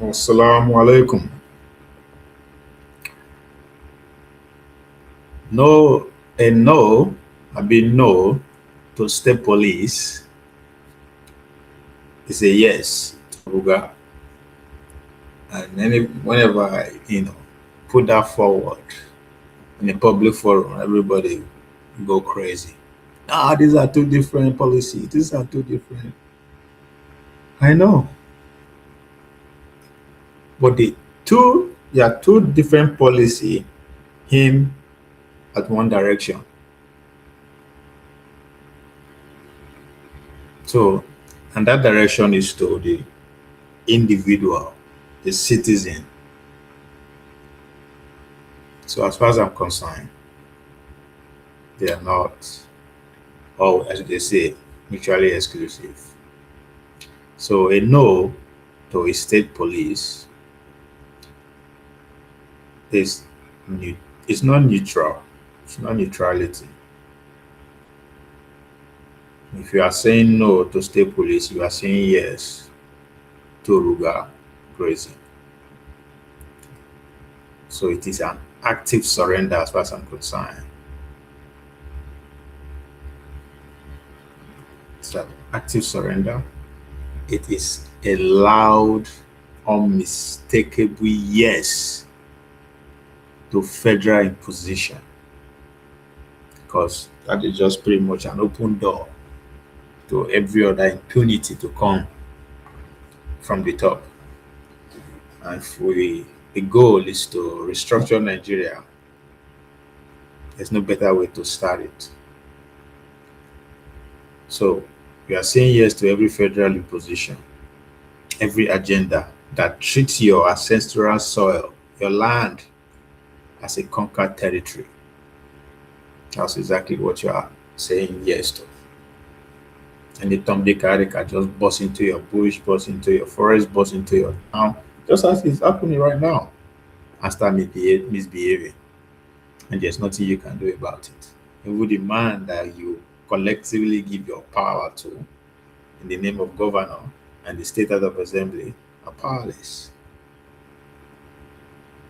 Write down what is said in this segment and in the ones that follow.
Assalamu alaikum. No, a no, I mean no to state police is a yes to RUGA. And whenever I put that forward in a public forum, everybody go crazy. Ah, these are two different policies. These are two different. I know, but there are two different policy him at one direction. So, and that direction is to the individual, the citizen. So as far as I'm concerned, they are not, or as they say, mutually exclusive. So a no to a state police is it's not neutral. It's not neutrality. If you are saying no to state police, you are saying yes to RUGA grazing. So it is an active surrender as far as I'm concerned. It's an active surrender. It is a loud, unmistakable yes to federal imposition, because that is just pretty much an open door to every other impunity to come from the top. And if the goal is to restructure Nigeria, there's no better way to start it. So we are saying yes to every federal imposition, every agenda that treats your ancestral soil, your land, as a conquered territory. That's exactly what you are saying yes to. And the Tom Dick Harry can just bust into your bush, bust into your forest, bust into your town, just as it's happening right now, and start misbehaving. And there's nothing you can do about it. Even the man that you collectively give your power to in the name of governor and the state house of assembly are powerless.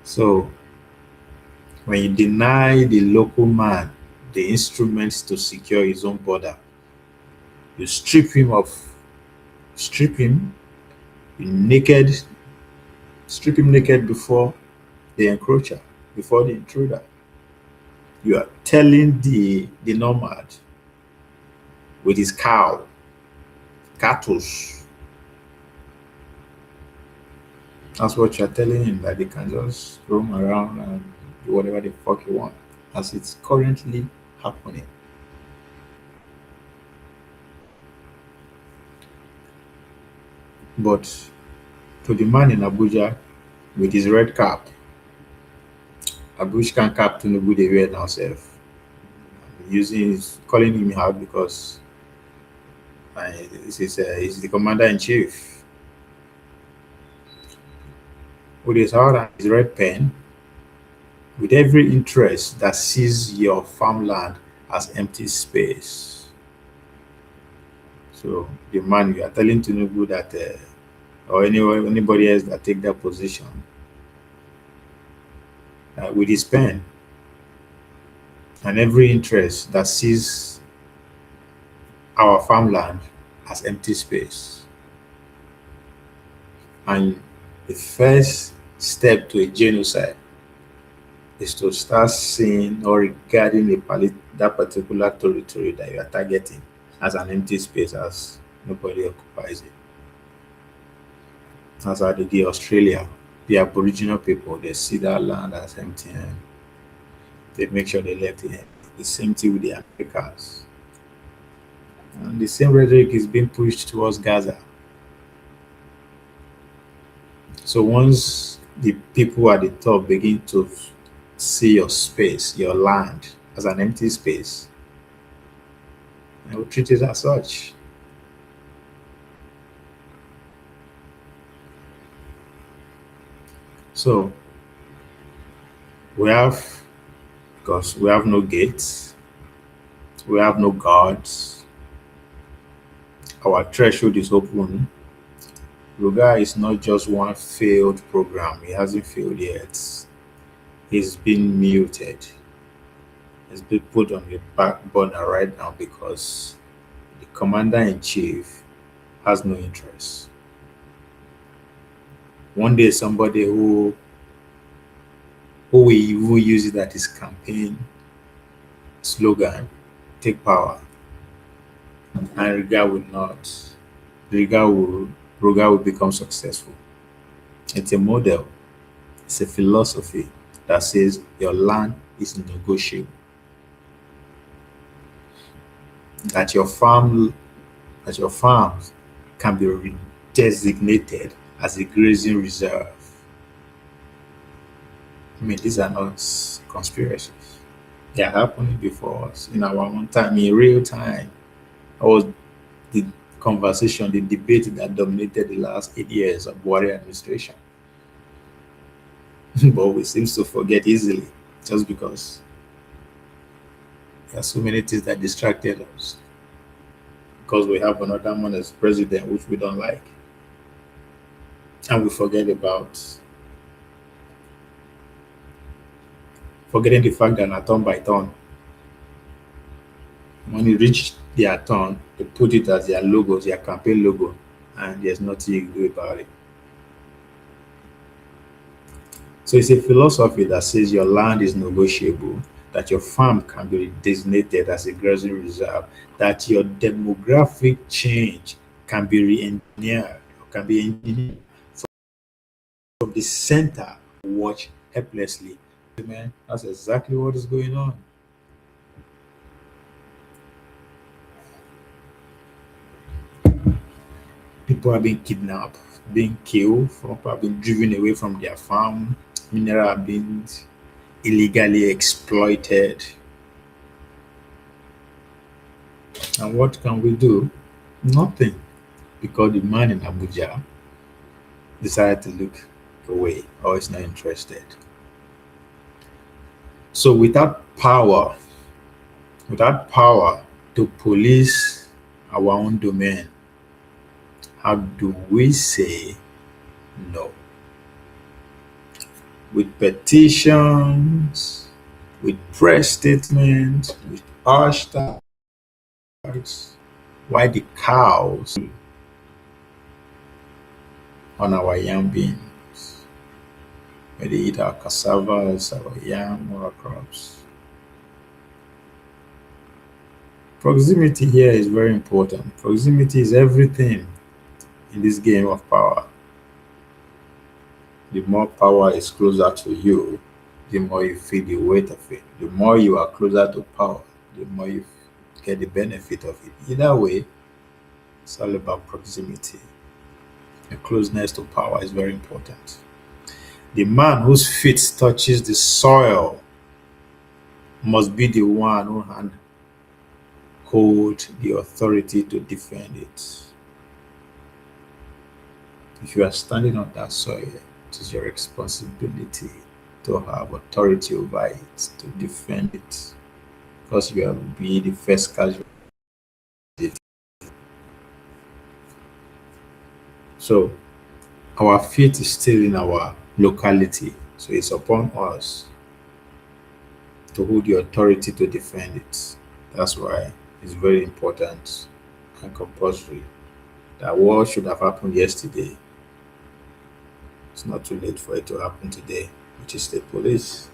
So when you deny the local man the instruments to secure his own border, you strip him naked, strip him naked before the encroacher, before the intruder. You are telling the nomad with his cattle, that's what you're telling him, that they can just roam around and do whatever the fuck you want, as it's currently happening. But to the man in Abuja with his red cap, Abuja can cap Tinubu the wear now self. Calling him out because he's the commander in chief. With his heart and his red pen, with every interest that sees your farmland as empty space. So the man, you are telling Tinubu that, or anybody else that take that position, with his pen and every interest that sees our farmland as empty space. And the first step to a genocide is to start seeing or regarding that particular territory that you are targeting as an empty space, as nobody occupies it. As I did Australia, the Aboriginal people, they see that land as empty and they make sure they left it empty. The same thing with the Americans. And the same rhetoric is being pushed towards Gaza. So once the people at the top begin to see your space, your land, as an empty space, they will treat it as such. So because we have no gates, we have no guards, our threshold is open. RUGA is not just one failed program. It hasn't failed yet. It's been muted. It's been put on the back burner right now because the commander in chief has no interest. One day, somebody who will use it at his campaign slogan, take power, and Riga will not. Riga will Riga will become successful. It's a model. It's a philosophy that says your land is negotiable. That your farms can be designated as a grazing reserve. I mean, these are not conspiracies. They are happening before us in our own time, in real time. That was the conversation, the debate that dominated the last 8 years of Buhari administration. But we seem to forget easily just because there are so many things that distracted us. Because we have another man as president, which we don't like. And we forgetting the fact that na turn by turn. When it reach their turn, they put it as their logo, their campaign logo, and there's nothing you can do about it. So it's a philosophy that says your land is negotiable, that your farm can be designated as a grazing reserve, that your demographic change can be re-engineered or can be engineered from the center. Watch helplessly. Man, that's exactly what is going on. People are being kidnapped, being killed, people are being driven away from their farm, mineral are being illegally exploited. And what can we do? Nothing. Because the man in Abuja decided to look away or is not interested. So without power to police our own domain, how do we say no? With petitions, with press statements, with hashtags, why the cows on our yam beans, where they eat our cassavas, our yam, our crops. Proximity here is very important. Proximity is everything in this game of power. The more power is closer to you, the more you feel the weight of it. The more you are closer to power, the more you get the benefit of it. Either way, it's all about proximity. The closeness to power is very important. The man whose feet touches the soil must be the one who hold the authority to defend it. If you are standing on that soil, it is your responsibility to have authority over it, to defend it, because you will be the first casualty. So our feet is still in our locality, so it's upon us to hold the authority to defend it. That's why it's very important and compulsory that what should have happened yesterday, it's not too late for it to happen today, which is the police.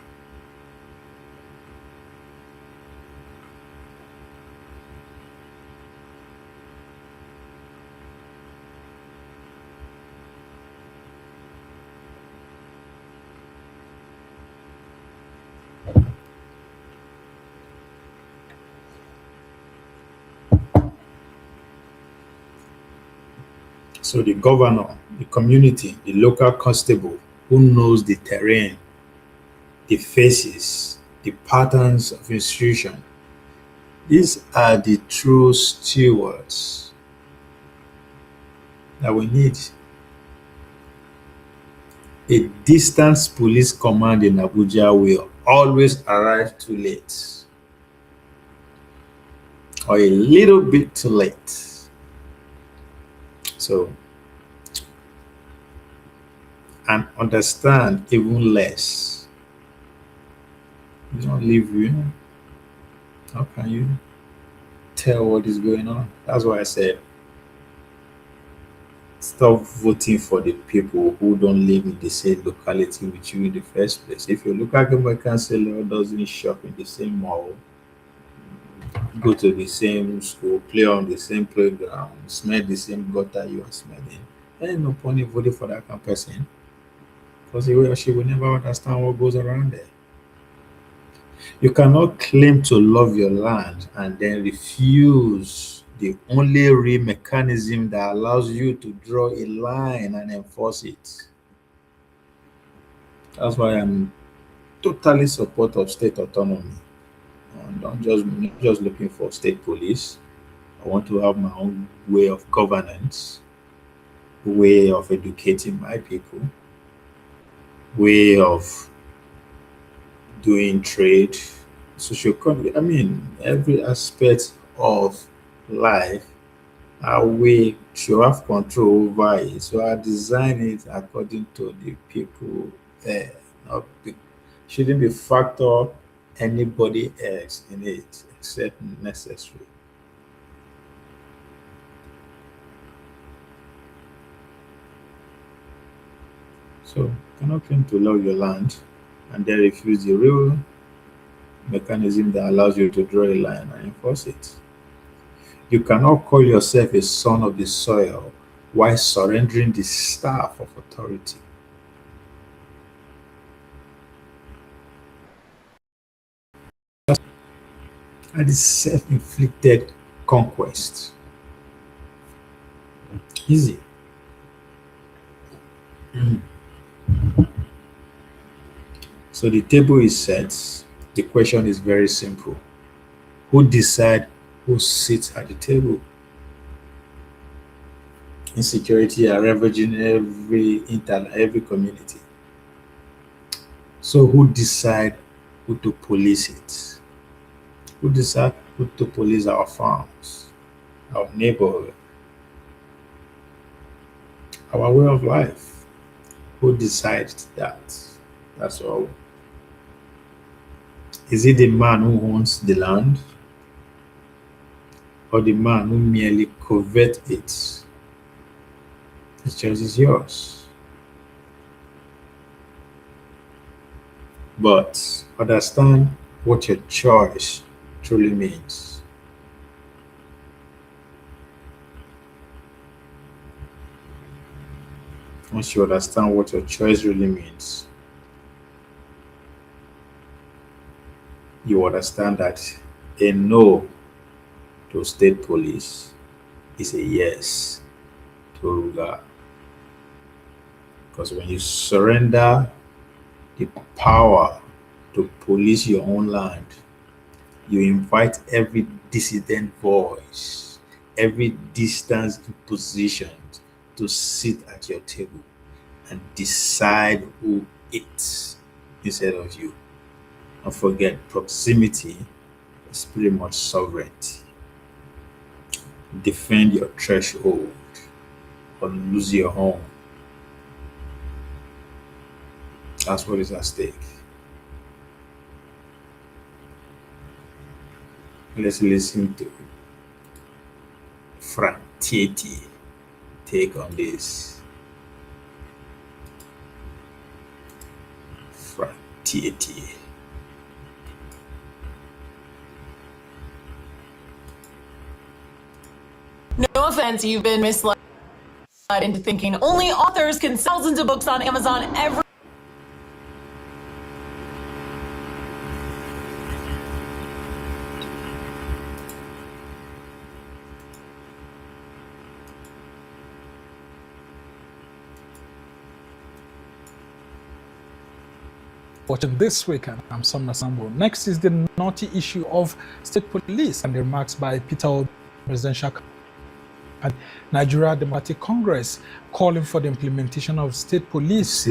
So the governor, the community, the local constable who knows the terrain, the faces, the patterns of institution, these are the true stewards that we need. A distance police command in Abuja will always arrive too late or a little bit too late. So and understand even less. You don't live, how can you tell what is going on? That's why I said stop voting for the people who don't live in the same locality with you in the first place. If your local government councillor doesn't shop in the same mall, go to the same school, play on the same playground, smell the same gutter you are smelling, there ain't no point in voting for that kind of person because he or she will never understand what goes around there. You cannot claim to love your land and then refuse the only real mechanism that allows you to draw a line and enforce it. That's why I'm totally support of state autonomy. And I'm just not just looking for state police. I want to have my own way of governance, way of educating my people, way of doing trade, social economy. I mean, every aspect of life, we should have control over it. So I design it according to the people there. Not be, shouldn't be factor anybody else in it except necessary. So you cannot claim to love your land and then refuse the real mechanism that allows you to draw a line and enforce it. You cannot call yourself a son of the soil while surrendering the staff of authority. That is self inflicted conquest. Easy. So the table is set. The question is very simple. Who decide who sits at the table? Insecurity are ravaging every community. So who decide who to police it? Who decide who to police our farms, our neighborhood, our way of life? Who decides that? That's all. Is it the man who owns the land or the man who merely covets it? The choice is yours. But understand what your choice truly means. Once you understand what your choice really means, you understand that a no to state police is a yes to RUGA. Because when you surrender the power to police your own land, you invite every dissident voice, every distance position to sit at your table and decide who eats instead of you. Don't forget, proximity is pretty much sovereignty. Defend your threshold or lose your home. That's what is at stake. Let's listen to Frank Tieti take on this. Frank Tieti. No offense, you've been misled into thinking only authors can sell thousands of books on Amazon every. Watching this weekend, I'm Sumner Sambo. Next is the naughty issue of state police and the remarks by Peter Obi, presidential and Nigeria Democratic Congress calling for the implementation of state police to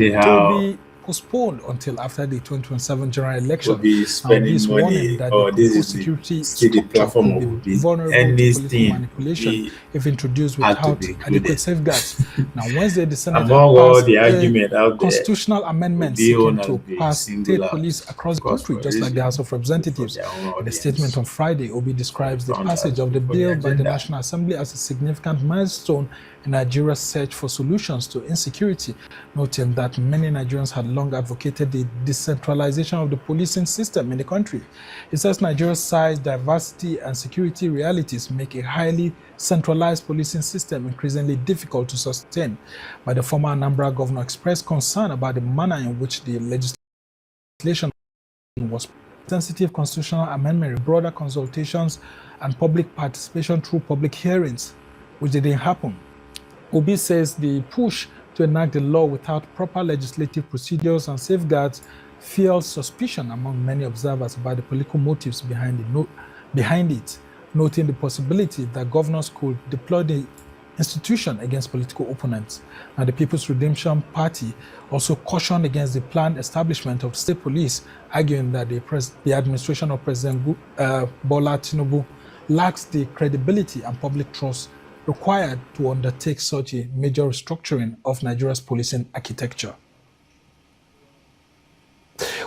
be postponed until after the 2027 general Will election. be Now, spending this warning money, that the or this proposed is security still the structure platform could be of this. vulnerable to political Anything manipulation we if introduced had to without be included. adequate safeguards. Now, Wednesday, the Senate had Among all passed the a argument out there, constitutional amendment Obi seeking own has to been pass state singular, police across of the course, country, for a just like the House reason, of for Representatives. their own In a statement audience. on Friday, Obi describes the Front passage of the for the bill by the agenda. National Assembly as a significant milestone in Nigeria's search for solutions to insecurity, noting that many Nigerians had long advocated the decentralization of the policing system in the country. He says Nigeria's size, diversity, and security realities make a highly centralized policing system increasingly difficult to sustain. But the former Anambra governor expressed concern about the manner in which the legislation was sensitive constitutional amendment, broader consultations, and public participation through public hearings, which didn't happen. Obi says the push to enact the law without proper legislative procedures and safeguards fuels suspicion among many observers about the political motives behind it, noting the possibility that governors could deploy the institution against political opponents. Now, the People's Redemption Party also cautioned against the planned establishment of state police, arguing that the administration of President Bola Tinubu lacks the credibility and public trust required to undertake such a major restructuring of Nigeria's policing architecture.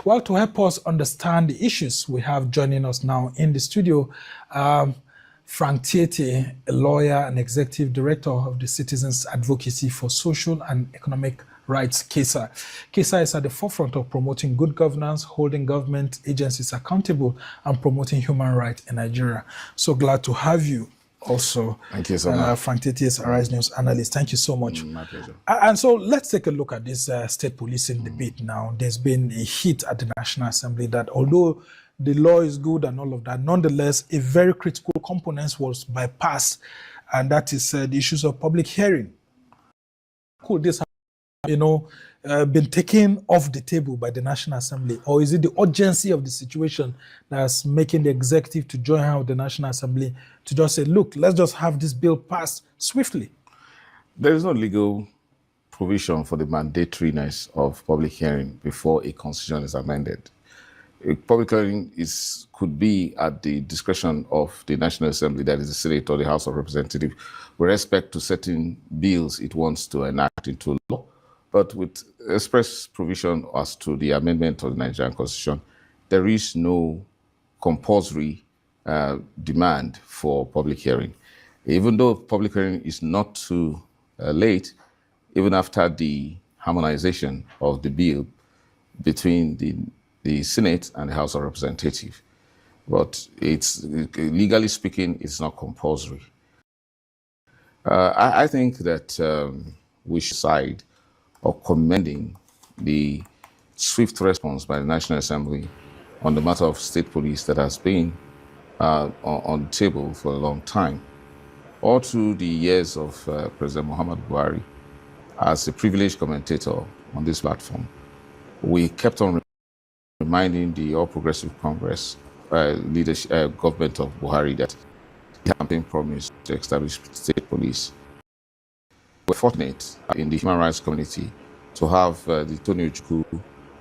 Well, to help us understand the issues, we have joining us now in the studio Frank Tiete, a lawyer and executive director of the Citizens Advocacy for Social and Economic Rights, CASA. CASA is at the forefront of promoting good governance, holding government agencies accountable, and promoting human rights in Nigeria. So glad to have you. Also, thank you so much. Frank Tiete is Arise News analyst. Thank you so much. My pleasure. And so let's take a look at this state policing debate now. There's been a hit at the National Assembly that although the law is good and all of that, nonetheless, a very critical component was bypassed, and that is the issues of public hearing. Could this have, been taken off the table by the National Assembly, or is it the urgency of the situation that's making the executive to join out the National Assembly to just say, look, let's just have this bill passed swiftly? There is no legal provision for the mandatoriness of public hearing before a constitution is amended. A public hearing could be at the discretion of the National Assembly, that is the Senate or the House of Representatives, with respect to certain bills it wants to enact into law. But with express provision as to the amendment of the Nigerian Constitution, there is no compulsory demand for public hearing. Even though public hearing is not too late, even after the harmonization of the bill between the Senate and the House of Representatives. But it's, legally speaking, it's not compulsory. I think that we should side of commending the swift response by the National Assembly on the matter of state police that has been on the table for a long time. All through the years of President Muhammad Buhari, as a privileged commentator on this platform, we kept on reminding the All Progressive Congress leadership, government of Buhari that the campaign promised to establish state police. We're fortunate in the human rights community to have the Tony Ojukwu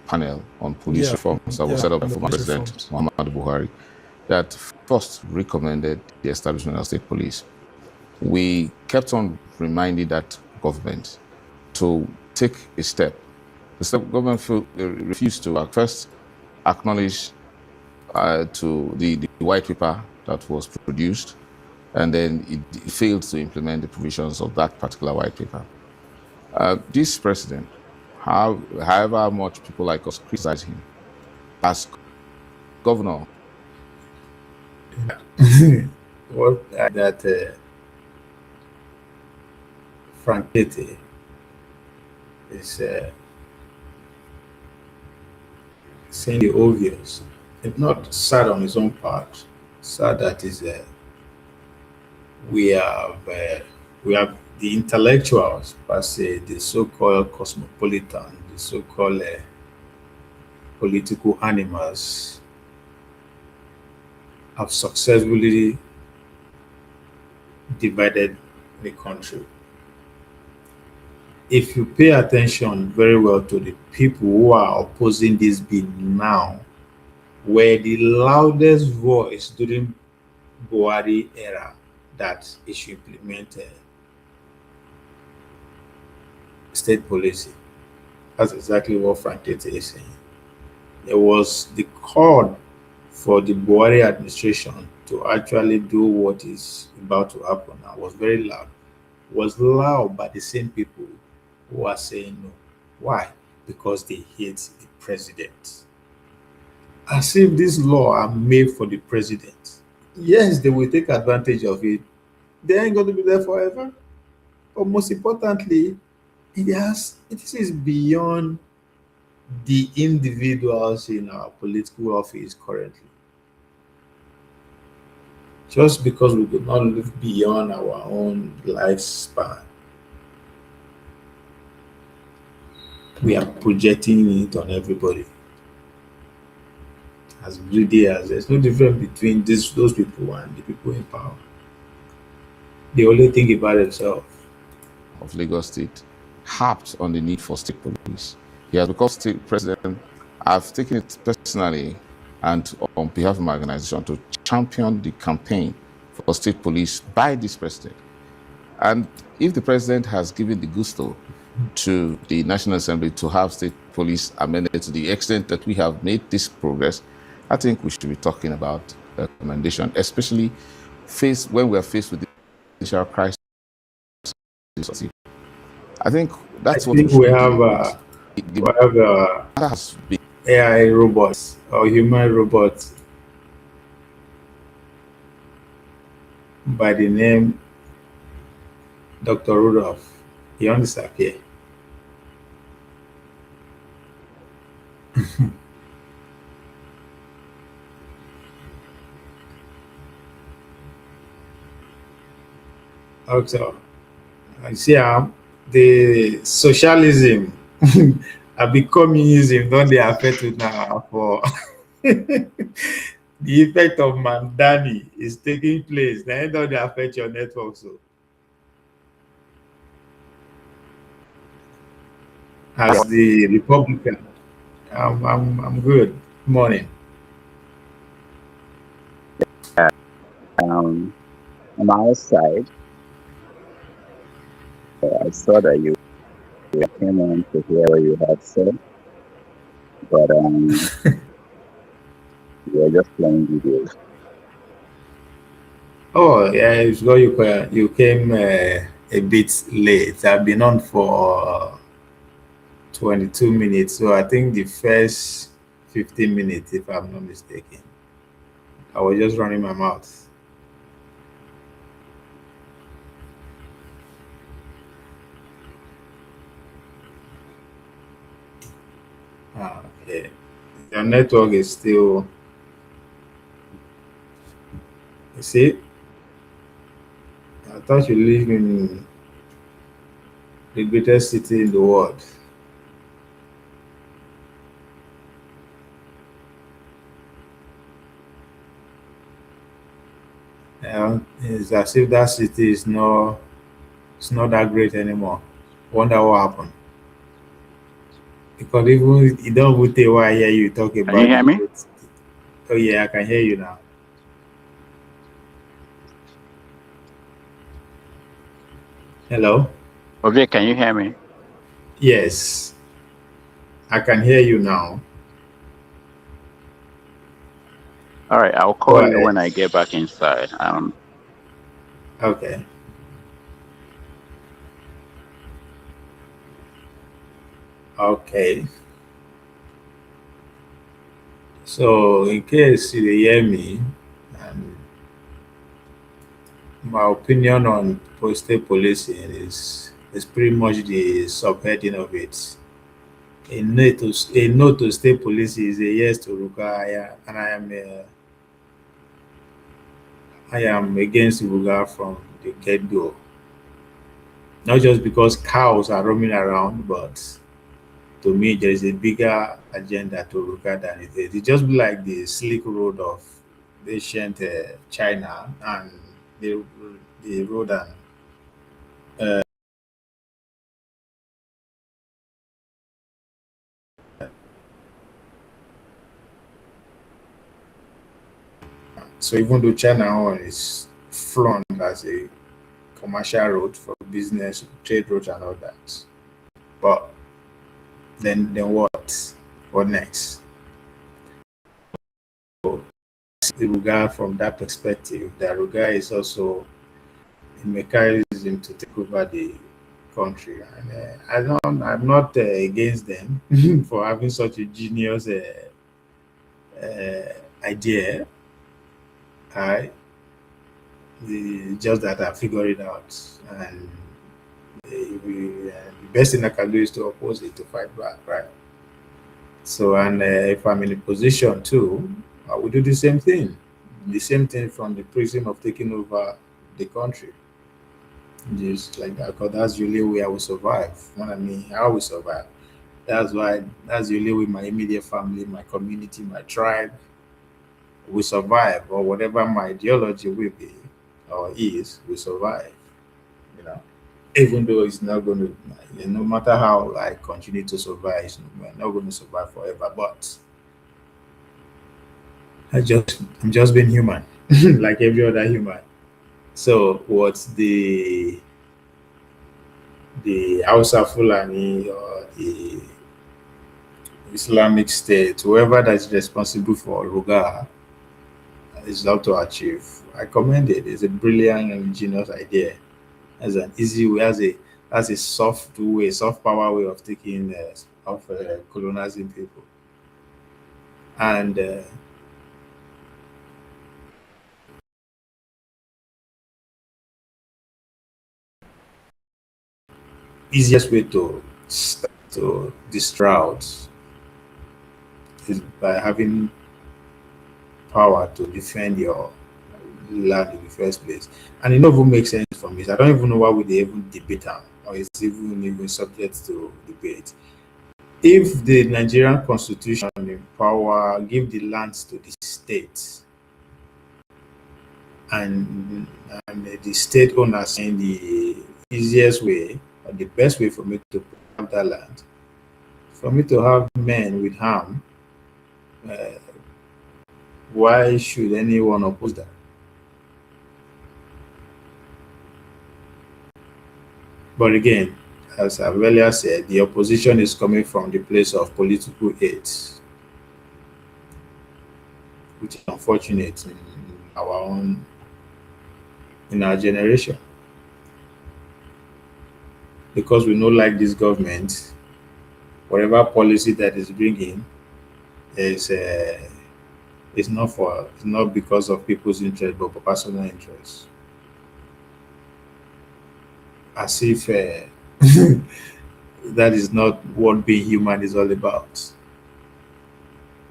panel on police reforms that was set up by former President Muhammad Buhari that first recommended the establishment of state police. We kept on reminding that government to take a step. The government refused to first acknowledge to the white paper that was produced, and then it failed to implement the provisions of that particular white paper. This president, however much people like us criticize him, as governor. What that Frank Tiete is saying the obvious, if not sad on his own part, sad that is we have the intellectuals, per se, the so-called cosmopolitan, the so-called political animals, have successfully divided the country. if you pay attention very well to the people who are opposing this bill now, were the loudest voice during Buhari era that it should implement state policy. That's exactly what Frank Tete is saying. There was the call for the Buhari administration to actually do what is about to happen now was very loud. Was loud by the same people who are saying no. Why? Because they hate the president. As if this law are made for the president. Yes, they will take advantage of it. They ain't going to be there forever. But most importantly, it is beyond the individuals in our political office currently. Just because we do not live beyond our own lifespan, we are projecting it on everybody. As greedy as there's no difference between those people and the people in power. They only think about themselves. Of Lagos State harped on the need for state police. He has become state president. I've taken it personally and on behalf of my organization to champion the campaign for state police by this president. And if the president has given the gusto to the National Assembly to have state police amended to the extent that we have made this progress, I think we should be talking about a recommendation, especially when we are faced with the initial crisis. I think I that's what we think should we be have doing. The matter has been AI robots or human robots by the name Dr. Rudolph. He only disappear. Also, I see the socialism and the communism don't they affect it now for the effect of Mandani is taking place. Then don't they affect your network so as the Republican. I'm good. Morning. Um, on my side, I saw that you came on to hear what you had said, but you were just playing videos. Oh yeah, it's got you came a bit late. I've been on for 22 minutes, so I think the first 15 minutes, if I'm not mistaken, I was just running my mouth. Okay, your network is still. You see, I thought you live in the greatest city in the world. It's as if that city is it's not that great anymore. Wonder what happened. Because even it don't even take why I hear you talk Can you about hear the me? great city. Oh yeah, I can hear you now. Hello? Okay, can you hear me? Yes, I can hear you now. All right, I'll Go call you ahead. when I get back inside. Okay. Okay. So in case you dey hear me, um, my opinion on state policing is pretty much the subheading of it. A no to state policy is a yes to RUGA, and I am against RUGA from the get go. Not just because cows are roaming around, but to me there is a bigger agenda to RUGA than it is. It just be like the Silk Road of ancient China and the road and So even though China one is flown as a commercial road for business, trade route, and all that, but then what? What next? So the RUGA from that perspective, the RUGA is also a mechanism to take over the country, and I'm not against them for having such a genius idea. I just that I figured it out, and the best thing I can do is to oppose it, to fight back, right? So, and if I'm in a position too, I will do the same thing. The same thing from the prism of taking over the country. Just like that, because that's the only way I will survive. When I mean, how we survive. That's why that's the only way my immediate family, my community, my tribe will survive, or whatever my ideology will be or is, will survive. You know, even though it's not going to, no matter how I continue to survive, we're not going to survive forever. But I'm just being human, like every other human. So what's the Hausa Fulani or the Islamic State, whoever that's responsible for Ruga is out to achieve? I commend it. It's a brilliant and ingenious idea. As an easy way, as a soft way, soft power way of taking of colonizing people, and easiest way to destroy out is by having power to defend your land in the first place. And it never makes sense for me. So I don't even know why would they even debate am, or it's even subject to debate. If the Nigerian constitution in power give the lands to the state, and the state owner saying the easiest way or the best way for me to have that land, for me to have men with harm, uh, why should anyone oppose that? But again, as I've earlier said, the opposition is coming from the place of political aids, which is unfortunate our own in our generation, because we know like this government, whatever policy that is bringing is it's not because of people's interest but for personal interest, as if that is not what being human is all about.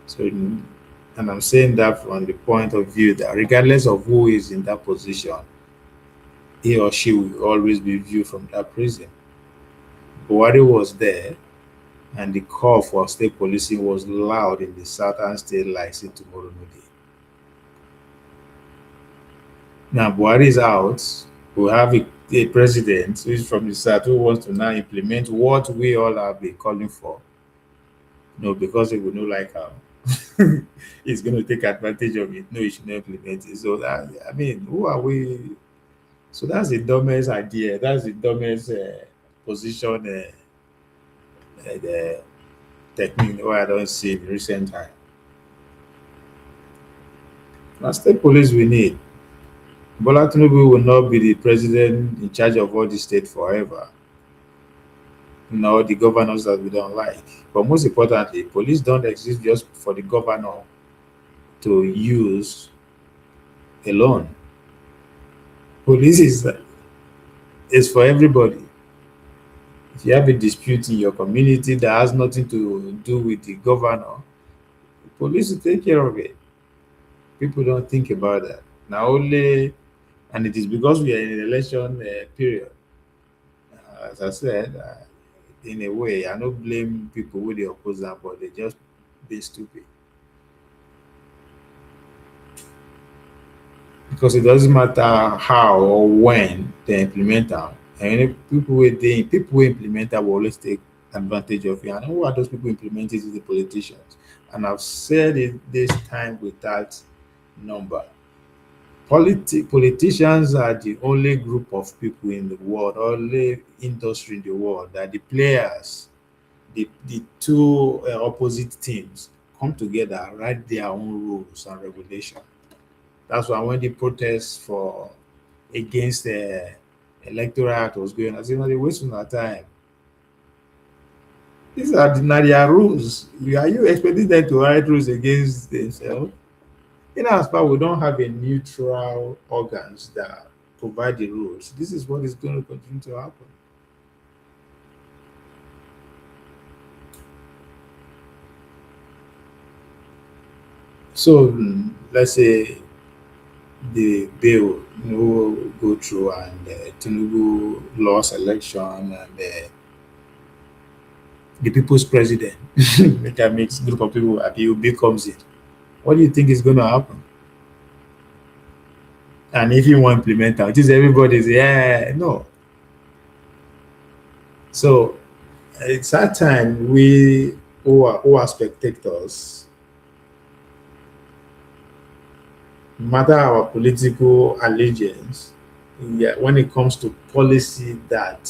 So, and I'm saying that from the point of view that regardless of who is in that position, he or she will always be viewed from that prism. Buhari was there, and the call for state policing was loud in the southern state like say tomorrow no day. Now Buhari is out. We have a president who is from the south who wants to now implement what we all have been calling for. No, because he will not like how he's going to take advantage of it. No, he should not implement it. So that, I mean, who are we? So that's the dumbest idea. That's the dumbest position the technique where I don't see in recent time. Now, state police we need. Bola Tinubu will not be the president in charge of all the state forever. No, the governors that we don't like. But most importantly, police don't exist just for the governor to use alone. Police is for everybody. If you have a dispute in your community that has nothing to do with the governor, the police will take care of it. People don't think about that. Now only, and it is because we are in an election period. As I said, in a way, I don't blame people with the opposition, but they just be stupid. Because it doesn't matter how or when they implement them. And if people who implement that will always take advantage of it. And who are those people implementing it? Is the politicians. And I've said it this time with that number. Politicians are the only group of people in the world, only industry in the world that the players, the two opposite teams come together, write their own rules and regulation. That's why when the protests for against the electoral act was going on, I said, no, they're wasting our time. These are the Nadia rules. Are you expecting them to write rules against themselves? In as far we don't have a neutral organs that provide the rules, this is what is going to continue to happen. So let's say the bill go through and Tinubu lost election and the people's president make a mixed group of people happy who becomes it. What do you think is going to happen? And if you want to implement it, is everybody's yeah no. So it's that time we who are spectators, no matter our political allegiance, yeah, when it comes to policy that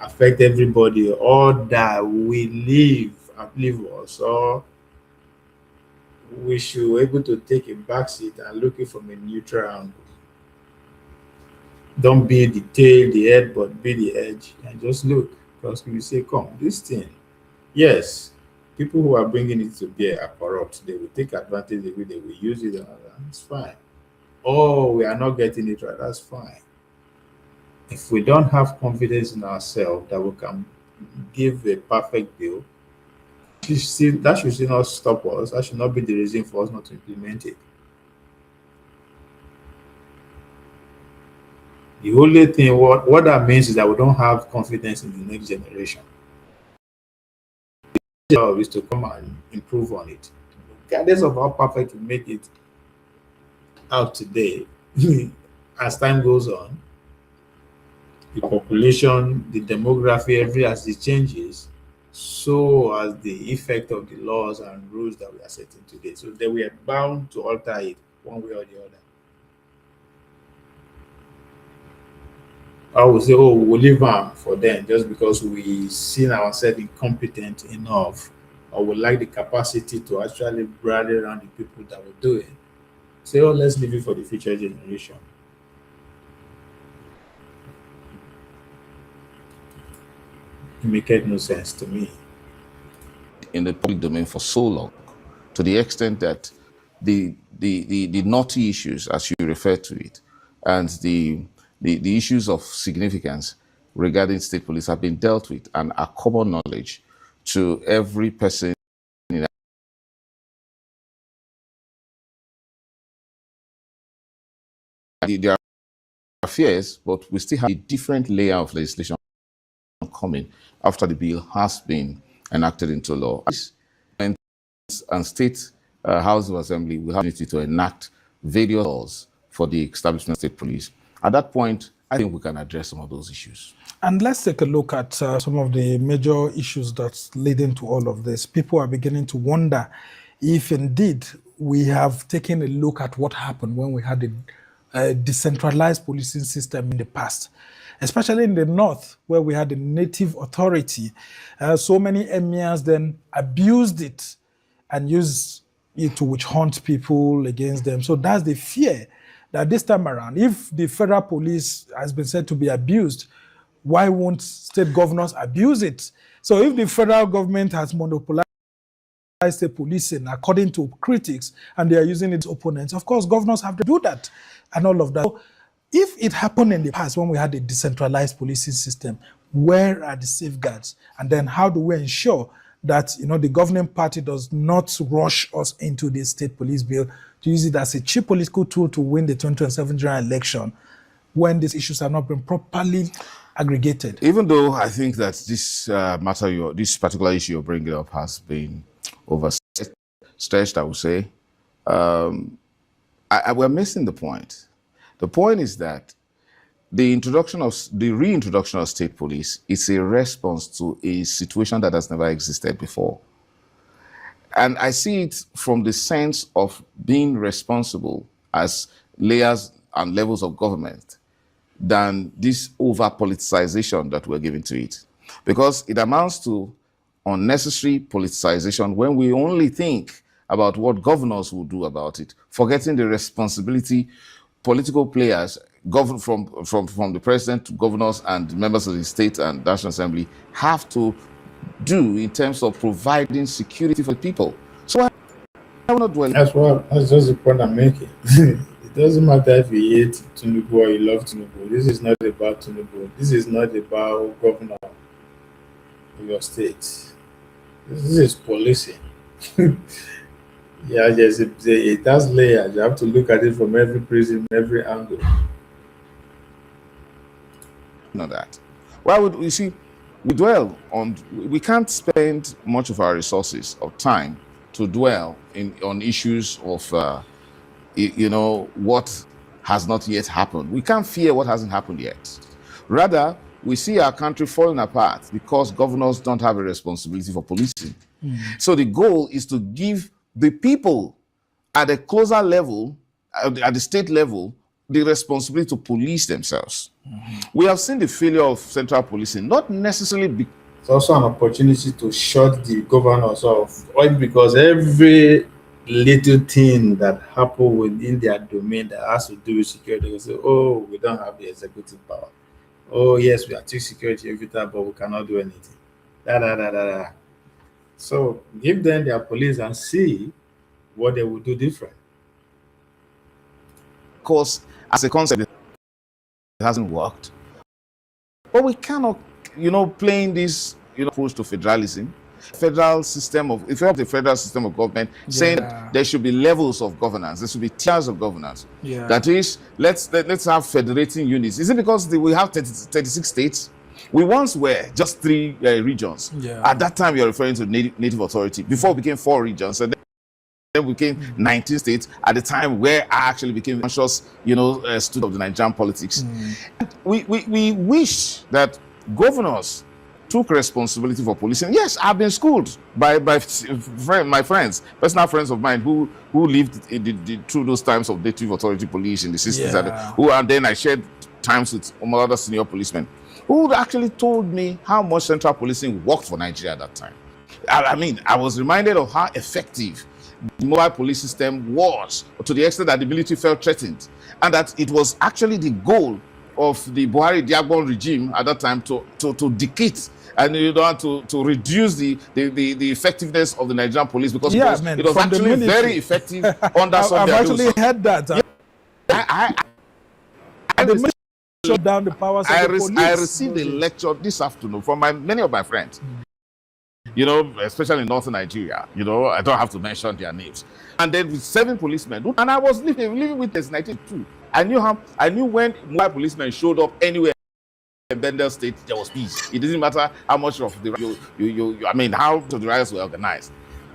affect everybody or that we live outlive us, or we should be able to take a back seat and look it from a neutral angle. Don't be the tail, the head, but be the edge and just look. Because we say, come, this thing, yes, people who are bringing it to bear are corrupt. They will take advantage of it, they will use it, and all that. It's fine. Oh, we are not getting it right, that's fine. If we don't have confidence in ourselves that we can give a perfect bill, that should still not stop us. That should not be the reason for us not to implement it. The only thing, what that means is that we don't have confidence in the next generation. The job is to come and improve on it. Regardless of how perfect we make it out today, as time goes on, the population, the demography, every as it changes, so as the effect of the laws and rules that we are setting today. So they were bound to alter it one way or the other. I would say, oh, we'll leave them for them just because we seen ourselves incompetent enough or we lack the capacity to actually rally around the people that will do it. Say, oh, let's leave it for the future generation. It makes no sense to me. In the public domain for so long, to the extent that the naughty issues, as you refer to it, and the issues of significance regarding state police have been dealt with and are common knowledge to every person in there are fears, but we still have a different layer of legislation coming after the bill has been enacted into law. And state House of Assembly will have the opportunity to enact various laws for the establishment of state police. At that point, I think we can address some of those issues. And let's take a look at some of the major issues that's leading to all of this. People are beginning to wonder if indeed we have taken a look at what happened when we had a decentralized policing system in the past, especially in the north, where we had a native authority. So many emirs then abused it and used it to witch hunt people against them. So that's the fear that this time around, if the federal police has been said to be abused, why won't state governors abuse it? So if the federal government has monopolized state policing according to critics and they are using its opponents, of course governors have to do that and all of that. So if it happened in the past when we had a decentralized policing system, where are the safeguards? And then how do we ensure that the governing party does not rush us into the state police bill to use it as a cheap political tool to win the 2027 general election when these issues have not been properly aggregated? Even though I think that this this particular issue you're bringing up has been overstretched, I would say, we're missing the point. The point is that the reintroduction of state police is a response to a situation that has never existed before. And I see it from the sense of being responsible as layers and levels of government than this over politicization that we're giving to it. Because it amounts to unnecessary politicization when we only think about what governors will do about it, forgetting the responsibility political players, from the president to governors and members of the state and national assembly, have to do in terms of providing security for the people. So I will not dwell. That's just the point I'm making. It doesn't matter if you hate Tinubu or you love Tinubu. This is not about Tinubu. This is not about governor of your state. This is policing. Yeah, yes, it has layers. You have to look at it from every prism, every angle. Not that. Why would we see? We dwell on. We can't spend much of our resources or time to dwell on issues of, what has not yet happened. We can't fear what hasn't happened yet. Rather, we see our country falling apart because governors don't have a responsibility for policing. So the goal is to give the people at a closer level, at the state level, the responsibility to police themselves. We have seen the failure of central policing, not necessarily because It's also an opportunity to shut the governors off, or because every little thing that happen within their domain that has to do with security, they say, "Oh, we don't have the executive power. Oh, yes, we are chief security every time, but we cannot do anything." Da da da da da. So give them their police and see what they will do different. as a concept it hasn't worked. But we cannot, playing this, approach to federalism, federal system of, if you have the federal system of government, saying that there should be levels of governance, there should be tiers of governance. That is, let's have federating units. Is it because we have 36 states? We once were just 3 regions. At that time, you're referring to native authority. Before it became 4 regions, and then we became 19 states at the time where I actually became conscious, student of the Nigerian politics. We wish that governors took responsibility for policing. Yes, I've been schooled by my friends, personal friends of mine who lived through those times of native authority police in the 60s, and then I shared times with other senior policemen who actually told me how much central policing worked for Nigeria at that time. I mean, I was reminded of how effective the mobile police system was, to the extent that the military felt threatened, and that it was actually the goal of the Buhari Diagbon regime at that time to dictate and to reduce the effectiveness of the Nigerian police, because it was actually very effective under some. I've actually heard that. I shut down the powers of the police. I received a lecture this afternoon from many of my friends, especially in northern Nigeria. I don't have to mention their names. And then with 7 policemen, and I was living with this 1992. I knew when mobile policemen showed up anywhere in Bendel State, there was peace. It didn't matter how much of the how the riots were organized.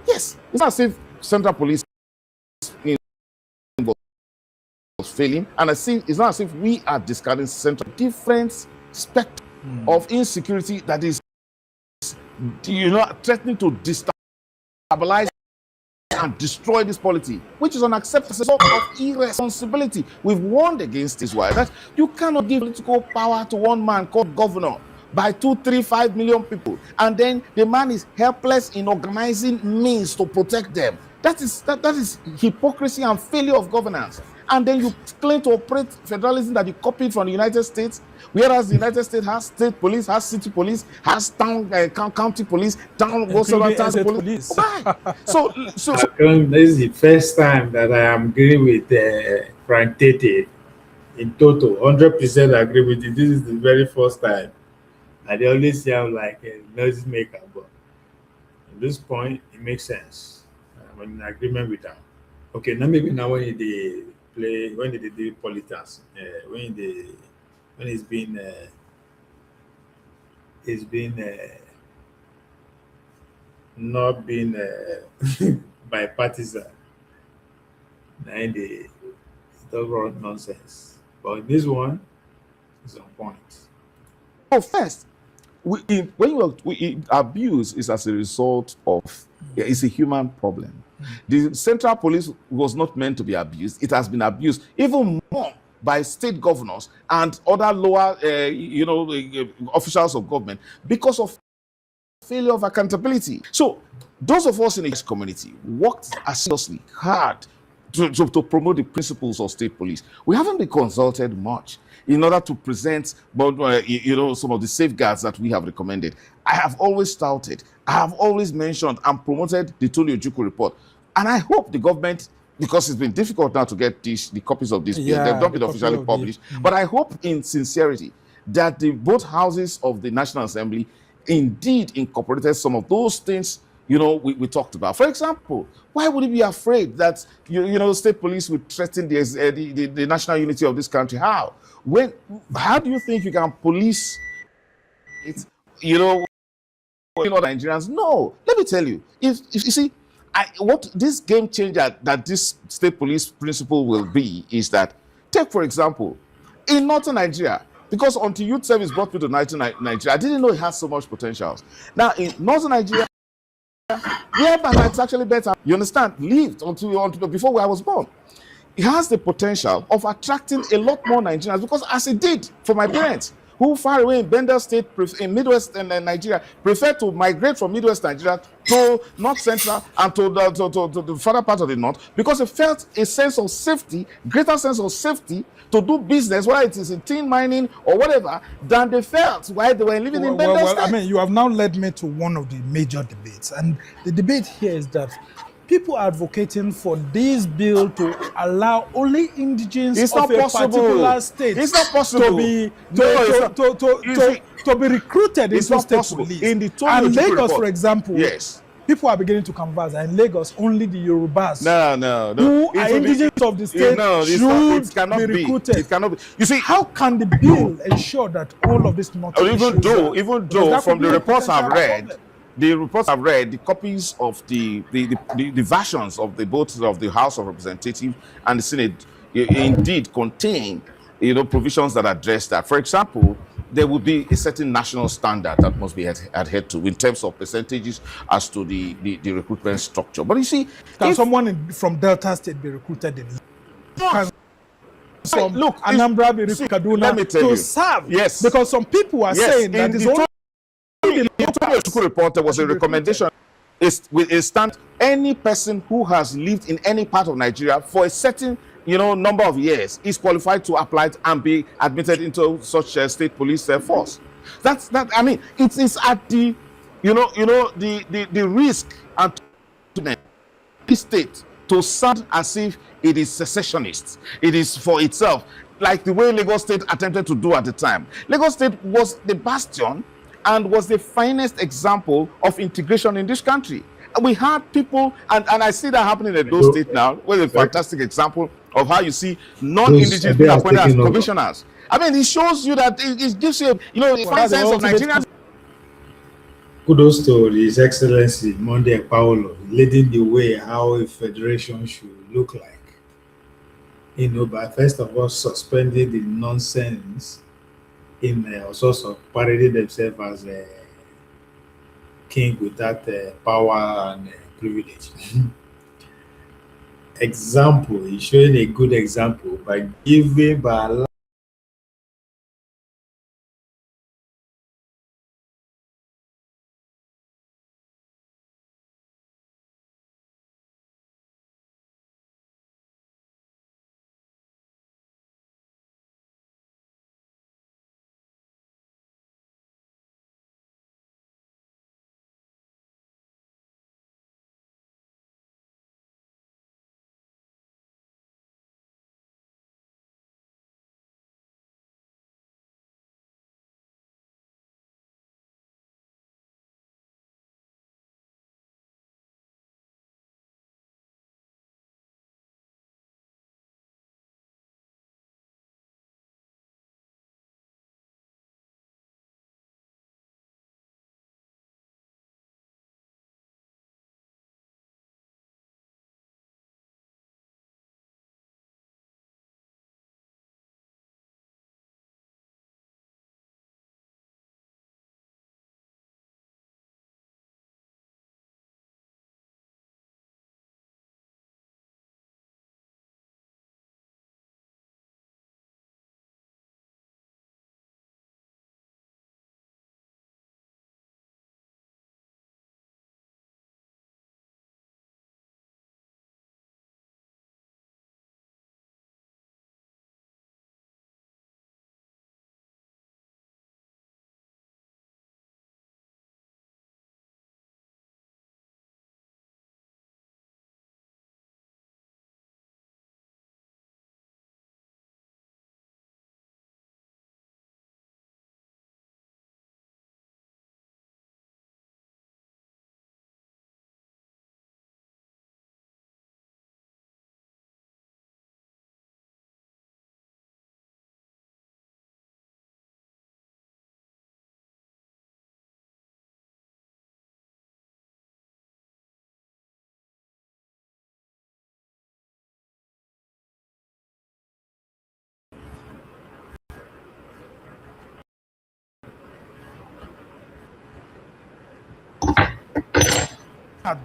Yes, it's not as if central police was failing, and it's not as if we are discarding central. Different spectrum of insecurity that is, threatening to destabilize and destroy this polity, which is unacceptable of irresponsibility. We've warned against this. Why? That you cannot give political power to one man called governor by 2, 3, 5 million people, and then the man is helpless in organizing means to protect them. That is hypocrisy and failure of governance. And then you claim to operate federalism that you copied from the United States, whereas the United States has state police, has city police, has town county police, town police. Why? So this is the first time that I am agreeing with Frank Tete in total. 100% agree with you. This is the very first time. I always sound like a noise maker, but at this point, it makes sense. I'm in agreement with them. Okay, now maybe now when they play, when they do politics, when it's been not been bipartisan, and they don't run nonsense. But this one is on point. First, abuse is as a result of, it's a human problem. The Central Police was not meant to be abused. It has been abused even more by state governors and other lower, officials of government because of failure of accountability. So those of us in the community worked assiduously hard to promote the principles of state police. We haven't been consulted much in order to present some of the safeguards that we have recommended. I have always touted, I have always mentioned and promoted the Tony Ojukwu report. And I hope the government, because it's been difficult now to get the copies of this bill, they've not been officially published, but I hope in sincerity that both houses of the National Assembly indeed incorporated some of those things we talked about. For example, why would he be afraid that state police would threaten the national unity of this country? How do you think you can police it, Nigerians? No, let me tell you, if you see, what this game changer that this state police principle will be is that, take for example, in northern Nigeria, because until youth service brought me to Nigeria, I didn't know it has so much potential. Now in northern Nigeria, where my life is actually better, you understand, lived until before I was born. It has the potential of attracting a lot more Nigerians, because as it did for my parents, who far away in Bender State, in Midwest and Nigeria, preferred to migrate from Midwest Nigeria to North Central and to the further part of the North, because they felt a sense of safety, greater sense of safety to do business, whether it is in tin mining or whatever, than they felt while they were living in Bender State. I mean, you have now led me to one of the major debates. And the debate here is that people are advocating for this bill to allow only indigents of a particular state to be recruited into state police. In the and Lagos, report, for example, yes, people are beginning to converse. And in Lagos, only the Yorubas who are indigents of the state should be recruited. It cannot be. You see, how can the bill ensure that all of this not even though from the reports I've read, the copies of the versions of both of the House of Representatives and the Senate indeed contain provisions that address that. For example, there will be a certain national standard that must be adhered to in terms of percentages as to the recruitment structure. But you see, can someone from Delta State be recruited in? Look, Anambra be recruited Kaduna to serve? Yes, because some people are saying that is only. In the Tony report, there was a recommendation. With a stand, any person who has lived in any part of Nigeria for a certain number of years is qualified to apply and be admitted into such a state police force. I mean, it is at the the risk and the state to sound as if it is secessionist. It is for itself, like the way Lagos State attempted to do at the time. Lagos State was the bastion and was the finest example of integration in this country. We had people, and I see that happening in those states now, with a fantastic example of how you see non-indigenous people appointed as commissioners. I mean, it shows you that it gives you, a fine sense of Nigerians. Kudos to His Excellency Monday Paolo leading the way how a federation should look like. By first of all suspending the nonsense in also parading themselves as a king without power and privilege. Example, he's showing a good example by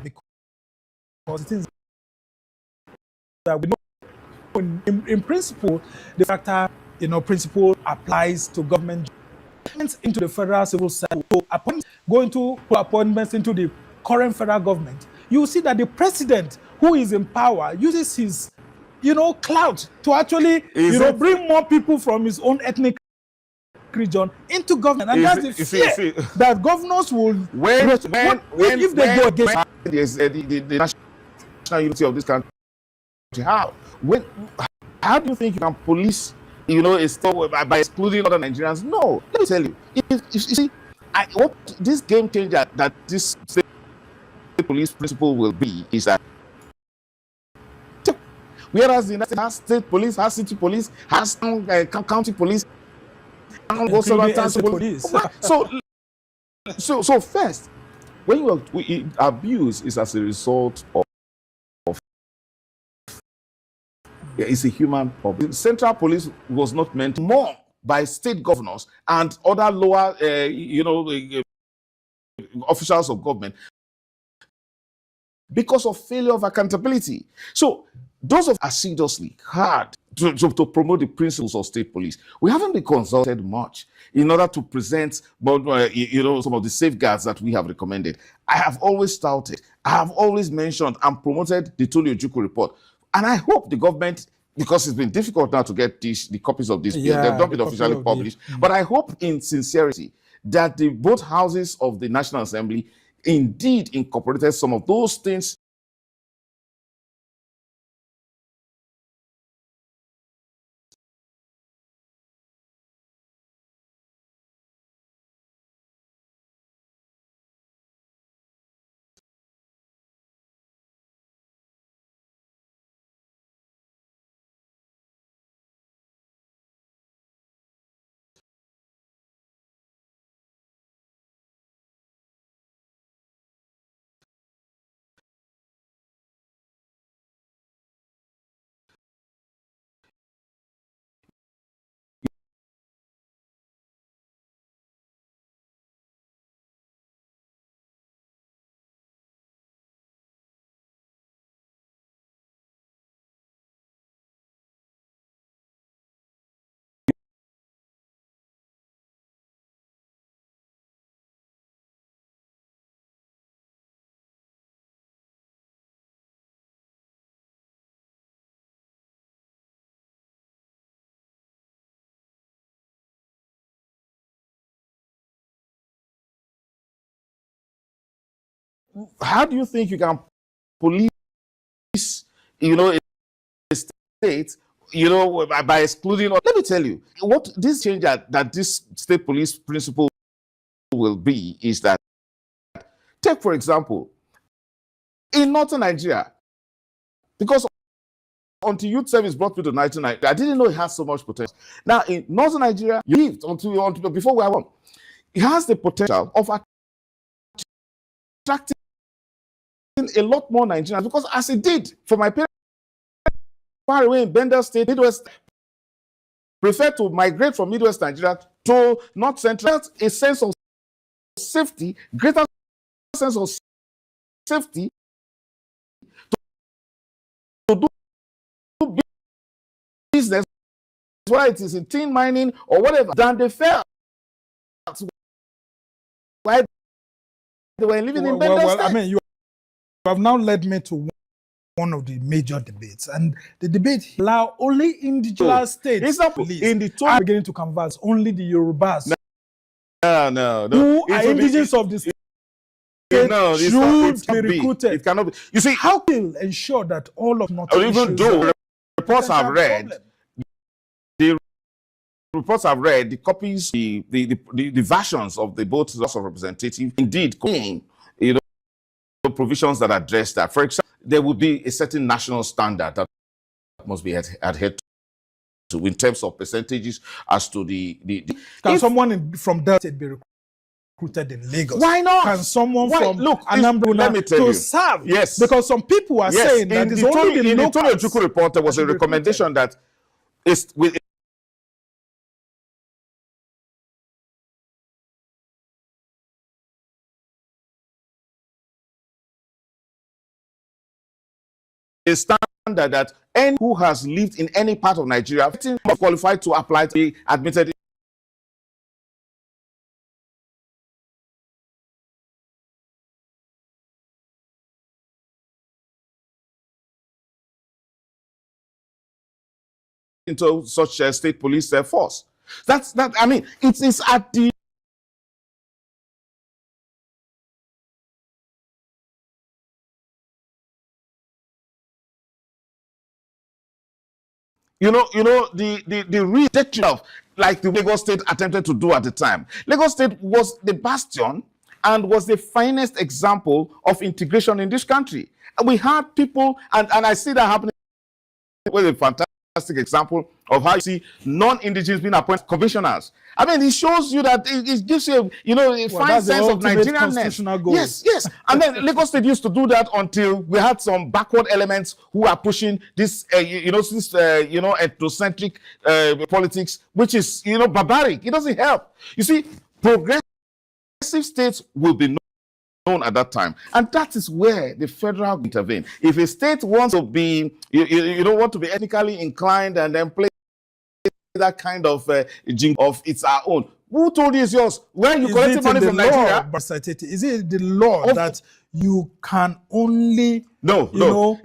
because it is that we know in principle the factor principle applies to government into the federal civil service. So going to appointments into the current federal government, you will see that the president who is in power uses his clout to actually bring more people from his own ethnic region into government, and that's the fear that governors will if they go against the national unity of this country. How do you think you can police a store by excluding other Nigerians? No, let me tell you. If you see, what this game changer that this state police principle will be is that whereas the United States has state police, has city police, has county police, police. So first, when abuse is as a result of it's a human problem. Central police was not meant more by state governors and other lower, officials of government because of failure of accountability. So those of assiduously hard to promote the principles of state police, we haven't been consulted much in order to present, some of the safeguards that we have recommended. I have always touted, I have always mentioned and promoted the Tony Ojukwu report. And I hope the government, because it's been difficult now to get the copies of this bill, they've not been officially published, but I hope in sincerity that both houses of the National Assembly indeed incorporated some of those things how do you think you can police, a state, by excluding? Let me tell you, what this change that this state police principle will be is that, take for example, in northern Nigeria, because until youth service brought me to 1990, I didn't know it has so much potential. Now in northern Nigeria, you lived until before we are born. It has the potential of attracting a lot more Nigerians, because as it did for my parents far away in Bendel State, Midwest, prefer to migrate from Midwest Nigeria to North Central, a sense of safety, greater sense of safety to do business, whether it is in tin mining or whatever, than they felt why they were living in Bendel State. I mean, you have now led me to one of the major debates, and the debate allow only individual states. It's not police. in the I'm beginning to converse only the Yorubas. No. Who are indigenous of the state should be recruited. It cannot be. You see, how will ensure that all of North even though reports I've read, the copies, the versions of the both House of Representatives indeed contain, provisions that address that. For example, there will be a certain national standard that must be adhered to in terms of percentages as to Can someone from Delta State be recruited in Lagos? Why not? Can someone from Anambra to serve? Yes. Because some people are saying that it's only the locals. In the Tony Ojukwu report, there was a recommendation that with a standard that any who has lived in any part of Nigeria are qualified to apply to be admitted into such a state police force. That's that. I mean, it is at the the rejection of, like the Lagos State attempted to do at the time. Lagos State was the bastion and was the finest example of integration in this country. And we had people, and I see that happening with a fantastic example of how you see non-indigenous being appointed commissioners. I mean, it shows you that it gives you, a fine sense of Nigerianness. Yes. And then Lagos State used to do that until we had some backward elements who are pushing this, ethnocentric politics, which is, barbaric. It doesn't help. You see, progressive states will be known at that time, and that is where the federal intervene. If a state wants to be, want to be ethnically inclined and then play that kind of of its own, who told you it's yours? Where you collecting money from Nigeria? Is it the law that you can only recruit all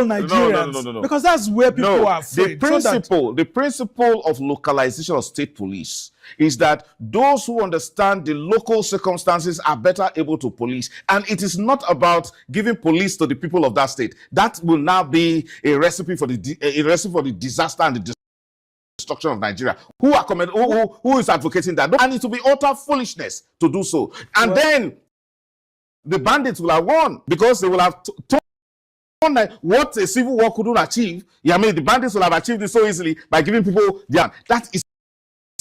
Nigerians? No. Because that's where people are afraid. The principle of localization of state police is that those who understand the local circumstances are better able to police, and it is not about giving police to the people of that state. That will now be a recipe for the disaster and the destruction of Nigeria. Who is advocating that? And it will be utter foolishness to do so. And then the bandits will have won, because they will have torn what a civil war couldn't achieve. The bandits will have achieved it so easily by giving people that is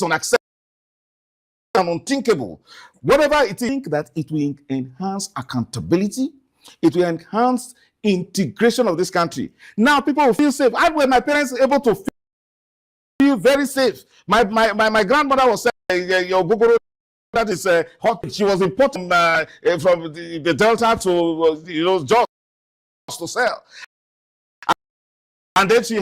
unacceptable and unthinkable. Whatever it is, think that it will enhance accountability, it will enhance integration of this country. Now people will feel safe. How were my parents able to feel very safe? My grandmother was saying, your Google, that is hot. She was importing from the Delta to Jos to sell. And then she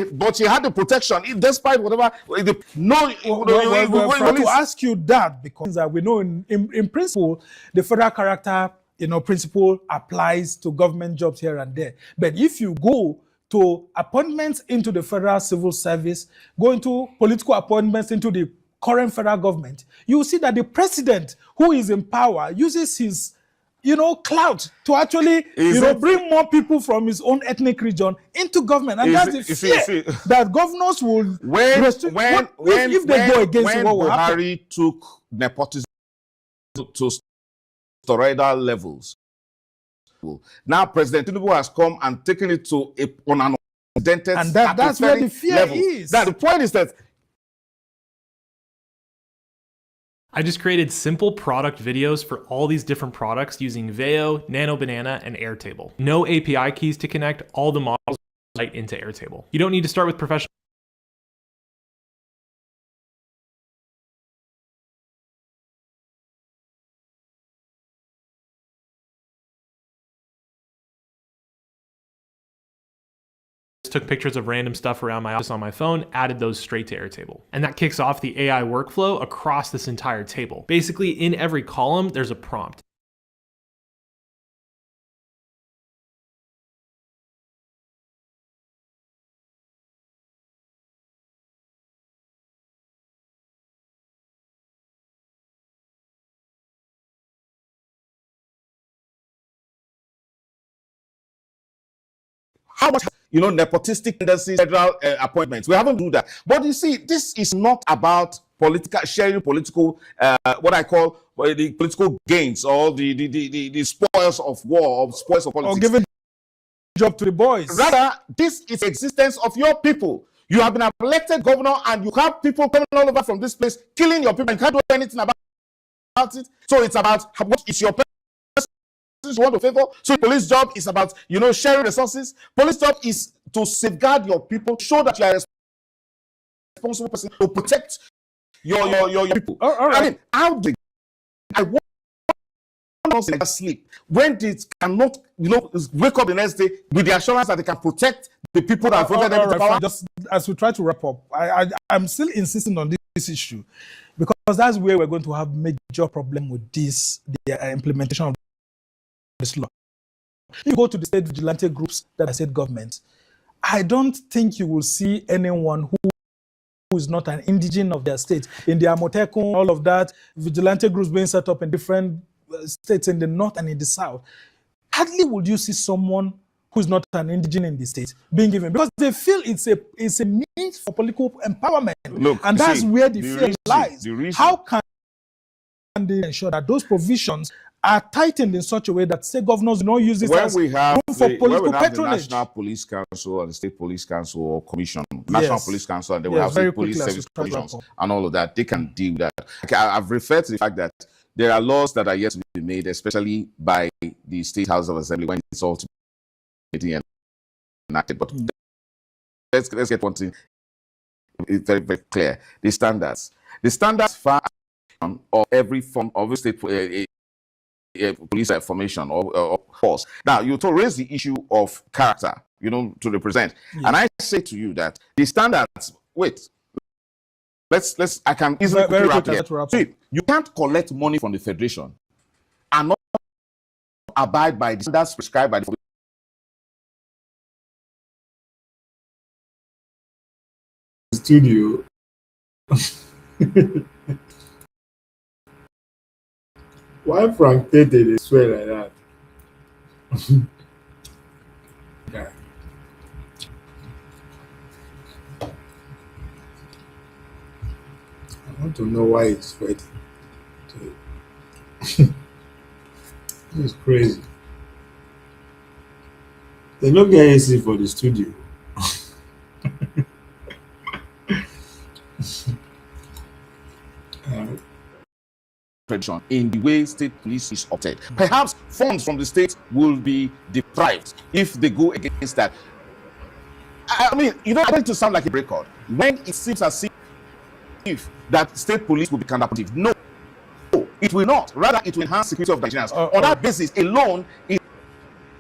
had the protection, despite whatever. To ask you that, because we know in principle, the federal character, principle applies to government jobs here and there. But if you go to appointments into the federal civil service, go into political appointments into the current federal government, you will see that the president who is in power uses his clout to actually, bring more people from his own ethnic region into government. And that's the fear that governors will restrict. If they go against what will happen. Buhari took nepotism to steroidal levels. Now President Tinubu has come and taken it to on an unprecedented, and that's where the fear level. Is. Now the point is that I just created simple product videos for all these different products using Veo, Nano Banana, and Airtable. No API keys to connect all the models right into Airtable. You don't need to start with professional. Took pictures of random stuff around my office on my phone, added those straight to Airtable. And that kicks off the AI workflow across this entire table. Basically, in every column, there's a prompt. How much, nepotistic tendencies, federal appointments. We haven't do that. But you see, this is not about sharing political, what I call the political gains or the spoils of war or spoils of politics. Or giving job to the boys. Rather, this is the existence of your people. You have been elected governor and you have people coming all over from this place, killing your people, and can't do anything about it. So it's about what is your you want to favor. So police job is about sharing resources. Police job is to safeguard your people, show that you are a responsible person to protect your people. All right. I mean, I want sleep when they cannot, wake up the next day with the assurance that they can protect the people that voted them into power. Just as we try to wrap up, I'm still insisting on this issue because that's where we're going to have major problem with the implementation of this law. If you go to the state vigilante groups that are state governments, I don't think you will see anyone who is not an indigene of their state. In the Amotekun, all of that, vigilante groups being set up in different states in the north and in the south. Hardly would you see someone who's not an indigene in the state being given, because they feel it's a means for political empowerment. Look, and that's where the fear lies. How can they ensure that those provisions are tightened in such a way that state governors do not use this as room for political patronage? The National Police Council or the State Police Council or Commission, National Police Council, and they will have state police service commissions and all of that. They can deal with that. Okay, I've referred to the fact that there are laws that are yet to be made, especially by the State House of Assembly when it's all to be enacted. But let's get one thing very, very clear. The standards of every form of state police formation or force. Now, you to raise the issue of character, to represent. Yeah. And I say to you that the standards, I can easily very wrap here. See, you can't collect money from the federation and not abide by the standards prescribed by the studio. Why Frank Tete they swear like that? Yeah. I want to know why it's sweating. This is crazy. They don't get AC for the studio. In the way state police is opted. Perhaps funds from the state will be deprived if they go against that. I mean, I want it to sound like a record when it seems as if that state police will be counterproductive. No, it will not. Rather, it will enhance security of Nigerians. On that basis alone,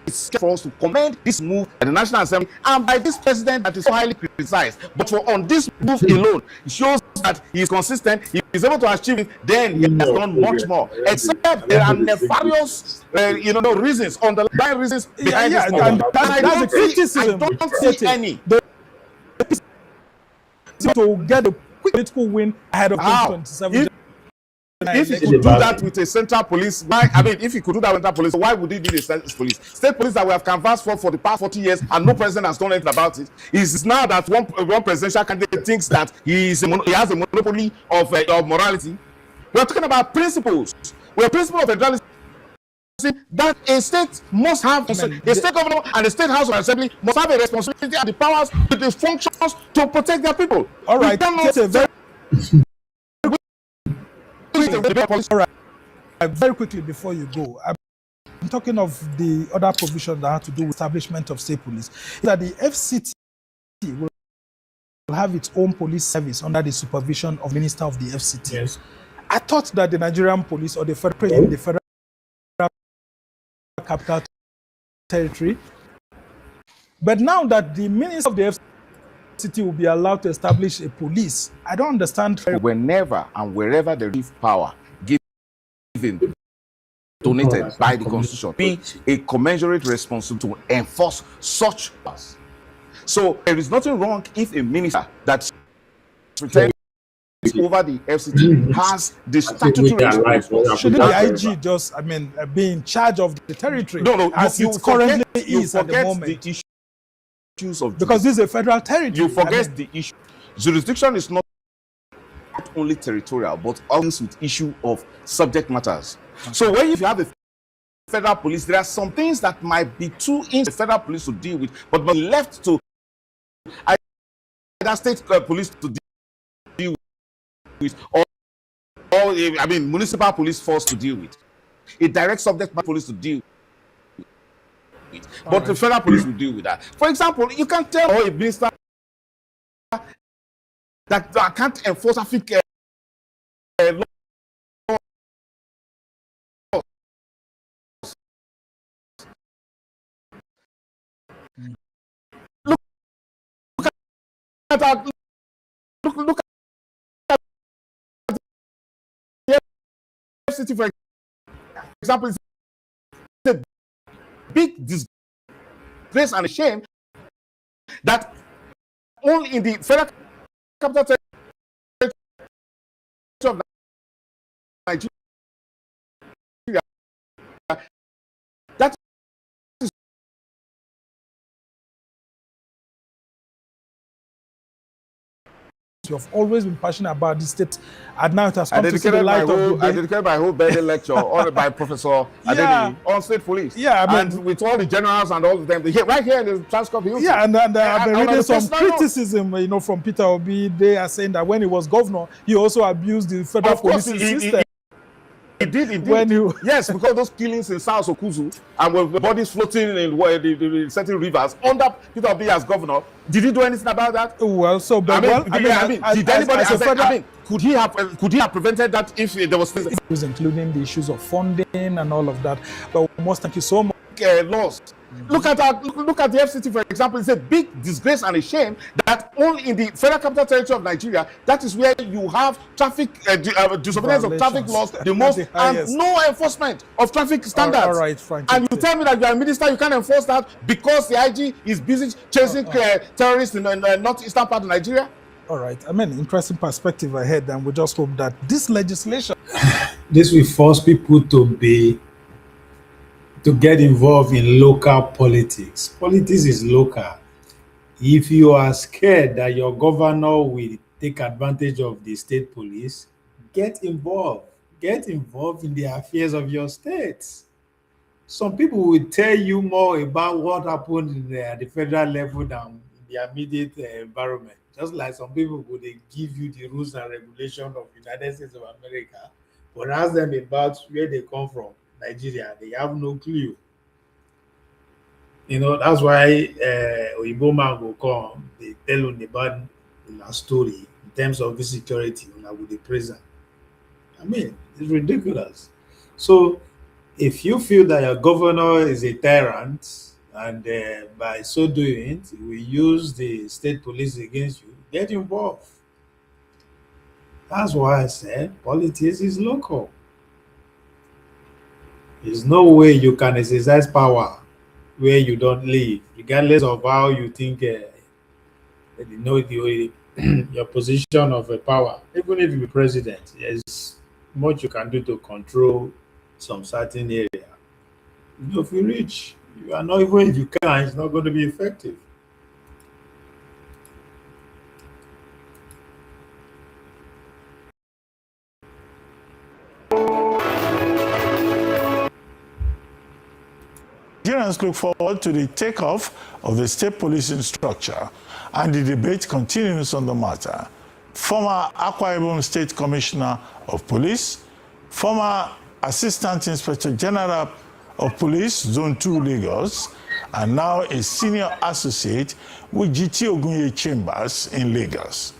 it's for us to commend this move at the National Assembly and by this president that is so highly criticized. But on this move alone, it shows that he is consistent, he is able to achieve it, then he has done much more. Except there are nefarious, reasons, underlying reasons behind this move. And that's a criticism. I don't see any. To get a quick political win ahead of 2027. If he could do that with a central police, if he could do that with central police, why would he need a state police? State police that we have canvassed for the past 40 years and no president has done anything about it. It's now that one presidential candidate thinks that he has a monopoly of morality. We're talking about principles. We're principle of federalism that a state must have, a state governor and a state house of assembly must have a responsibility and the powers with the functions to protect their people. All right, all right. Very quickly before you go, I'm talking of the other provisions that have to do with establishment of state police. That the FCT will have its own police service under the supervision of Minister of the FCT. Yes. I thought that the Nigerian police or the federal capital territory, but now that the Minister of the FCT will be allowed to establish a police, I don't understand. Whenever and wherever there is power given, donated by the Constitution, be a commensurate responsibility to enforce such powers. So there is nothing wrong if a minister that's pretending over the FCT has the statutory responsibility. Shouldn't the IG just, be in charge of the territory? No, as it currently is at the moment. The issues of because this is a federal territory. You forget the issue. Jurisdiction is not only territorial, but also with issue of subject matters. Okay. So when you have a federal police, there are some things that might be too in the federal police to deal with, but left to either state police to deal with, or municipal police force to deal with. A direct subject matter police to deal with. But the federal police will deal with that. For example, you can tell a minister that I can't enforce law at look at the FCT, for example. It's a big disgrace and a shame that only in the federal capital territory of Nigeria, that is You have always been passionate about this state, and now it has I come to see the light of the day. dedicated my whole birthday lecture on by Professor Adeni on state police. Yeah, I mean, and with all the generals and all of them, right here in the Transcorp Hilton. Yeah, and I've been And reading some personal criticism, from Peter Obi. They are saying that when he was governor, he also abused the federal policing system. He did indeed. When you Yes, because those killings in South Okuzu and with bodies floating in the certain rivers under Peter Obi as governor, did he do anything about that? Well, so but did anybody? Could he have prevented that if there was things including the issues of funding and all of that? But we must thank you so much. Laws. Look at the FCT, for example. It's a big disgrace and a shame that only in the federal capital territory of Nigeria, that is where you have traffic disobedience of traffic laws the most, and no enforcement of traffic standards. All right, Frank. And you tell me that you are a minister, you can't enforce that because the IG is busy chasing terrorists in the northeastern part of Nigeria. All right. I mean, interesting perspective ahead, and we just hope that this legislation, this will force people to get involved in local politics. Politics is local. If you are scared that your governor will take advantage of the state police, get involved. Get involved in the affairs of your state. Some people will tell you more about what happened at the federal level than in the immediate environment. Just like some people would give you the rules and regulations of the United States of America, but ask them about where they come from. Nigeria, they have no clue. That's why Oyibo man will come, they tell you about the story in terms of the security with the prison. I mean, it's ridiculous. So if you feel that your governor is a tyrant and by so doing, he will use the state police against you, get involved. That's why I said politics is local. There's no way you can exercise power where you don't live, regardless of how you think your position of power. Even if you're president, there's much you can do to control some certain area. If you reach, you are not, even if you can, it's not going to be effective. Nigerians look forward to the takeoff of the state policing structure, and the debate continues on the matter. Former Akwa Ibom State Commissioner of Police, former Assistant Inspector General of Police, Zone 2 Lagos, and now a senior associate with GT Ogunye Chambers in Lagos.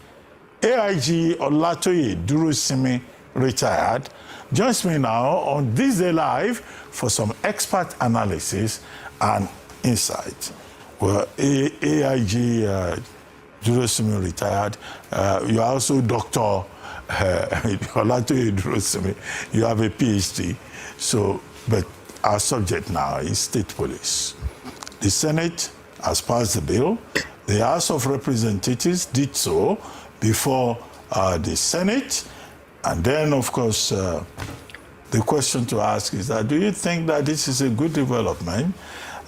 AIG Olatoye Durosimi, retired, joins me now on This Day Live for some expert analysis and insight. Well, AIG Durosimi, retired. You are also Dr. Olatoye Durosimi. You have a PhD. But our subject now is state police. The Senate has passed the bill. The House of Representatives did so before the Senate. And then, of course, the question to ask is that, do you think that this is a good development?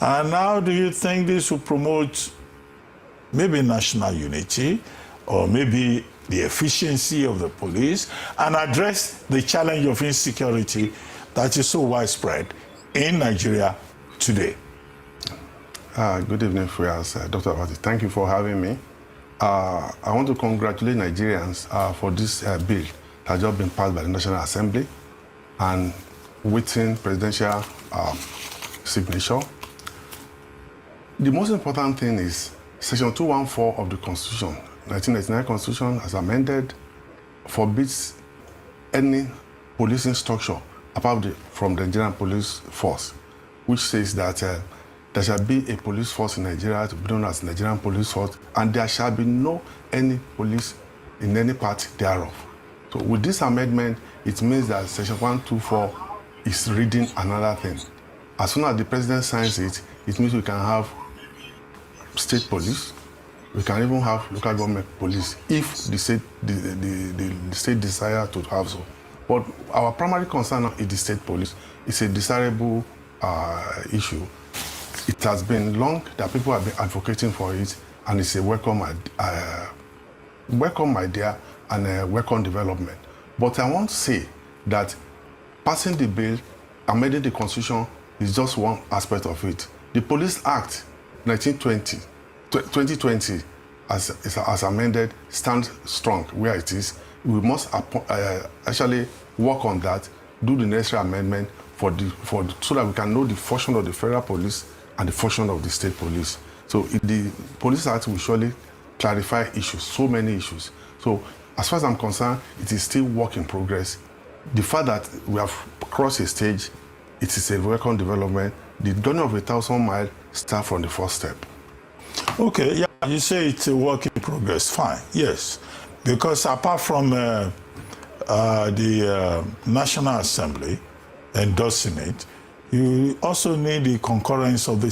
And how do you think this will promote maybe national unity or maybe the efficiency of the police and address the challenge of insecurity that is so widespread in Nigeria today? Good evening, friends. Dr. Abati, thank you for having me. I want to congratulate Nigerians for this bill that has just been passed by the National Assembly and waiting presidential signature. The most important thing is Section 214 of the Constitution, 1999 Constitution, as amended, forbids any policing structure apart from the Nigerian police force, which says that there shall be a police force in Nigeria to be known as Nigerian Police Force, and there shall be no any police in any part thereof. So with this amendment, it means that Section 124 is reading another thing. As soon as the president signs it, it means we can have state police, we can even have local government police if the state desire to have so. But our primary concern is the state police. It's a desirable issue. It has been long that people have been advocating for it, and it's a welcome idea and a welcome development. But I want to say that passing the bill, amending the constitution is just one aspect of it. The Police Act 2020, as amended, stands strong where it is. We must actually work on that, do the necessary amendment so that we can know the function of the federal police and the function of the state police. So the Police Act will surely clarify issues, so many issues. So as far as I'm concerned, it is still work in progress. The fact that we have crossed a stage, it is a welcome development. The journey of 1,000 miles starts from the first step. Okay, yeah, you say it's a work in progress. Fine, yes. Because apart from the National Assembly endorsing it, you also need the concurrence of the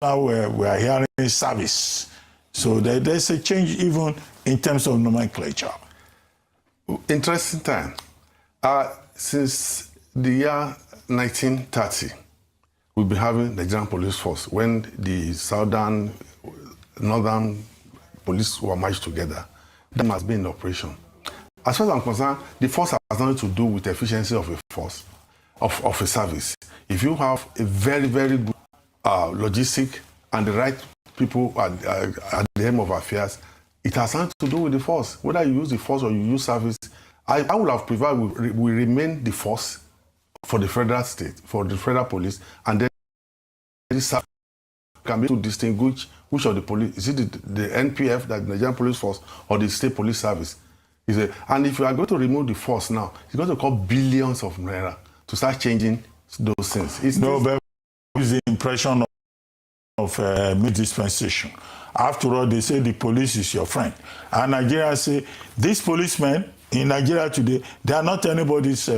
now we are hearing service. So there's a change even in terms of nomenclature. Interesting time. Since the year 1930, we've been having the Nigerian police force when the southern, northern police were merged together. That has been in operation. As far as I'm concerned, the force has nothing to do with the efficiency of a force, of a service. If you have a very, very good logistic and the right people at the helm of affairs, it has nothing to do with the force. Whether you use the force or you use service, I would have preferred we remain the force for the federal state, for the federal police, and then this can be to distinguish which of the police, is it the NPF, that the Nigerian Police Force, or the state police service? And if you are going to remove the force now, it's going to cost billions of naira to start changing those things. But it's the impression of mid-dispensation. After all, they say the police is your friend. And Nigerians say, these policemen in Nigeria today, they are not anybody's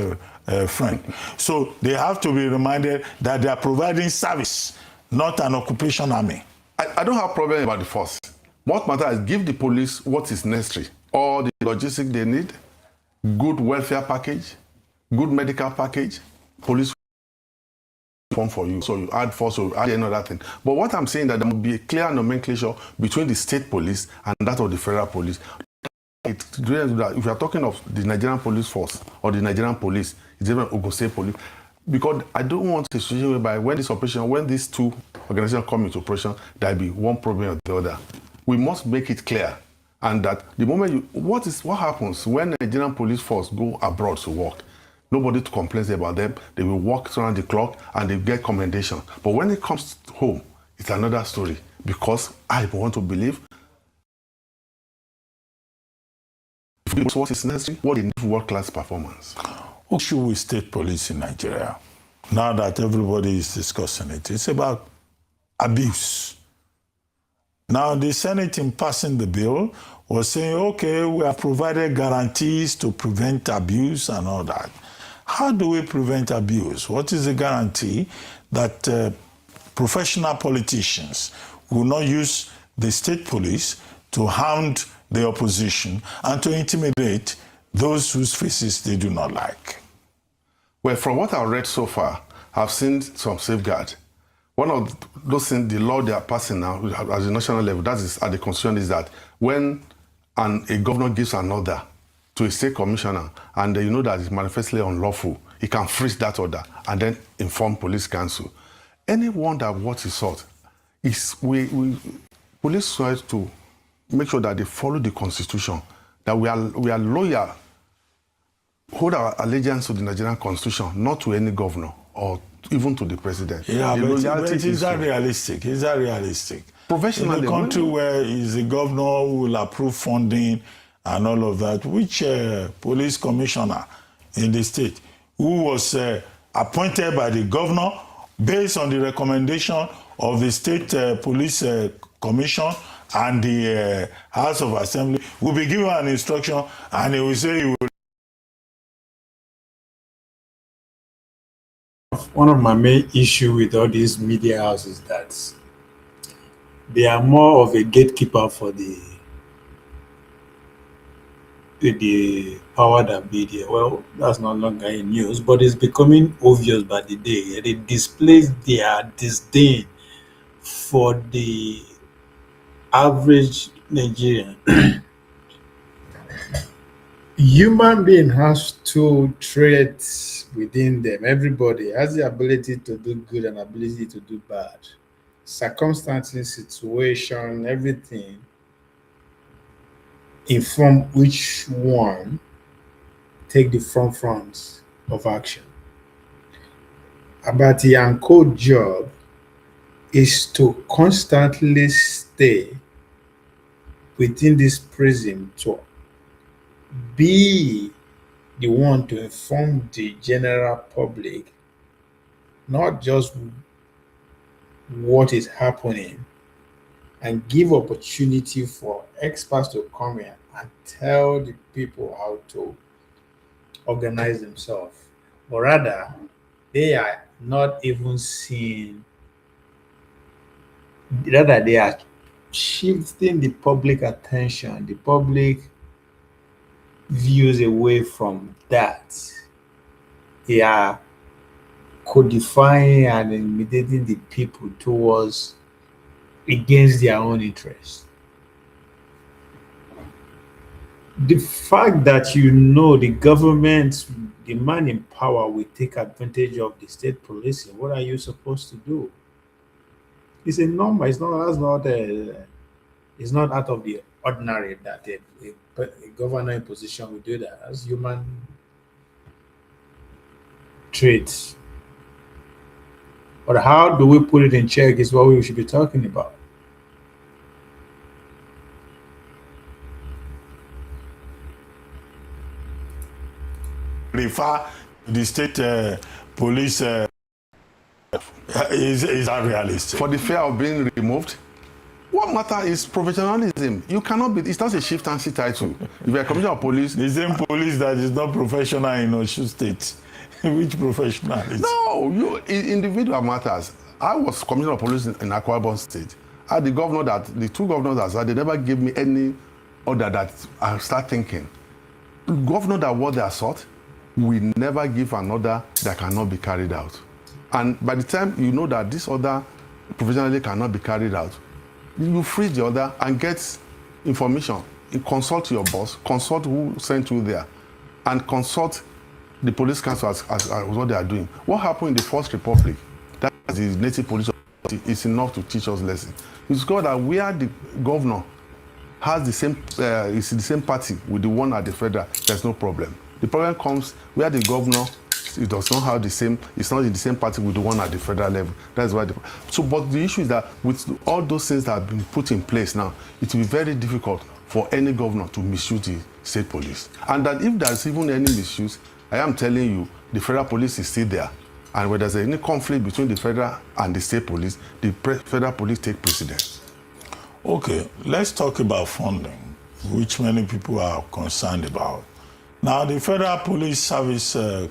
friend. So they have to be reminded that they are providing service, not an occupation army. I don't have a problem about the force. What matters is give the police what is necessary. All the logistics they need, good welfare package, good medical package, police form for you. So you add force or add another thing. But what I'm saying is that there must be a clear nomenclature between the state police and that of the federal police. If you are talking of the Nigerian police force or the Nigerian police, it's even Ogun State police. Because I don't want a situation whereby when these two organizations come into operation, there'll be one problem or the other. We must make it clear. And that the moment what happens when Nigerian police force go abroad to work? Nobody complains about them. They will work around the clock and they get commendation. But when it comes home, it's another story. Because I want to believe what is necessary, what is world-class performance. What should we state police in Nigeria? Now that everybody is discussing it, it's about abuse. Now, the Senate, in passing the bill, was saying, okay, we have provided guarantees to prevent abuse and all that. How do we prevent abuse? What is the guarantee that professional politicians will not use the state police to hound the opposition and to intimidate those whose faces they do not like? Well, from what I've read so far, I've seen some safeguards. One of those things, the law they are passing now at the national level, that is at the constitution, is that when a governor gives an order to a state commissioner and you know that it's manifestly unlawful, he can freeze that order and then inform police council. Anyone that wants his sort, police try to make sure that they follow the constitution, that we are loyal, hold our allegiance to the Nigerian constitution, not to any governor or even to the president. Yeah, but is that realistic? Is that realistic? Professionally, in a country where is the governor who will approve funding and all of that, which police commissioner in the state who was appointed by the governor based on the recommendation of the state police commission and the House of Assembly will be given an instruction and he will say he will. One of my main issue with all these media houses is that they are more of a gatekeeper for the power that be there. Well, that's no longer in news, but it's becoming obvious by the day. They display their disdain for the average Nigerian. Human being has two traits within them. Everybody has the ability to do good and ability to do bad. Circumstances, situation, everything inform which one take the front of action. Abati and Code's job is to constantly stay within this prism to be the one to inform the general public not just what is happening and give opportunity for experts to come in and tell the people how to organize themselves, but rather they are not even seeing Rather, they are shifting the public attention, the public views away from that. They are codifying and intimidating the people towards against their own interests. The fact that the government, the man in power, will take advantage of the state policing, what are you supposed to do? It's a normal. It's not. That's not. It's not out of the ordinary that a governor in position will do that. That's human traits. But how do we put it in check is what we should be talking about. Refer to the state police is unrealistic. For the fear of being removed, what matter is professionalism. You cannot be, it's not a chieftaincy title. If you're a commissioner of police. The same police that is not professional in Oshu State. Which professional is? No, individual matters. I was commissioner of police in Akwa Ibom State. I had the two governors that said they never gave me any order that I start thinking. Governor that was the assault will never give an order that cannot be carried out. And by the time you know that this order professionally cannot be carried out, you free the order and get information. You consult your boss, consult who sent you there, and consult the police council as what they are doing. What happened in the First Republic, that is the native police authority, is enough to teach us lessons. It's called that where the governor has is the same party with the one at the federal, there's no problem. The problem comes where the governor, it does not have the same, it's not in the same party with the one at the federal level. That's why. But the issue is that with all those things that have been put in place now, it will be very difficult for any governor to misuse the state police. And that if there's even any misuse, I am telling you, the federal police is still there. And when there's any conflict between the federal and the state police, the federal police take precedence. Okay, let's talk about funding, which many people are concerned about. Now, the Federal Police Service, is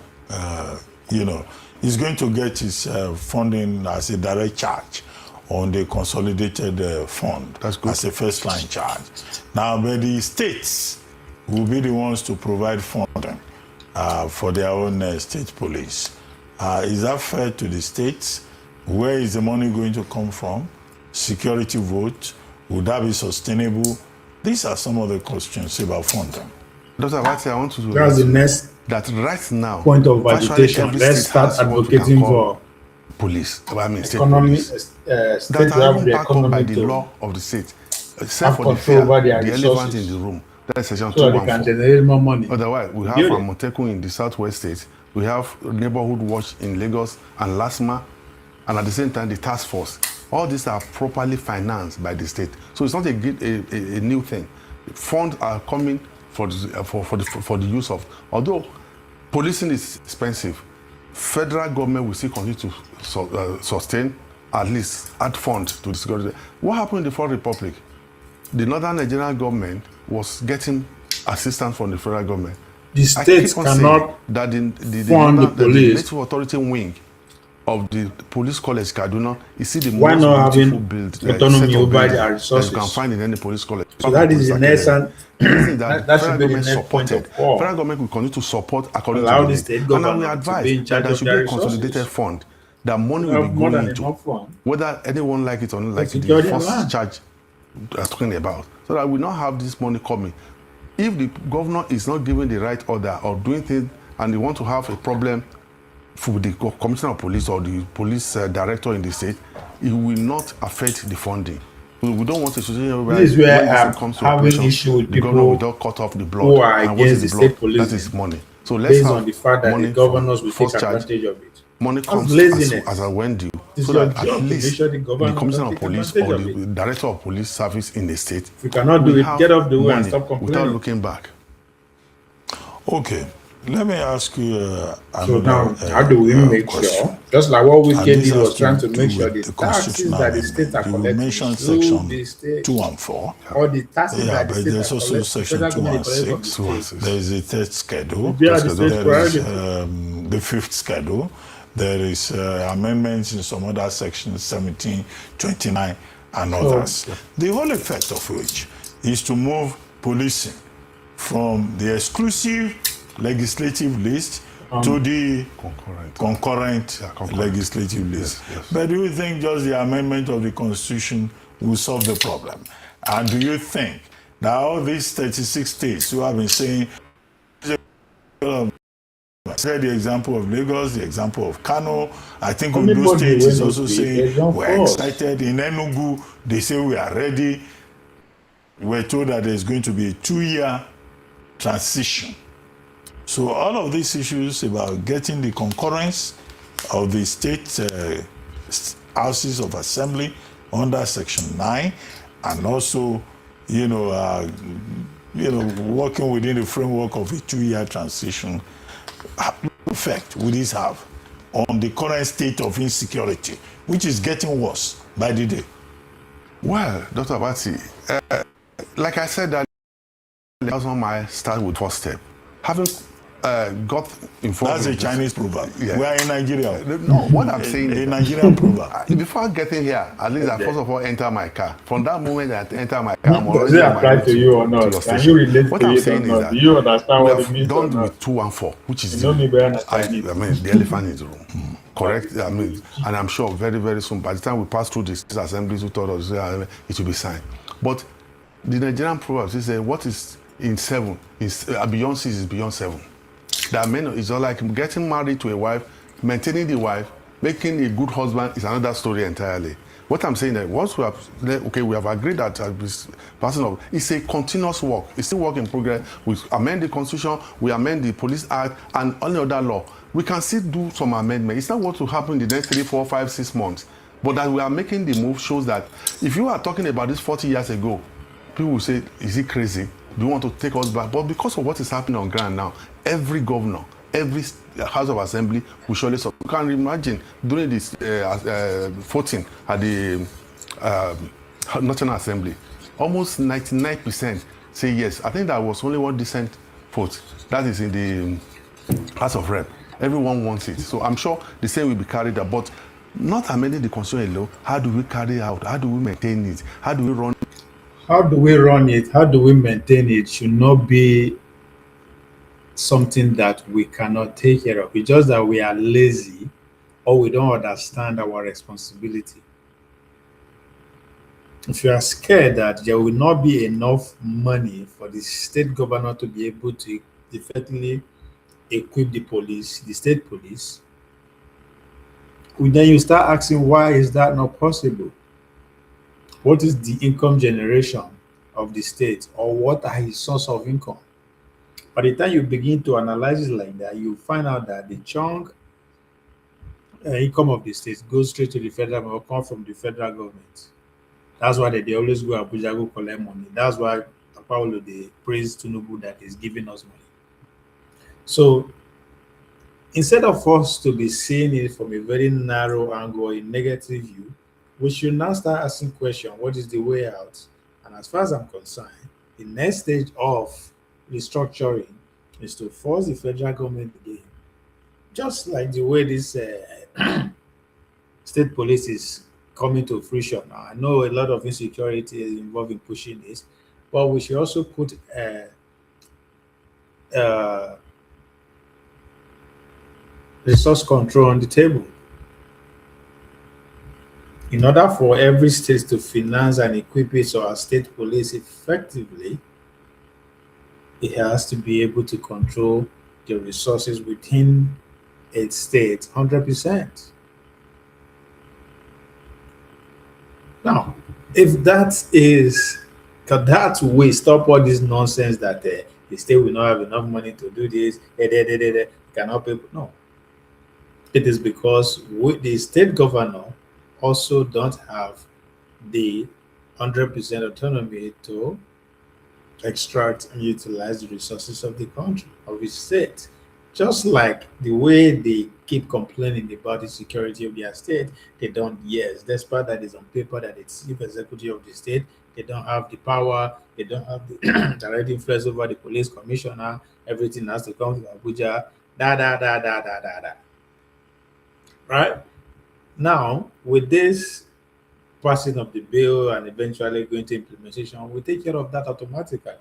going to get its funding as a direct charge on the consolidated fund. That's good. As a first-line charge. Now, but the states will be the ones to provide funding for their own state police. Is that fair to the states? Where is the money going to come from? Security vote? Would that be sustainable? These are some of the questions about funding. Dr. Abati, I want to do That's the next that right now. point of agitation. Let's start advocating for police. I mean, state economy, police. state That are even the backed up by economy the to law of the state. Except for the control fear, over the their elephant resources. in the room. That's section so that they can 214. generate more money. Otherwise, we have Build it. Amotekun in the southwest states. We have Neighborhood Watch in Lagos and LASMA, and at the same time, the task force. All these are properly financed by the state. So it's not a new thing. Funds are coming for the use of. Although policing is expensive, federal government will still continue to sustain, at least add funds to the security. What happened in the Fourth Republic? The Northern Nigerian government was getting assistance from the federal government. The states cannot that fund the the police. Native Authority wing of the police college Kaduna is still the Why most not beautiful having build autonomy over building their that resources? you can find in any police college. So that is the next and that that federal should be the government next point supported. of call. Federal government will continue to support according Allow to the the state need. And I government will to advise be in charge that there of should be their a consolidated resources. fund that money We will have be more going than into, enough fund. whether anyone like it or not like it, secure the their first land. charge we are talking about, so that we not have this money coming. If the governor is not giving the right order or doing things and they want to have a problem for the commissioner of police or the police director in the state, it will not affect the funding. We don't want a situation where This is where when I'm it comes to having operation, issue with the governor will people not cut off the blood. who are And what against is the blood? state police That is money. So let's based have on the fact that money the governors from will take first charge. advantage of it. Money That's comes laziness. as a when due, It's so your that job at to make least sure the the government commissioner don't of take police advantage or of the it. director of police service in the state, If you cannot do will it, have get off the way and money stop complaining. without looking back. Okay, let me ask you So now, another how do we make question. sure, just like what we And did this was has trying to do make sure with the the taxes constitutional that the states are amendment. You collecting mentioned through section the state, 2 and 4. or the taxes Yeah, that the but states there's are also collecting, section federal 2 government and collect from the 6. 2 and state. 6. There is a third schedule. Yeah, the state's There is prerogative. the fifth schedule. There is amendments in some other sections, 17, 29, and others. The whole effect of which is to move policing from the exclusive legislative list to the concurrent legislative list. Yes. But do you think just the amendment of the Constitution will solve the problem? And do you think that all these 36 states who have been saying, I said the example of Lagos, the example of Kano, I think Ondo State is also saying we're excited. In Enugu, they say we are ready. We're told that there's going to be a 2-year transition. So all of these issues about getting the concurrence of the state houses of assembly under Section 9, and also, working within the framework of a 2-year transition, what effect will this have on the current state of insecurity, which is getting worse by the day? Well, Dr. Abati, like I said, that that's on my start with first step. Having got involved. That's a Chinese proverb. Yeah. We are in Nigeria. No, what I'm saying is a Nigerian proverb. Before getting here, at least I first of all enter my car. From that moment I enter my car, I'm already does it apply to you or not? Can you relate what to I'm it saying or is not? that Do you understand what it means? Done with 2 and 4, which is I mean, the elephant in the room. Correct? I mean, and I'm sure very, very soon, by the time we pass through this assemblies, we thought it will be signed. But the Nigerian proverbs say what is in 7 is beyond 6 is beyond 7. That men is all like getting married to a wife, maintaining the wife, making a good husband is another story entirely. What I'm saying that once we have agreed that this person of it's a continuous work. It's still work in progress. We amend the Constitution, we amend the Police Act, and any other law. We can still do some amendment. It's not what will happen in the next 3, 4, 5, 6 months. But that we are making the move shows that if you are talking about this 40 years ago, people will say, is it crazy? Do you want to take us back? But because of what is happening on ground now, every governor, every House of Assembly will surely support. You can imagine during this voting at the National Assembly, almost 99% say yes. I think there was only one dissent vote. That is in the House of Rep. Everyone wants it. So I'm sure the same will be carried out. But not amending the Constitution alone, how do we carry out? How do we maintain it? How do we run it? How do we run it? How do we maintain it? Should not be something that we cannot take care of. It's just that we are lazy or we don't understand our responsibility. If you are scared that there will not be enough money for the state governor to be able to effectively equip the police, the state police, then you start asking, why is that not possible? What is the income generation of the state, or what are his source of income? By the time you begin to analyze it like that, you find out that the chunk income of the state goes straight to the federal government, or come from the federal government. That's why they always go Abuja go collect money. That's why Paulo they praise Tinubu that is giving us money. So instead of us to be seeing it from a very narrow angle, a negative view, we should now start asking questions: what is the way out? And as far as I'm concerned, the next stage of restructuring is to force the federal government again, just like the way this state police is coming to fruition. Now, I know a lot of insecurity is involved in pushing this, but we should also put resource control on the table. In order for every state to finance and equip its or state police effectively, it has to be able to control the resources within its state 100%. Now, if that is, that way stop all this nonsense that the state will not have enough money to do this, cannot pay. No. It is because the state governor also don't have the 100% autonomy to extract and utilize the resources of the country, of the state. Just like the way they keep complaining about the security of their state, they don't, yes, despite that is on paper that it's chief executive of the state, they don't have the power, they don't have the direct influence over the police commissioner, everything has to come to Abuja, Right? Now, with this passing of the bill and eventually going to implementation will take care of that automatically.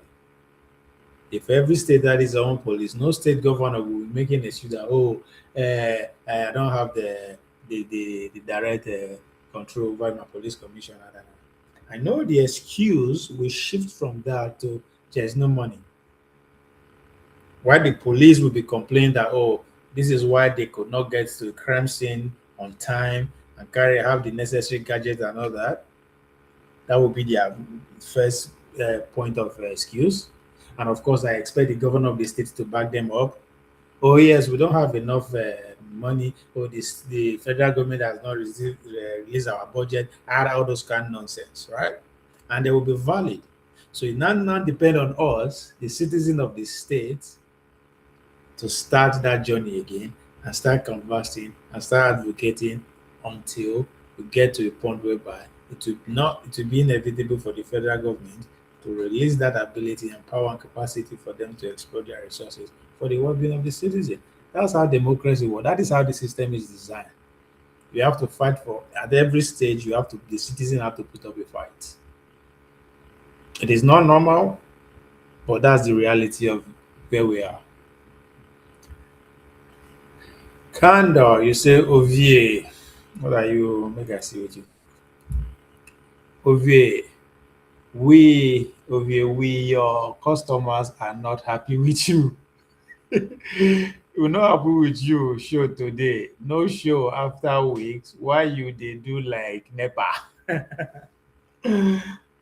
If every state had its own police, no state governor will be making excuse that, oh, I don't have the direct control over my police commissioner. I know the excuse will shift from that to there's no money. Why the police will be complaining that, oh, this is why they could not get to the crime scene on time and have the necessary gadgets and all that. That would be their first point of excuse. And of course, I expect the governor of the state to back them up. Oh yes, we don't have enough money. Oh, the federal government has not released our budget. Add all those kind of nonsense, right? And they will be valid. So it not depend on us, the citizen of the state, to start that journey again and start conversing and start advocating until we get to a point whereby it will be inevitable for the federal government to release that ability and power and capacity for them to exploit their resources for the well-being of the citizen. That's how democracy works. That is how the system is designed. You have to fight for at every stage. The citizen have to put up a fight. It is not normal, but that's the reality of where we are. Candor, you say Ovie. What are you? Make I see with you. Ovie, your customers are not happy with you. We're not happy with you. Show today, no show after weeks. Why you they do like NEPA?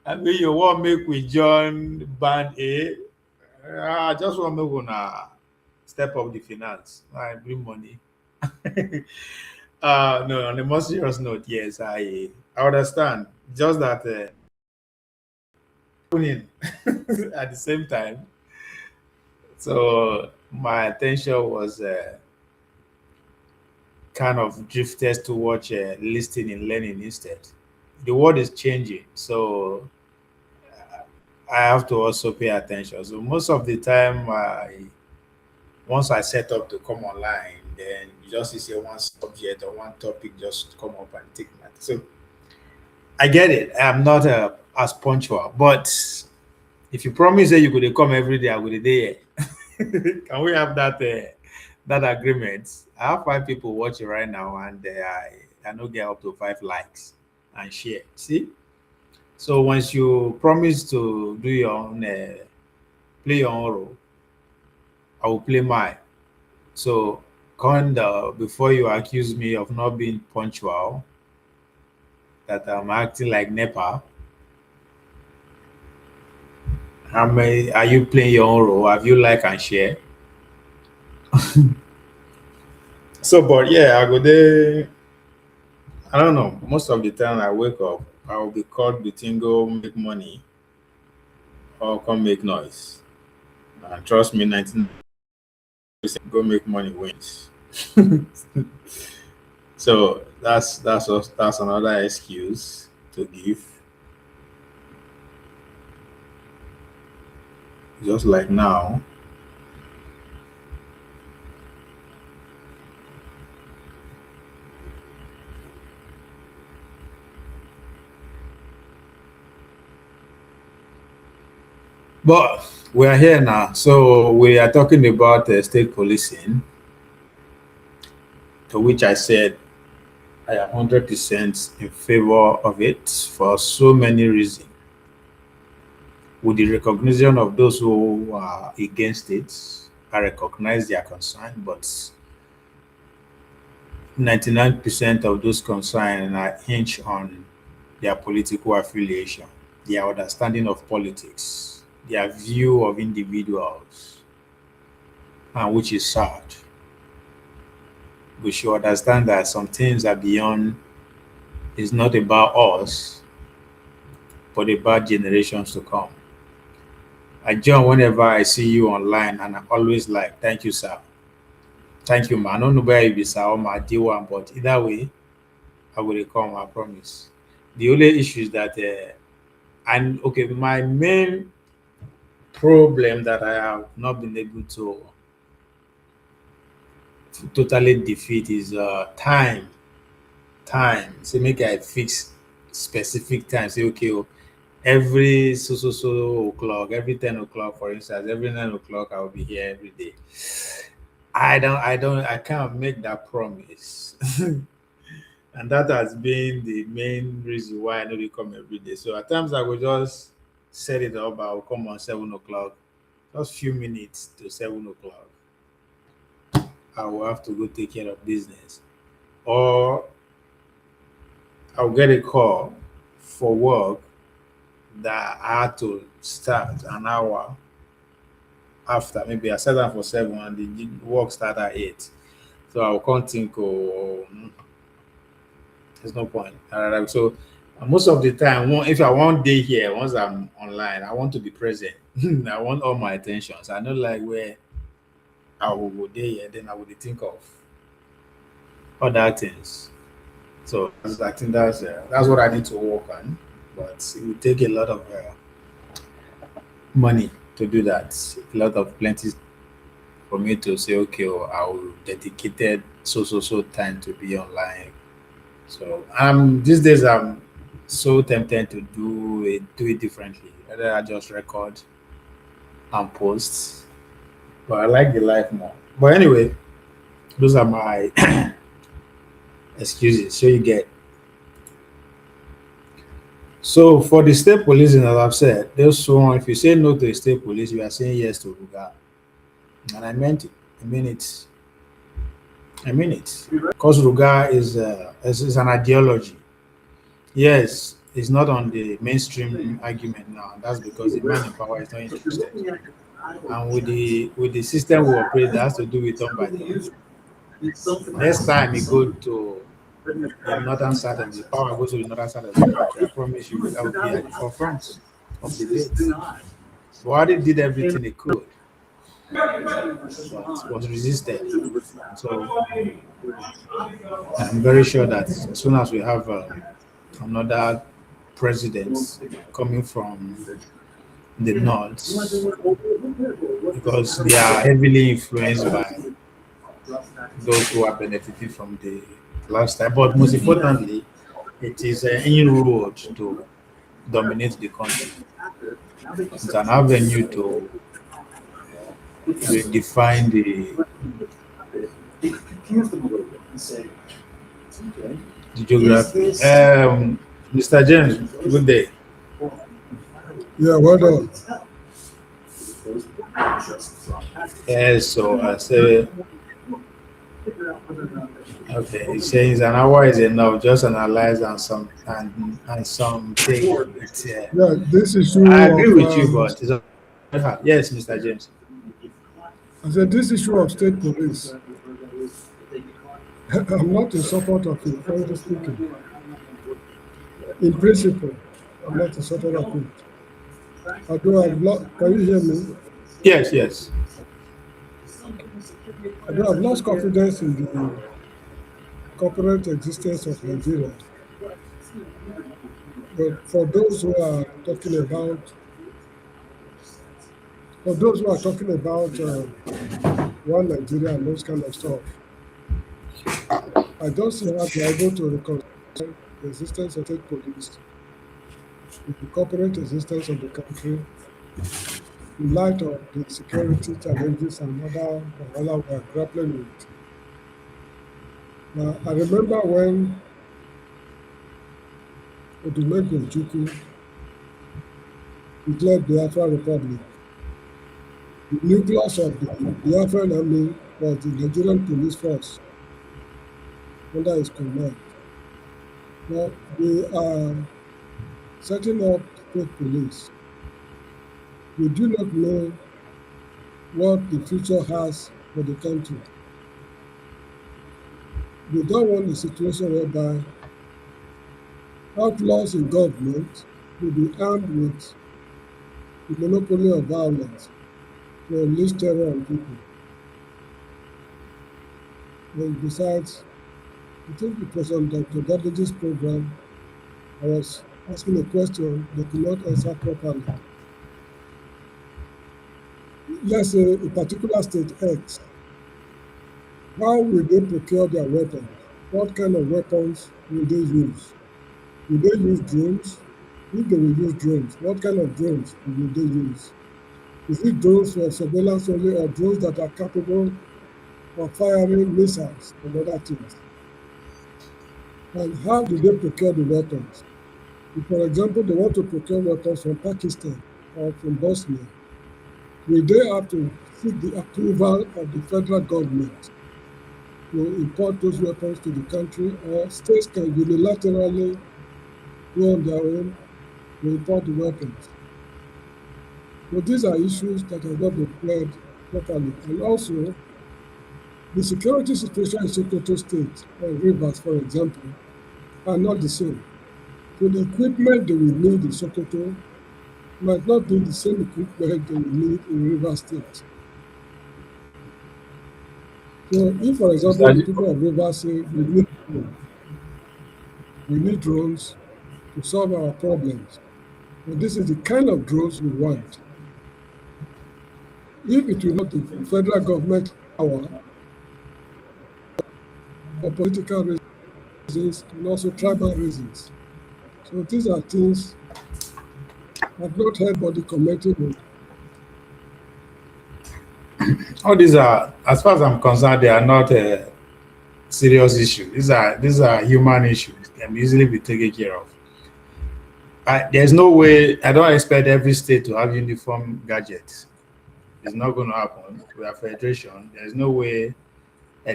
I mean, you want make with John band A? I just want make una step up the finance. I bring money. No, on a more serious note, yes, I understand. Just that at the same time. So my attention was kind of drifted towards listening and learning instead. The world is changing, so I have to also pay attention. So most of the time, once I set up to come online, then you just see one subject or one topic just come up and take that. So I get it. I'm not as punctual, but if you promise that you could come every day, I will be there. Can we have that agreement? I have 5 people watching right now, and I don't get up to 5 likes and share. See, so once you promise to do your own, play your own role, I will play mine. So, before you accuse me of not being punctual, that I'm acting like NEPA. How many are you playing your own role? Have you like and share? So, but yeah, I go there. I don't know. Most of the time I wake up, I will be called between go make money or come make noise. And trust me, 19% go make money wins. So that's another excuse to give. Just like now. But we are here now. So we are talking about state policing, to which I said I am 100% in favor of it for so many reasons. With the recognition of those who are against it, I recognize their concern, but 99% of those concerned are hinged on their political affiliation, their understanding of politics, their view of individuals, and which is sad. We should understand that some things are beyond, it's not about us, but about generations to come. John, whenever I see you online, and I'm always like, thank you, sir. Thank you, man. I don't know where you be, sir, or my D1, but either way, I will come, I promise. The only issue is that, and okay, my main problem that I have not been able to totally defeat is time. Time. So make I fix specific time. Say, okay, oh, every so o'clock, every 10 o'clock, for instance, every 9 o'clock, I will be here every day. I can't make that promise. And that has been the main reason why I know they come every day. So at times I will just set it up. I will come on 7 o'clock, just few minutes to 7 o'clock. I will have to go take care of business, or I'll get a call for work that I had to start an hour after. Maybe I set up for 7 and the work start at 8. So I'll come think, oh, there's no point. So most of the time, if I want day here, once I'm online, I want to be present. I want all my attentions. I know like where I will go there, here, then I will think of other things. So I think that's what I need to work on. But it will take a lot of money to do that. A lot of plenty for me to say, okay, oh, I will dedicated so time to be online. So these days I'm so tempted to do it differently. Whether I just record and post, but I like the life more. But anyway, those are my excuses. So you get. So for the state policing, as I've said, there's one. If you say no to the state police, you are saying yes to RUGA, and I meant it. I mean it. I mean it. Because RUGA is an ideology. Yes, it's not on the mainstream argument now. That's because the man in power is not interested. And with the system we operate, that has to do with turn by turn. Next time you go to the northern side of the power goes to the northern side of the country, I promise you that will be at the forefront of the debate. Buhari did everything he could, but was resisted. So I'm very sure that as soon as we have another president coming from the north, because they are heavily influenced by those who are benefiting from the lifestyle. But most importantly, it is an inroad to dominate the country. It's an avenue to redefine the geography. Mr. James, good day. Yeah, well done. Yes, so I say, okay, he says an hour is enough. Just analyze and some thing. Yeah, this issue I agree of with you, but it's yes, Mr. James. I said this issue of state police. I'm not in support of it, frankly speaking. In principle, I'm not in support of it. Can you hear me? Yes, yes. I do have lost confidence in the corporate existence of Nigeria. But for those who are talking about one Nigeria and those kind of stuff, I don't see how they are able to reconcile the existence of state police with the corporate existence of the country in light of the security challenges and other we are grappling with. Now, I remember when Odumegwu Ojukwu declared Biafra Republic. The nucleus of the Biafran army was the Nigerian police force under his command. Now, we are setting up state police. We do not know what the future has for the country. We don't want a situation whereby outlaws in government will be armed with the monopoly of violence to unleash terror on people. And besides, I think it was on Dr. Davidi's program, I was asking a question they could not answer properly. Let's say a particular state X, how will they procure their weapons? What kind of weapons will they use? Will they use drones? If they will use drones, what kind of drones will they use? Is it drones for surveillance only or drones that are capable of firing missiles and other things? And how do they procure the weapons? If, for example, they want to procure weapons from Pakistan or from Bosnia, will they have to seek the approval of the federal government to import those weapons to the country, or states can unilaterally go on their own to import the weapons? So these are issues that have not been cleared properly. And also, the security situation in Sokoto State or Rivers, for example, are not the same. So the equipment they will need in Sokoto might not be the same equipment they will need in Rivers State. So if, for example, the people of Rivers say we need drones to solve our problems, but this is the kind of drones we want. If it will not the federal government power for political reasons and also tribal reasons. So these are things I've not heard body commenting on. All these are, as far as I'm concerned, they are not serious issues. These are human issues. They can easily be taken care of. There's no way. I don't expect every state to have uniform gadgets. It's not going to happen. We are federation. There's no way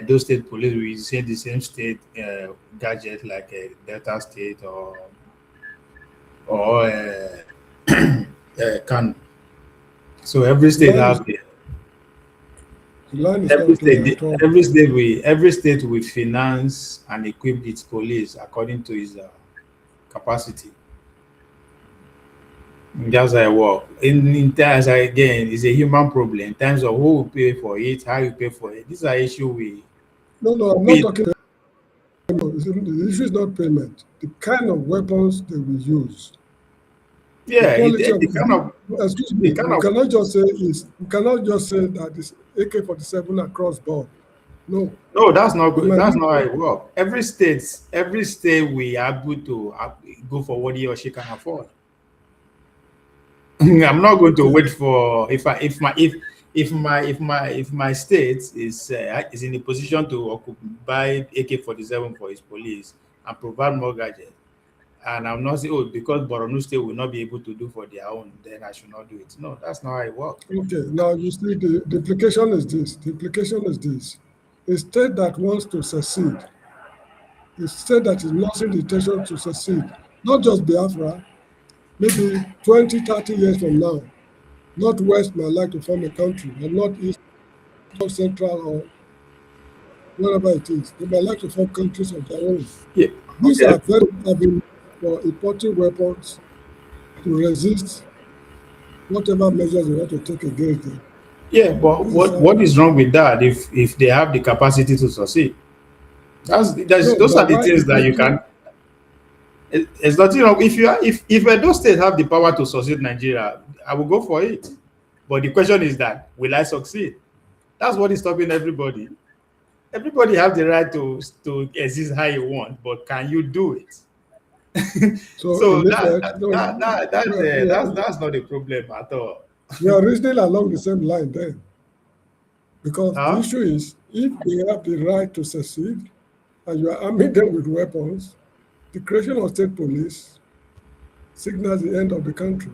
those state police will use the same state gadget like a Delta State or Kano. So every state has the every state will finance and equip its police according to its capacity. That's how I work. In terms, again, it's a human problem. In terms of who will pay for it, how you pay for it. These are issues we. No, I'm not talking. No, the issue is not payment. The kind of weapons they will use. Yeah, excuse me. You cannot just say that it's AK-47 across board. No. No, that's not good. That's not how it works. Every state we are able to go for what he or she can afford. I'm not going to wait for if my state is in a position to buy AK-47 for its police and provide more gadgets, and I'm not saying because Borno State will not be able to do for their own, then I should not do it. No, that's not how it works. Okay, now you see the implication is this. The implication is this: a state that wants to succeed, a state that is losing the intention to succeed, not just Biafra. Maybe 20, 30 years from now, Northwest might like to form a country, and Northeast, North Central, or whatever it is. They might like to form countries of their own. Yeah. These are very having for importing weapons to resist whatever measures they want to take against them. Yeah, but what is wrong with that if they have the capacity to succeed? Those are the things that you can. It's not, if those states have the power to succeed Nigeria, I will go for it. But the question is that, will I succeed? That's what is stopping everybody. Everybody have the right to exist how you want, but can you do it? So that's not a problem at all. We are reasoning along the same line then. Because the issue is, if they have the right to succeed and you are arming them with weapons, the creation of state police signals the end of the country.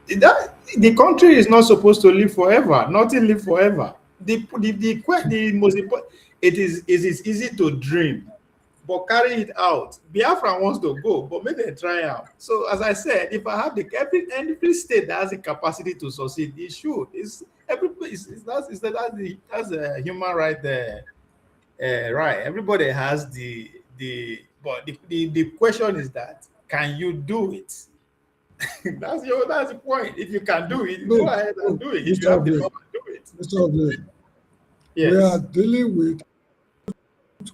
The country is not supposed to live forever. Nothing live forever. The most important, it is easy to dream, but carry it out. Biafra wants to go, but maybe they try out. So as I said, if I have every state that has the capacity to succeed, it should. That's a human right there. Right. Everybody has but the question is that, can you do it? That's the point. If you can do it, go ahead and do it. If you have the power to do it. Mr. Obley, yes. We are dealing with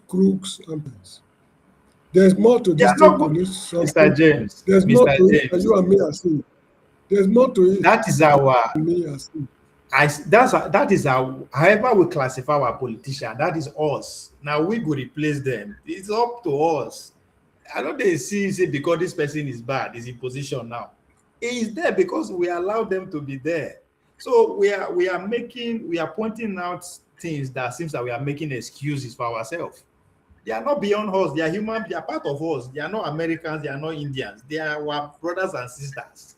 crooks and things. There's more to this police. Mr. James. There's more to it than you and me are seeing. There's more to it. That is however we classify our politicians, that is us. Now we could replace them. It's up to us. I don't they see say because this person is bad, is in position now. He is there because we allow them to be there. So we are pointing out things that seems that we are making excuses for ourselves. They are not beyond us. They are human. They are part of us. They are not Americans. They are not Indians. They are our brothers and sisters.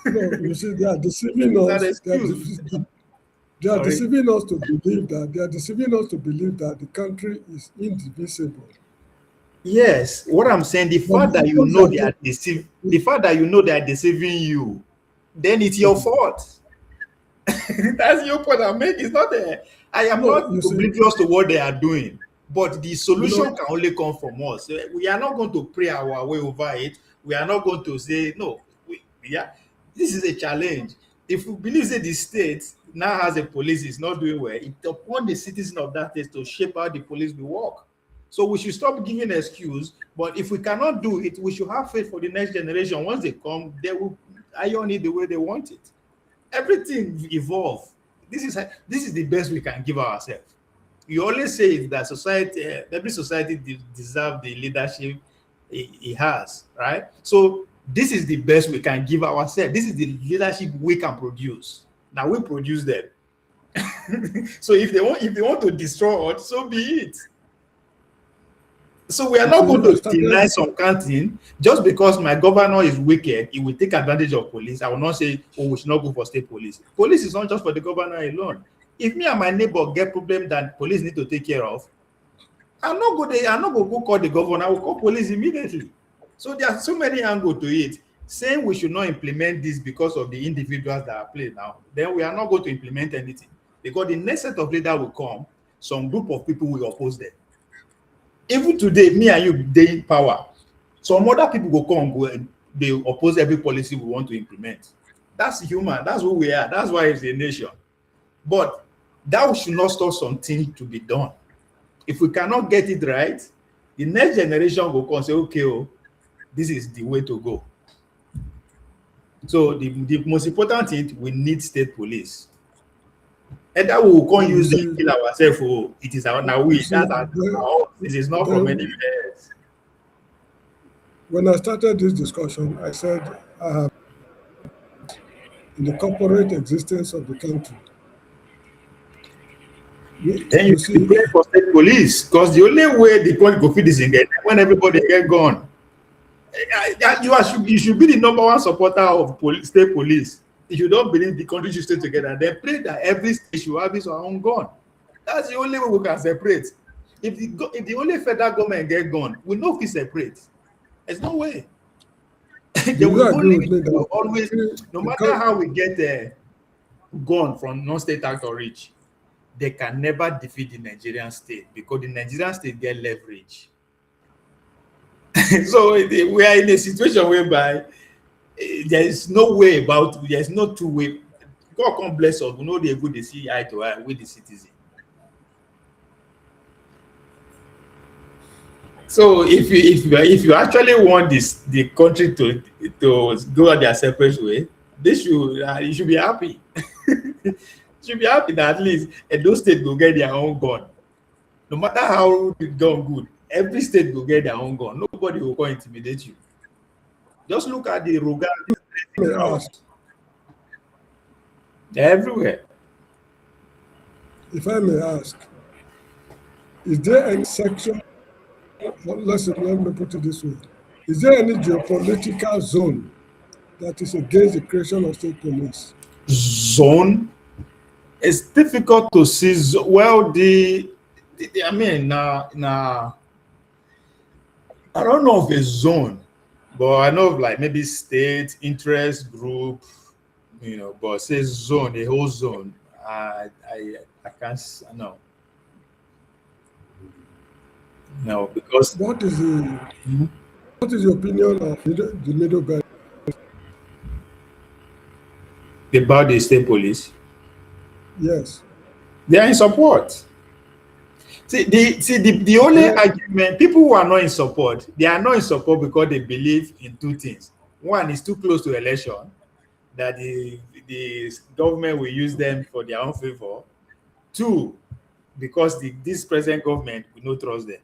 No, you see, they are deceiving It's an us. excuse. They are Sorry. deceiving us to believe that the country is indivisible. Yes, what I'm saying, the But fact that you because know they are deceiving, the fact that you know they are deceiving you, then it's your fault. That's your point I'm making. It's not a, I am no, not you see, oblivious to what they are doing, but the you solution know, can only come from us. We are not going to pray our way over it. We are not going to say no. Yeah, this is a challenge. If we believe that the state now has a police is not doing well, it's upon the citizen of that state to shape how the police will work. So we should stop giving excuse. But if we cannot do it, we should have faith for the next generation. Once they come, they will iron it the way they want it. Everything evolve. This is the best we can give ourselves. You always say that society, every society deserves the leadership it has, right? So this is the best we can give ourselves. This is the leadership we can produce. Now we produce them. So if they want to destroy us, so be it. So we are you not going see, I to started, deny some canteen just because my governor is wicked. He will take advantage of police. I will not say, oh, we should not go for state police. Police is not just for the governor alone. If me and my neighbor get problem that police need to take care of, I'm not going to. I'm not going to go call the governor. I will call police immediately. So there are so many angles to it. Saying we should not implement this because of the individuals that are playing now, then we are not going to implement anything because the next set of leader will come. Some group of people will oppose them. Even today, me and you dey in power. Some other people go come go and they oppose every policy we want to implement. That's human. That's who we are. That's why it's a nation. But that should not stop something to be done. If we cannot get it right, the next generation will come and say, okay, oh, this is the way to go. So the most important thing, we need state police. And that we will come you use them see, kill ourselves. Oh, it is our now you we. see, That's our this is not from anywhere else. when I started this discussion, I said I have in the corporate existence of the country. Then you You should be see, praying for state police because the only way the country go fit is in get when everybody get gone. You should be the number one supporter of state police. If you don't believe the country should stay together, then pray that every state should have its own gun. That's the only way we can separate. If the only federal government get gone, we no fit separate. There's no way. They do you will agree only with me will that always, no matter how we get gone from non-state actor reach, they can never defeat the Nigerian state because the Nigerian state get leverage. So we are in a situation whereby there is no way about, there is no two way. God come bless us. We know they're good to see eye to eye with the citizen. So if you actually want the country to go their separate way, you should be happy. You should be happy that at least those states will get their own gun. No matter how it done good, every state will get their own gun. Nobody will go intimidate you. Just look at the RUGA may crowd. ask, They're everywhere. if I may ask, is there any section, let me put it this way, is there any geopolitical zone that is against the creation of state police? Zone. It's difficult to see. Well, I mean, I don't know of a zone, but I know of like maybe state interest group, but say zone, a whole zone. I can't. No, because What is your opinion of the middle belt? about the state police, Yes. they are in support. The only Then, argument, people who are not in support, they are not in support because they believe in two things. One is too close to election, that the government will use them for their own favor. Two, because this present government will not trust them.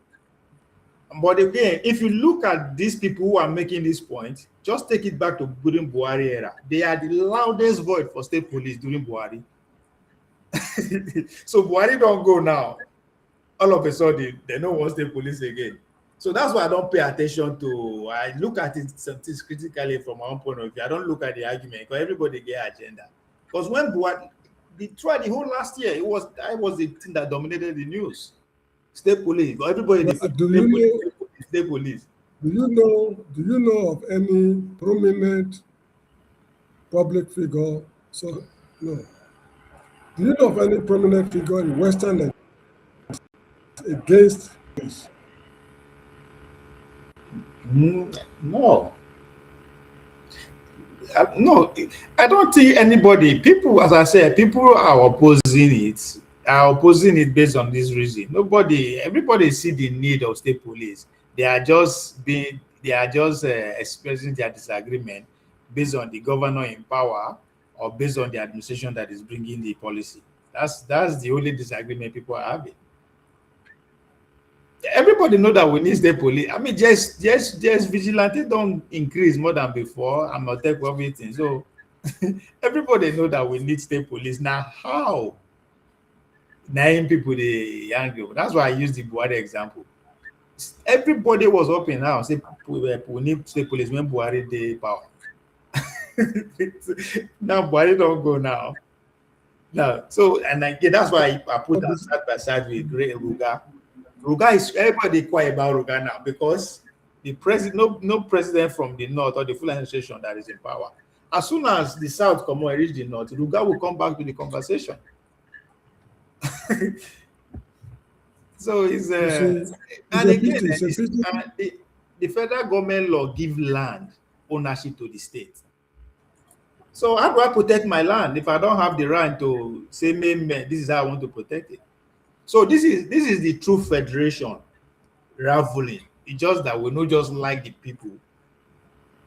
But again, if you look at these people who are making this point, just take it back to during Buhari era. They are the loudest voice for state police during Buhari. So Buhari don't go now. All of a sudden, they don't want state police again. So that's why I don't pay attention to. I look at it sometimes critically from my own point of view. I don't look at the argument because everybody get agenda. Because when Buhari, throughout the whole last year, I was the thing that dominated the news. State police. Everybody Well, state do you police, know? state police. Do you know of any prominent public figure? So no. Do you know of any prominent figure in Western Nigeria against this? No. No, I don't think anybody. People, as I said, people are opposing it. Are opposing it based on this reason. Everybody see the need of state police. They are just expressing their disagreement based on the governor in power or based on the administration that is bringing the policy. That's the only disagreement people are having. Everybody know that we need state police. I mean, just vigilante don't increase more than before. I'm not take everything. So everybody know that we need state police. Now how? Nine people they angry. That's why I use the Buhari example. Everybody was up in now say we need state police when Buhari dey power. Now Buhari don't go now. No, so and again, that's why I put that side by side with Great RUGA. RUGA is everybody quiet about RUGA now because the president, no president from the north or the full administration that is in power. As soon as the south come on reach the north, RUGA will come back to the conversation. So it's and again, the federal government law give land ownership to the state. So how do I protect my land if I don't have the right to say, this is how I want to protect it? So this is the true federation raveling. It's just that we don't just like the people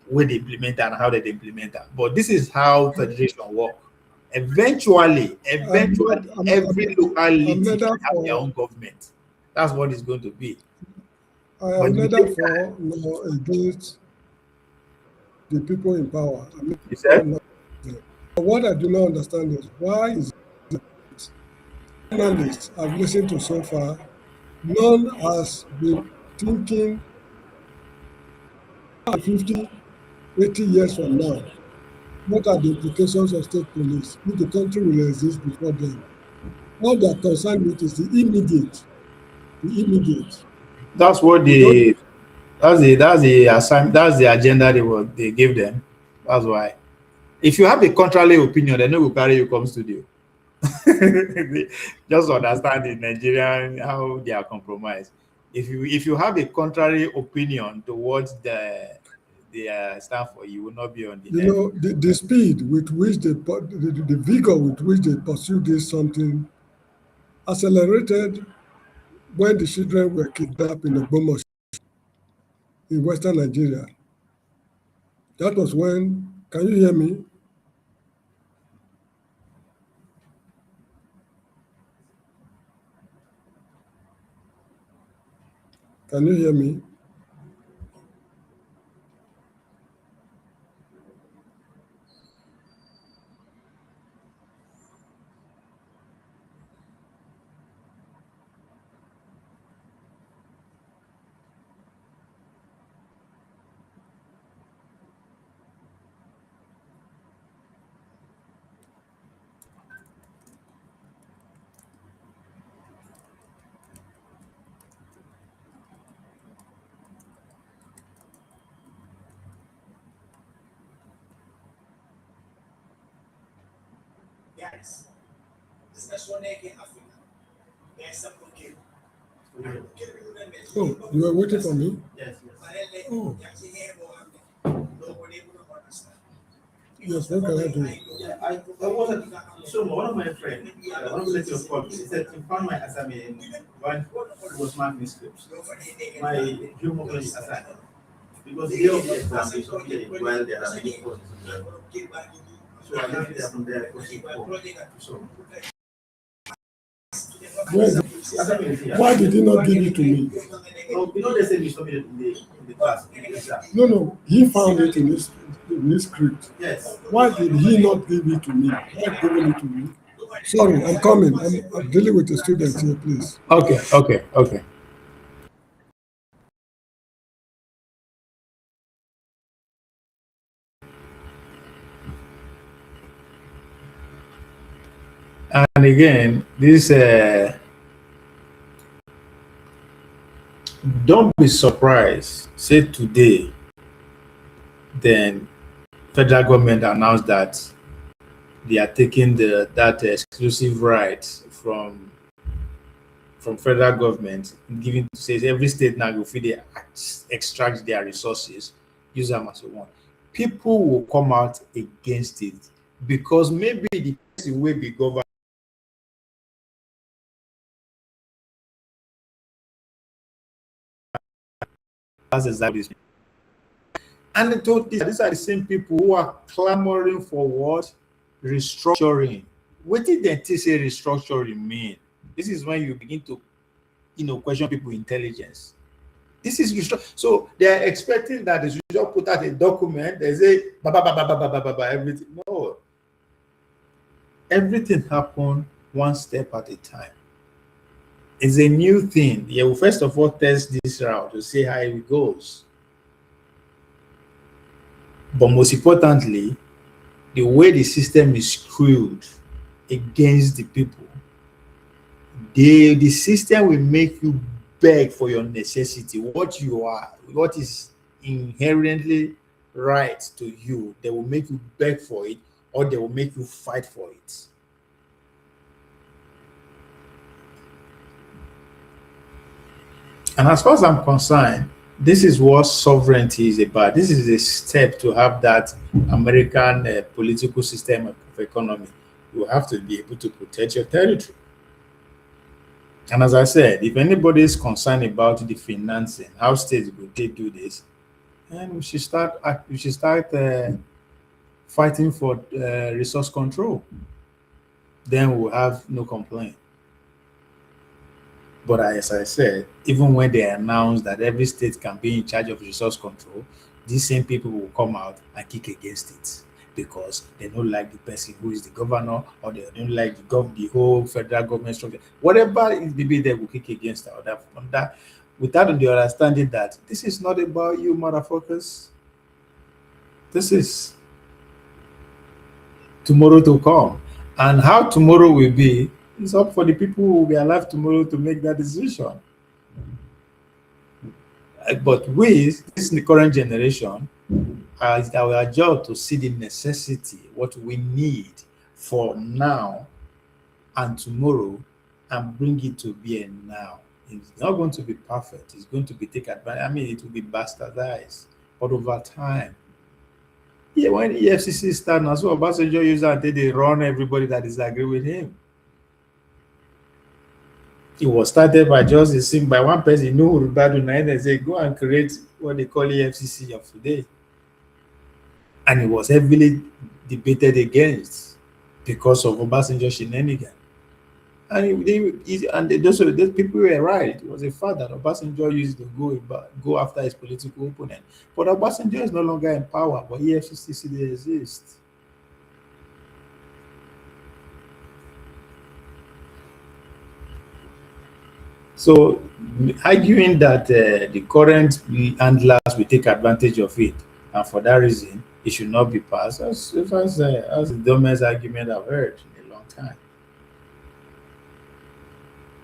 where they implement and how they implement that. But this is how federation work. Eventually, every local entity have their own government. That's what it's going to be. I am neither for nor against the people in power. I mean, you said? But what I do not understand is why is it journalists I've listened to so far, none has been thinking 50, 80 years from now, what are the implications of state police if the country will exist before then? All they are concerned with is the immediate. That's what that's the agenda they gave them. That's why. If you have a contrary opinion, they will carry you come studio. Just understand the Nigerian how they are compromised. If you have a contrary opinion towards the stand for, you will not be on the. You know, the speed with which the vigor with which they pursue this something accelerated when the children were kidnapped in the Bomo in Western Nigeria. That was when. Can you hear me? Can you hear me? Guys, this next one again, Africa. There's something okay. Oh, you are waiting for me? Yes. Oh. Yes, what can I do? Yeah, I wasn't. So one of my friends, one of the lecturers called me. He said he found my assignment when it was manuscripts. My geomorphology assignment. Because the day of the exam is okay while there are many courses. So I left it from there. So Where is it? Why did he not give it to me? No, you know they say we submitted in the class. In the exam. No, he found it in his script. Yes. Why did he not give it to me? Why giving it to me? Sorry, I'm coming. I'm dealing with the students here, please. Okay. And again, this don't be surprised. Say today, then federal government announced that they are taking that exclusive right from federal government, giving says every state now go feel they extract their resources, use them as they want. People will come out against it because maybe the person will be governed. That's exactly. And they told these are the same people who are clamoring for what? Restructuring. What did they say restructuring mean? This is when you begin to, question people intelligence. This is so they are expecting that they should just put out a document. They say everything. No, everything happen one step at a time. It's a new thing. You will first of all test this route to see how it goes. But most importantly, the way the system is screwed against the people, the system will make you beg for your necessity, what you are, what is inherently right to you. They will make you beg for it, or they will make you fight for it. And as far as I'm concerned, this is what sovereignty is about. This is a step to have that American political system of economy. You have to be able to protect your territory. And as I said, if anybody is concerned about the financing, how states will they do this, and we should start fighting for resource control. Then we'll have no complaint. But as I said, even when they announce that every state can be in charge of resource control, these same people will come out and kick against it because they don't like the person who is the governor, or they don't like the whole federal government structure. Whatever it may be, they will kick against that. Without the understanding that this is not about you, motherfuckers. This is tomorrow to come. And how tomorrow will be, it's up for the people who will be alive tomorrow to make that decision. But we, this the current generation, it's our job to see the necessity, what we need for now and tomorrow, and bring it to be a now. It's not going to be perfect. It's going to be taken advantage. I mean, it will be bastardized, but over time. Yeah, when EFCC started, as well, Obasanjo used that they run everybody that disagree with him. It was started by just a thing by one person, Rubadu Naid, and say, go and create what they call EFCC of today. And it was heavily debated against because of Obasanjo shenanigans. And those people were right. It was a fact that Obasanjo used to go after his political opponent. But Obasanjo is no longer in power, but EFCC still exists. So arguing that the current handlers will take advantage of it, and for that reason, it should not be passed, that's the dumbest argument I've heard in a long time.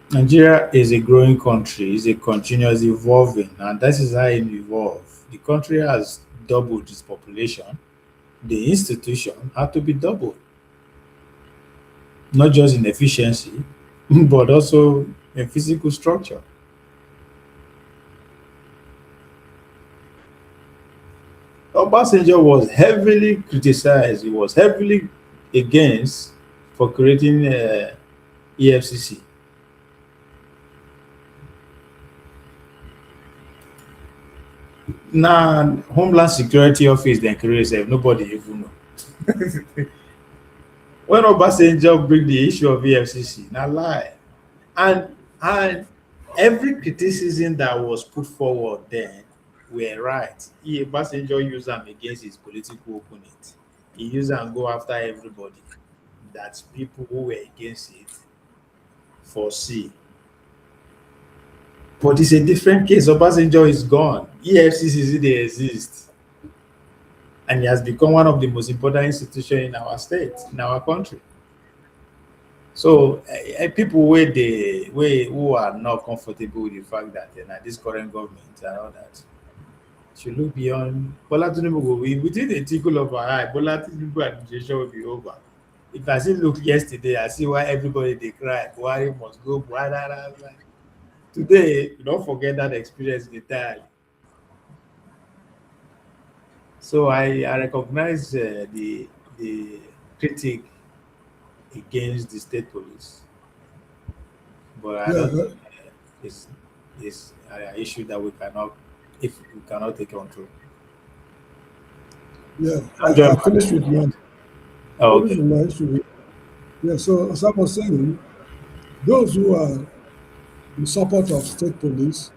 Nigeria is a growing country, is a continuous evolving, and that is how it evolves. The country has doubled its population. The institution had to be doubled, not just in efficiency, but also in physical structure. Obasanjo was heavily criticized. He was heavily against for creating EFCC. Now, Homeland Security Office then created, nobody even know. When Obasanjo bring the issue of EFCC, now lie. And every criticism that was put forward then were right. He Obasanjo used them against his political opponent. He used them go after everybody that people who were against it foresee. But it's a different case. Obasanjo is gone. EFCC they exist. And he has become one of the most important institutions in our state, in our country. So people who are not comfortable with the fact that this current government and all that should look beyond Bola Tinubu go within a tickle of our eye. Bola Tinubu administration will be over. If I see look yesterday, I see why everybody they cry. Buhari must go. Buhari. Today, you don't forget that experience entirely. So I recognize the critic against the state police, but I Yeah, don't think it's an issue that we cannot, if we cannot take control. yeah. John, I finished with my oh, finished okay. with my issue. Yeah, so as I was saying, those who are in support of state police,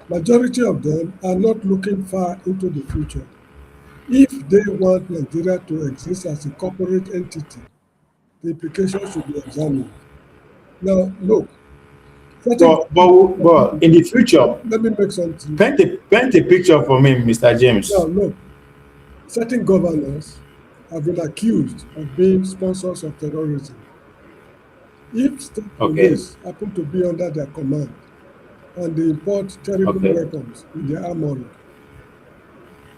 majority of them are not looking far into the future. If they want Nigeria to exist as a corporate entity, the implications should be examined. Now, look, certain But in the future, let me make something. paint a picture for me, Mr. Now, James. look, certain governors have been accused of being sponsors of terrorism. If state Okay, police happen to be under their command and they import terrible okay, weapons in their armory,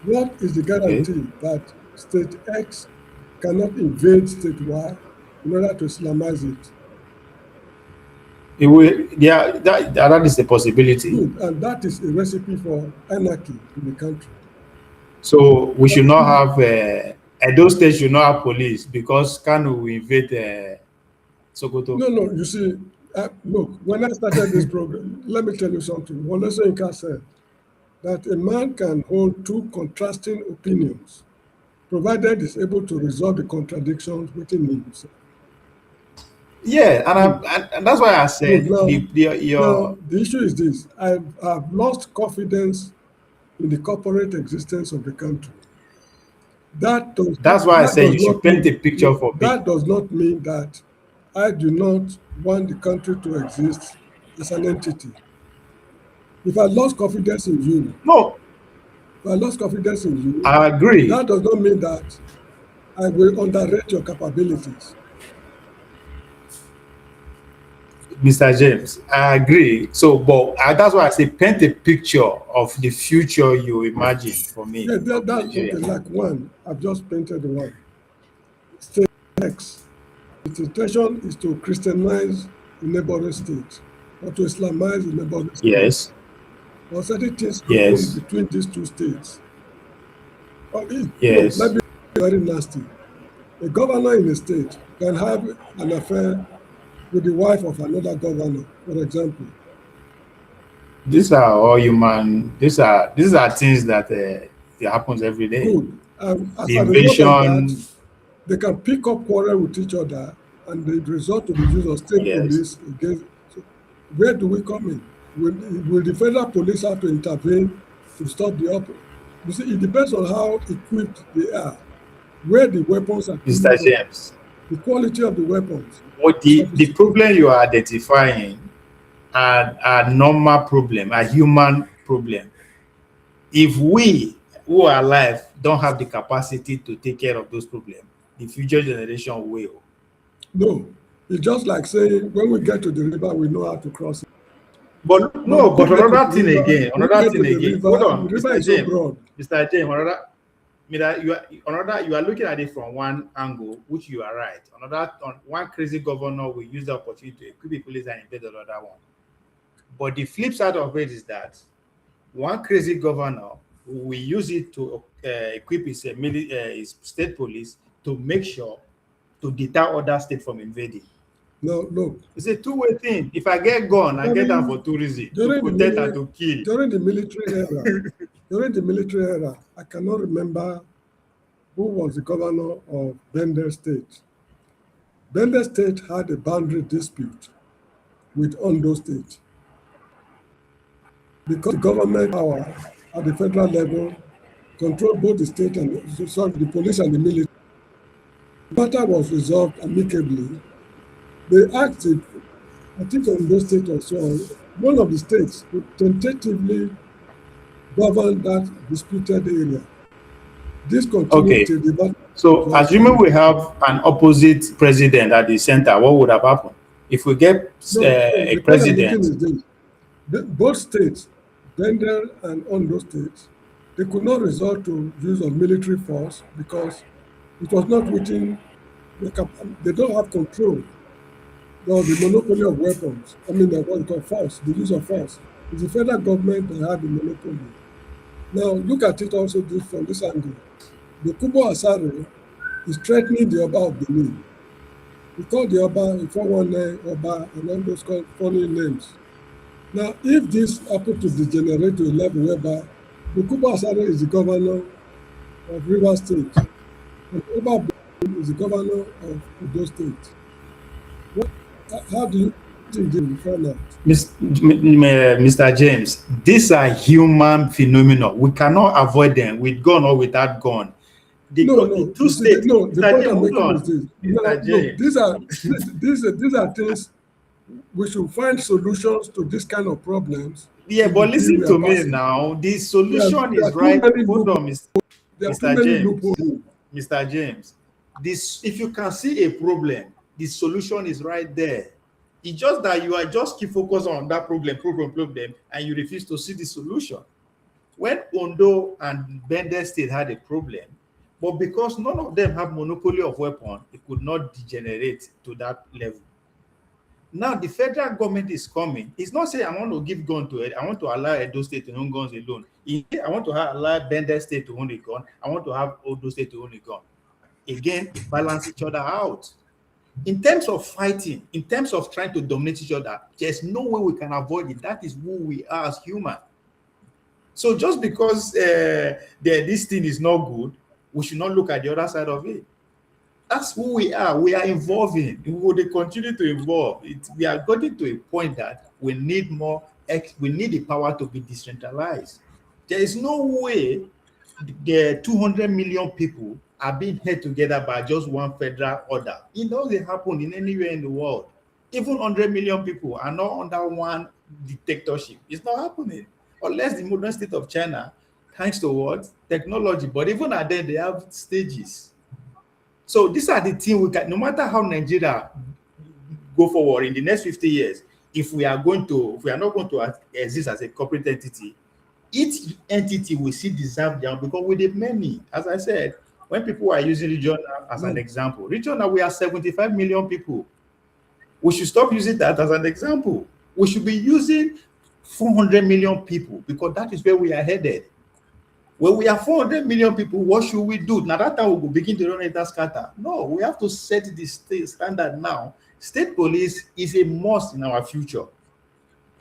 what is the okay. guarantee that state X cannot invade state Y in order to Islamize it? It will, yeah, that is a possibility. Good, and that is a recipe for anarchy in the country. So we But should not if, have those states should not have police because Kanu will invade Sokoto. no, you see, look, when I started this program, let me tell you something. Wole Soyinka said that a man can hold two contrasting opinions, provided he's able to resolve the contradictions within himself. Yeah, Good, and that's why I good. said Now, your the issue is this: I've lost confidence in the corporate existence of the country. that's why I That said does you should not paint a mean picture for me. that does not mean that I do not want the country to exist as an entity. If I lost confidence in you, No, if I lost confidence in you, I agree, that does not mean that I will underrate your capabilities. Mr. James. I agree. So, but that's why I say paint a picture of the future you imagine for me Yeah, of that's Nigeria. okay. Like one, I've just painted one. State X. Its intention is to Christianize the neighboring state or to Islamize the neighboring state. Yes, Or certain things happen yes, between these two states. Look, let yes. me be very nasty. A governor in a state can have an affair with the wife of another governor, for example. These are all human. These are things that it happens every day. Good. As The a result of that, invasion. they can pick up quarrel with each other and they resort to the use of state Yes, police against. So where do we come in? Will the federal police have to intervene to stop the operation? You see, it depends on how equipped they are, where the weapons are coming Mr. from, James. the quality of the weapons What are the sophisticated. problem you are identifying are normal problem, a human problem. If we who are alive don't have the capacity to take care of those problems, the future generation will. No, it's just like saying when we get to the river, we know how to cross it. But But no, when but we get to the river, when we get to the hold river, the on, river is so broad. Mr. James, you are looking at it from one angle, which you are right. On one crazy governor will use the opportunity to equip the police and invade another one. But the flip side of it is that one crazy governor will use it to equip his state police to make sure to deter other states from invading. No, look, It's a two-way thing. If I get gun, I get them for during tourism, to during the protect and mili- to kill. during the military era, I cannot remember who was the governor of Bender State. Bender State had a boundary dispute with Ondo State. Because the government power at the federal level control both the state and the police and the military. The matter was resolved amicably. They asked it, I think Ondo State or so, one of the states to tentatively govern that disputed area. This continued Okay. till the battle. So, assuming we have an opposite president at the center, what would have happened? If we get a the point I'm making president, is this. Both states, Bender and Ondo states, they could not resort to use of military force because it was not within they don't have control of the monopoly of weapons. I mean, what you call force, the use of force. It's the federal government that had the monopoly. Now, look at it also from this angle. The Kubo Asare is threatening the Oba of Benin. We call the Oba, 419 Oba, and all those funny names. Now, if this happens to degenerate to a level whereby the Kubo Asare is the governor of Rivers State, and Oba of Benin is the governor of Edo State, how do you think they will find out? Mr. James, these are human phenomena. We cannot avoid them with gun or without gun. The two states. The point I'm hold making on, is this. Mr. James. These are things we should find solutions to this kind of problems. Yeah, but listen to me now. The solution is right. Hold on, Mr. James. Mr. James, if you can see a problem, the solution is right there. It's just that you are just keep focused on that problem, and you refuse to see the solution. When Ondo and Bender State had a problem, but because none of them have monopoly of weapon, it could not degenerate to that level. Now the federal government is coming. It's not saying I want to give gun to it. I want to allow Edo State to own guns alone. I want to allow Bender State to own a gun. I want to have Ondo State to own a gun. Again, balance each other out. In terms of fighting, in terms of trying to dominate each other, there's no way we can avoid it. That is who we are as humans. So just because this thing is not good, we should not look at the other side of it. That's who we are. We are evolving. We will continue to evolve. We are getting to a point that we need more. We need the power to be decentralized. There is no way the 200 million people are being held together by just one federal order. It doesn't happen in anywhere in the world. Even 100 million people are not under one dictatorship. It's not happening. Unless the modern state of China, thanks to what? Technology. But even at then, they have stages. So these are the things we can, no matter how Nigeria go forward in the next 50 years, if we are not going to exist as a corporate entity, each entity will see deserve down because with the many, as I said, when people are using regional as an example, regional, we are 75 million people. We should stop using that as an example. We should be using 400 million people because that is where we are headed. When we are 400 million people, what should we do? Now that time we will begin to run it as scatter. No, we have to set the state standard now. State police is a must in our future.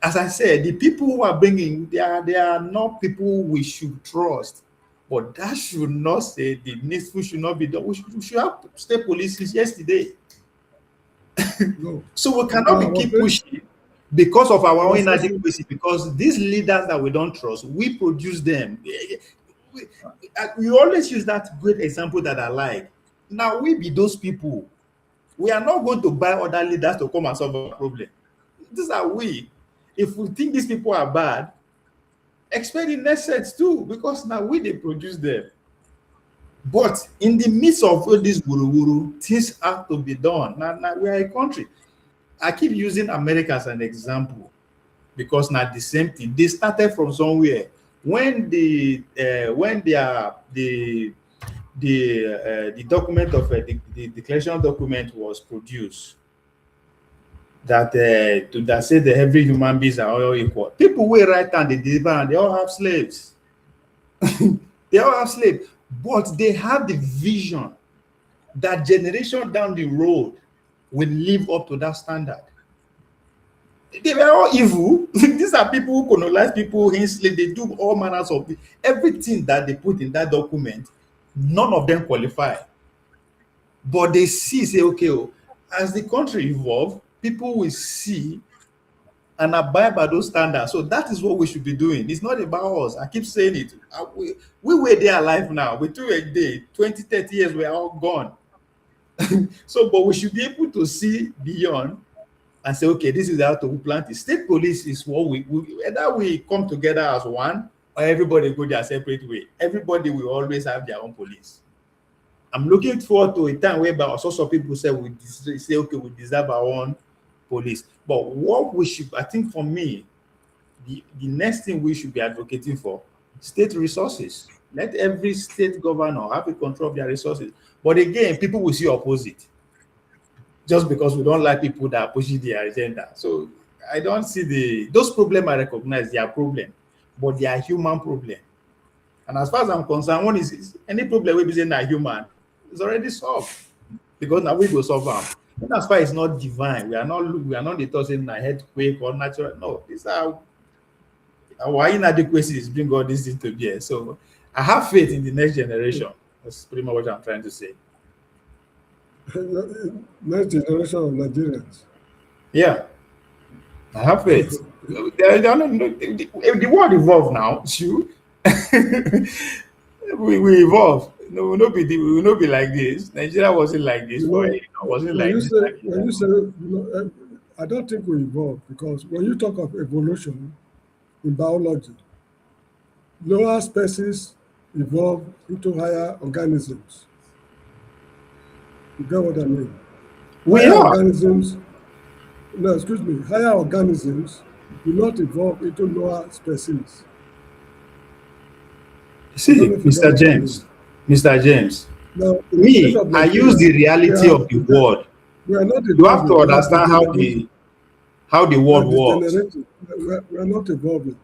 As I said, the people who are bringing, they are not people we should trust. But that should not say the needful should not be done. We should have state police since yesterday. No. So we cannot keep pushing because of our own inadequacy, because these leaders that we don't trust, we produce them. We always use that great example that I like. Now we be those people. We are not going to buy other leaders to come and solve our problem. These are we. If we think these people are bad, expect the next set too, because now they produce them. But in the midst of all this wuru-wuru, things have to be done. Now we are a country. I keep using America as an example because now the same thing. They started from somewhere. When the document of the declaration document was produced, that said that every human beings are all equal. People will write and they deliver and they all have slaves. They all have slaves, but they have the vision that generation down the road will live up to that standard. They were all evil. These are people who colonize people, enslave, they do all manners of everything that they put in that document. None of them qualify. But they say, okay, as the country evolves, people will see and abide by those standards. So that is what we should be doing. It's not about us. I keep saying it. We were there alive now. We threw a day, 20, 30 years, we're all gone. So, but we should be able to see beyond and say, okay, this is how to plant it. State police is what whether we come together as one or everybody go their separate way. Everybody will always have their own police. I'm looking forward to a time whereby also some people say okay, we deserve our own police. But what we should, I think for me, the next thing we should be advocating for, state resources. Let every state governor have a control of their resources. But again, people will see opposite. Just because we don't like people that are pushing their agenda. So I don't see those problems I recognize, they are problem, but they are human problem. And as far as I'm concerned, one is any problem we be saying that human is already solved because now we go solve them. And as far as it's not divine, we are not the thought saying a earthquake or natural. No, these are our inadequacies bring all these things to bear. So I have faith in the next generation. That's pretty much what I'm trying to say. Next generation of Nigerians. Yeah, I have faith. The world evolve now. Sure. we evolve. No, we will not be like this. Nigeria wasn't like this. Wasn't like this. When you say, I don't think we evolve because when you talk of evolution in biology, lower species evolve into higher organisms. You get what I mean? Higher organisms do not evolve into lower species. See, Mr. James, now, me, I use the reality of the world. You have to understand how the world works. We are not evolving.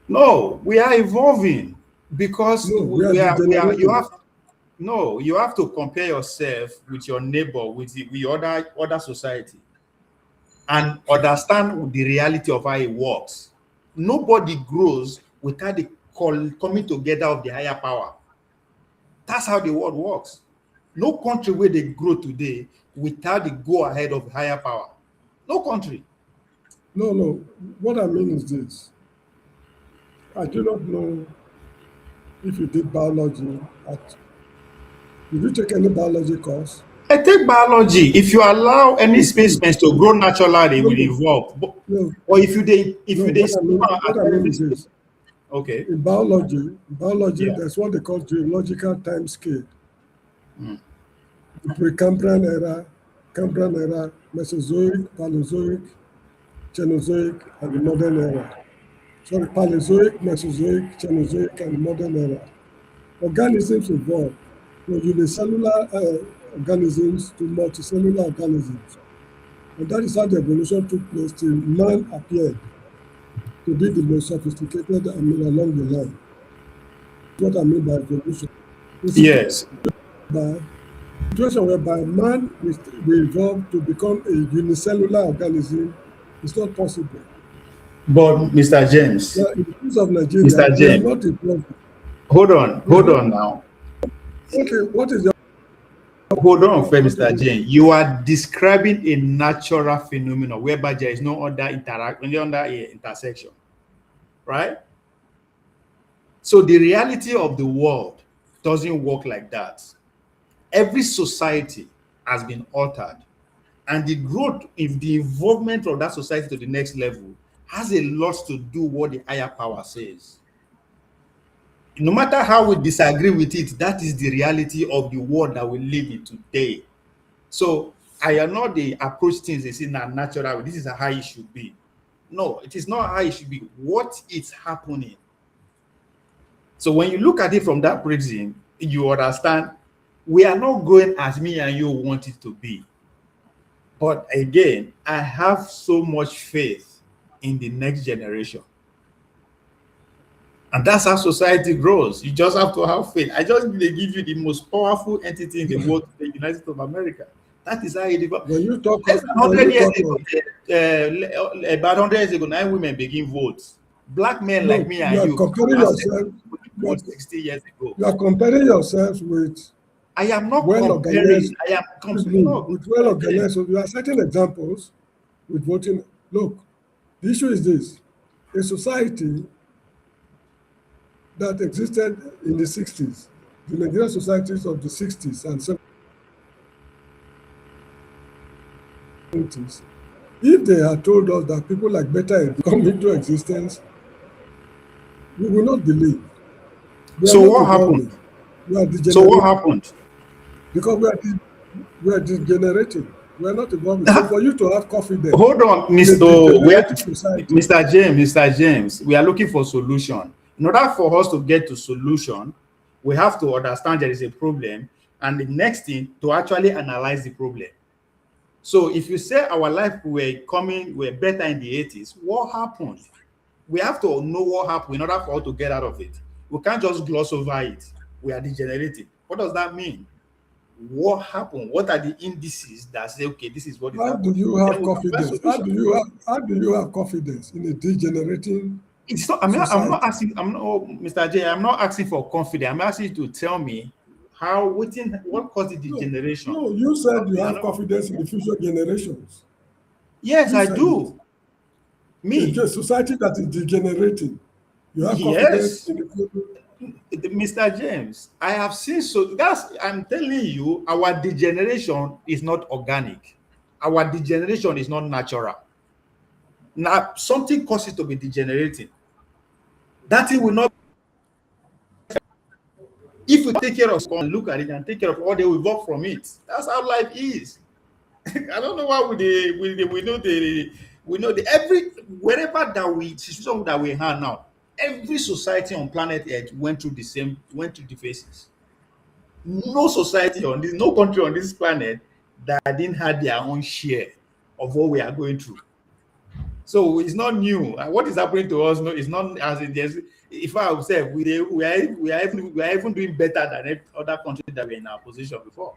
No, we are evolving because you have to compare yourself with your neighbor, with other society, and understand the reality of how it works. Nobody grows without the coming together of the higher power. That's how the world works. No country where they grow today without the go ahead of higher power. No country. No. What I mean is this. I do not know if you did biology. Did you take any biology course? I take biology. If you allow any specimens to grow naturally, they will evolve. Or if you okay. In biology, there's what they call geological time scale. The Precambrian era, Cambrian era, Mesozoic, Paleozoic, Cenozoic, and the modern era. Sorry, Paleozoic, Mesozoic, Cenozoic, and the modern era. Organisms evolve from unicellular organisms to multicellular organisms. And that is how the evolution took place till man appeared to be the most sophisticated along the line. What I mean by evolution. Yes. By situation whereby man will evolve to become a unicellular organism is not possible. But Mr. James, in the case of Nigeria, Mr. James, we are not evolving. Hold on now. Okay, what is your... Hold on, Mr. James. You are describing a natural phenomenon whereby there is no other intersection, right? So the reality of the world doesn't work like that. Every society has been altered, and the growth, if the involvement of that society to the next level has a lot to do what the higher power says. No matter how we disagree with it, that is the reality of the world that we live in today. So I am not the approach things they say natural. This is how it should be. No, it is not how it should be. What is happening? So when you look at it from that prism, you understand we are not going as me and you want it to be. But again, I have so much faith in the next generation. And that's how society grows. You just have to have faith. I just give you the most powerful entity in the world, the United States of America. That is how it develops. When you talk about 100 years ago, 9 women begin votes. Black men like me and you. Comparing yourself with 60 years ago. You are comparing yourself with. I am not comparing. I am with well organized. So you are setting examples with voting. Look, The issue is this: a society that existed in the 60s, the Nigerian societies of the 60s and 70s, if they had told us that people like Beta come into existence, we will not believe. We are So not what evolving. happened? We are So what degenerating happened? because we are degenerating. We are not evolving. So for you to have confidence Hold on, in a Mr. degenerating society, Mr. James, we are looking for solution. In order for us to get to solution, we have to understand there is a problem, and the next thing to actually analyze the problem. So if you say our life were better in the 80s, what happened? We have to know what happened in order for us to get out of it. We can't just gloss over it. We are degenerating. What does that mean? What happened? What are the indices that say, okay, this is what is how do happening? you Then have we can find confidence? solution. How do you have confidence in a degenerating It's not. I'm not society? asking. I'm not, oh, Mr. J. I'm not asking for confidence. I'm asking you to tell me what caused the No, degeneration. no, you said you I have know. confidence in the future generations. Yes, You I said it. do. Me, A society that is degenerating, you have confidence yes. in the future. Mr. James, I have seen so that's I'm telling you, our degeneration is not organic. Our degeneration is not natural. Now, something causes to be degenerating. That thing will not, if we take care of and look at it and take care of all they will evolve from it. That's how life is. I don't know why we know the every wherever that we situation that we have now, every society on planet Earth went through the phases. No society on this, no country on this planet that didn't have their own share of what we are going through. So it's not new. And what is happening to us? No, it's not as in there's. If I would say we are even doing better than other countries that were in our position before.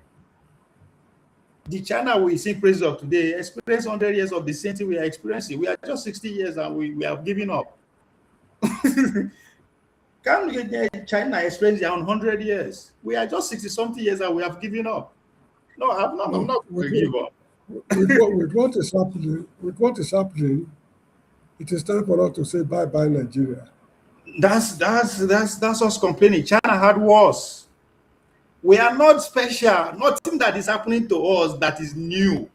The China we see praises of today experienced 100 years of the same thing we are experiencing. We are just 60 years and we have given up. Can China experience their own 100 years? We are just 60 something years and we have given up. No, I'm No, not going to give up. with what is happening, it is time for us to say bye bye Nigeria. That's us complaining. China had wars. We are not special. Nothing that is happening to us that is new.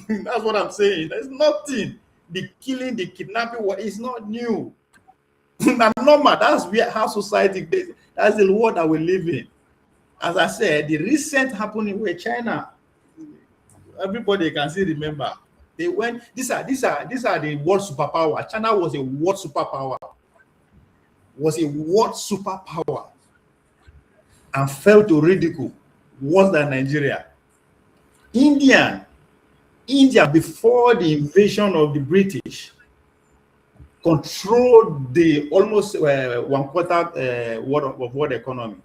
That's what I'm saying. There's nothing. The killing, the kidnapping, what is not new. That's normal. That's how society. That's the world that we live in. As I said, the recent happening with China, everybody can still remember. They went. These are the world superpower. China was a world superpower. Was a world superpower and fell to ridicule worse than Nigeria. India, before the invasion of the British, controlled the almost one quarter world economy.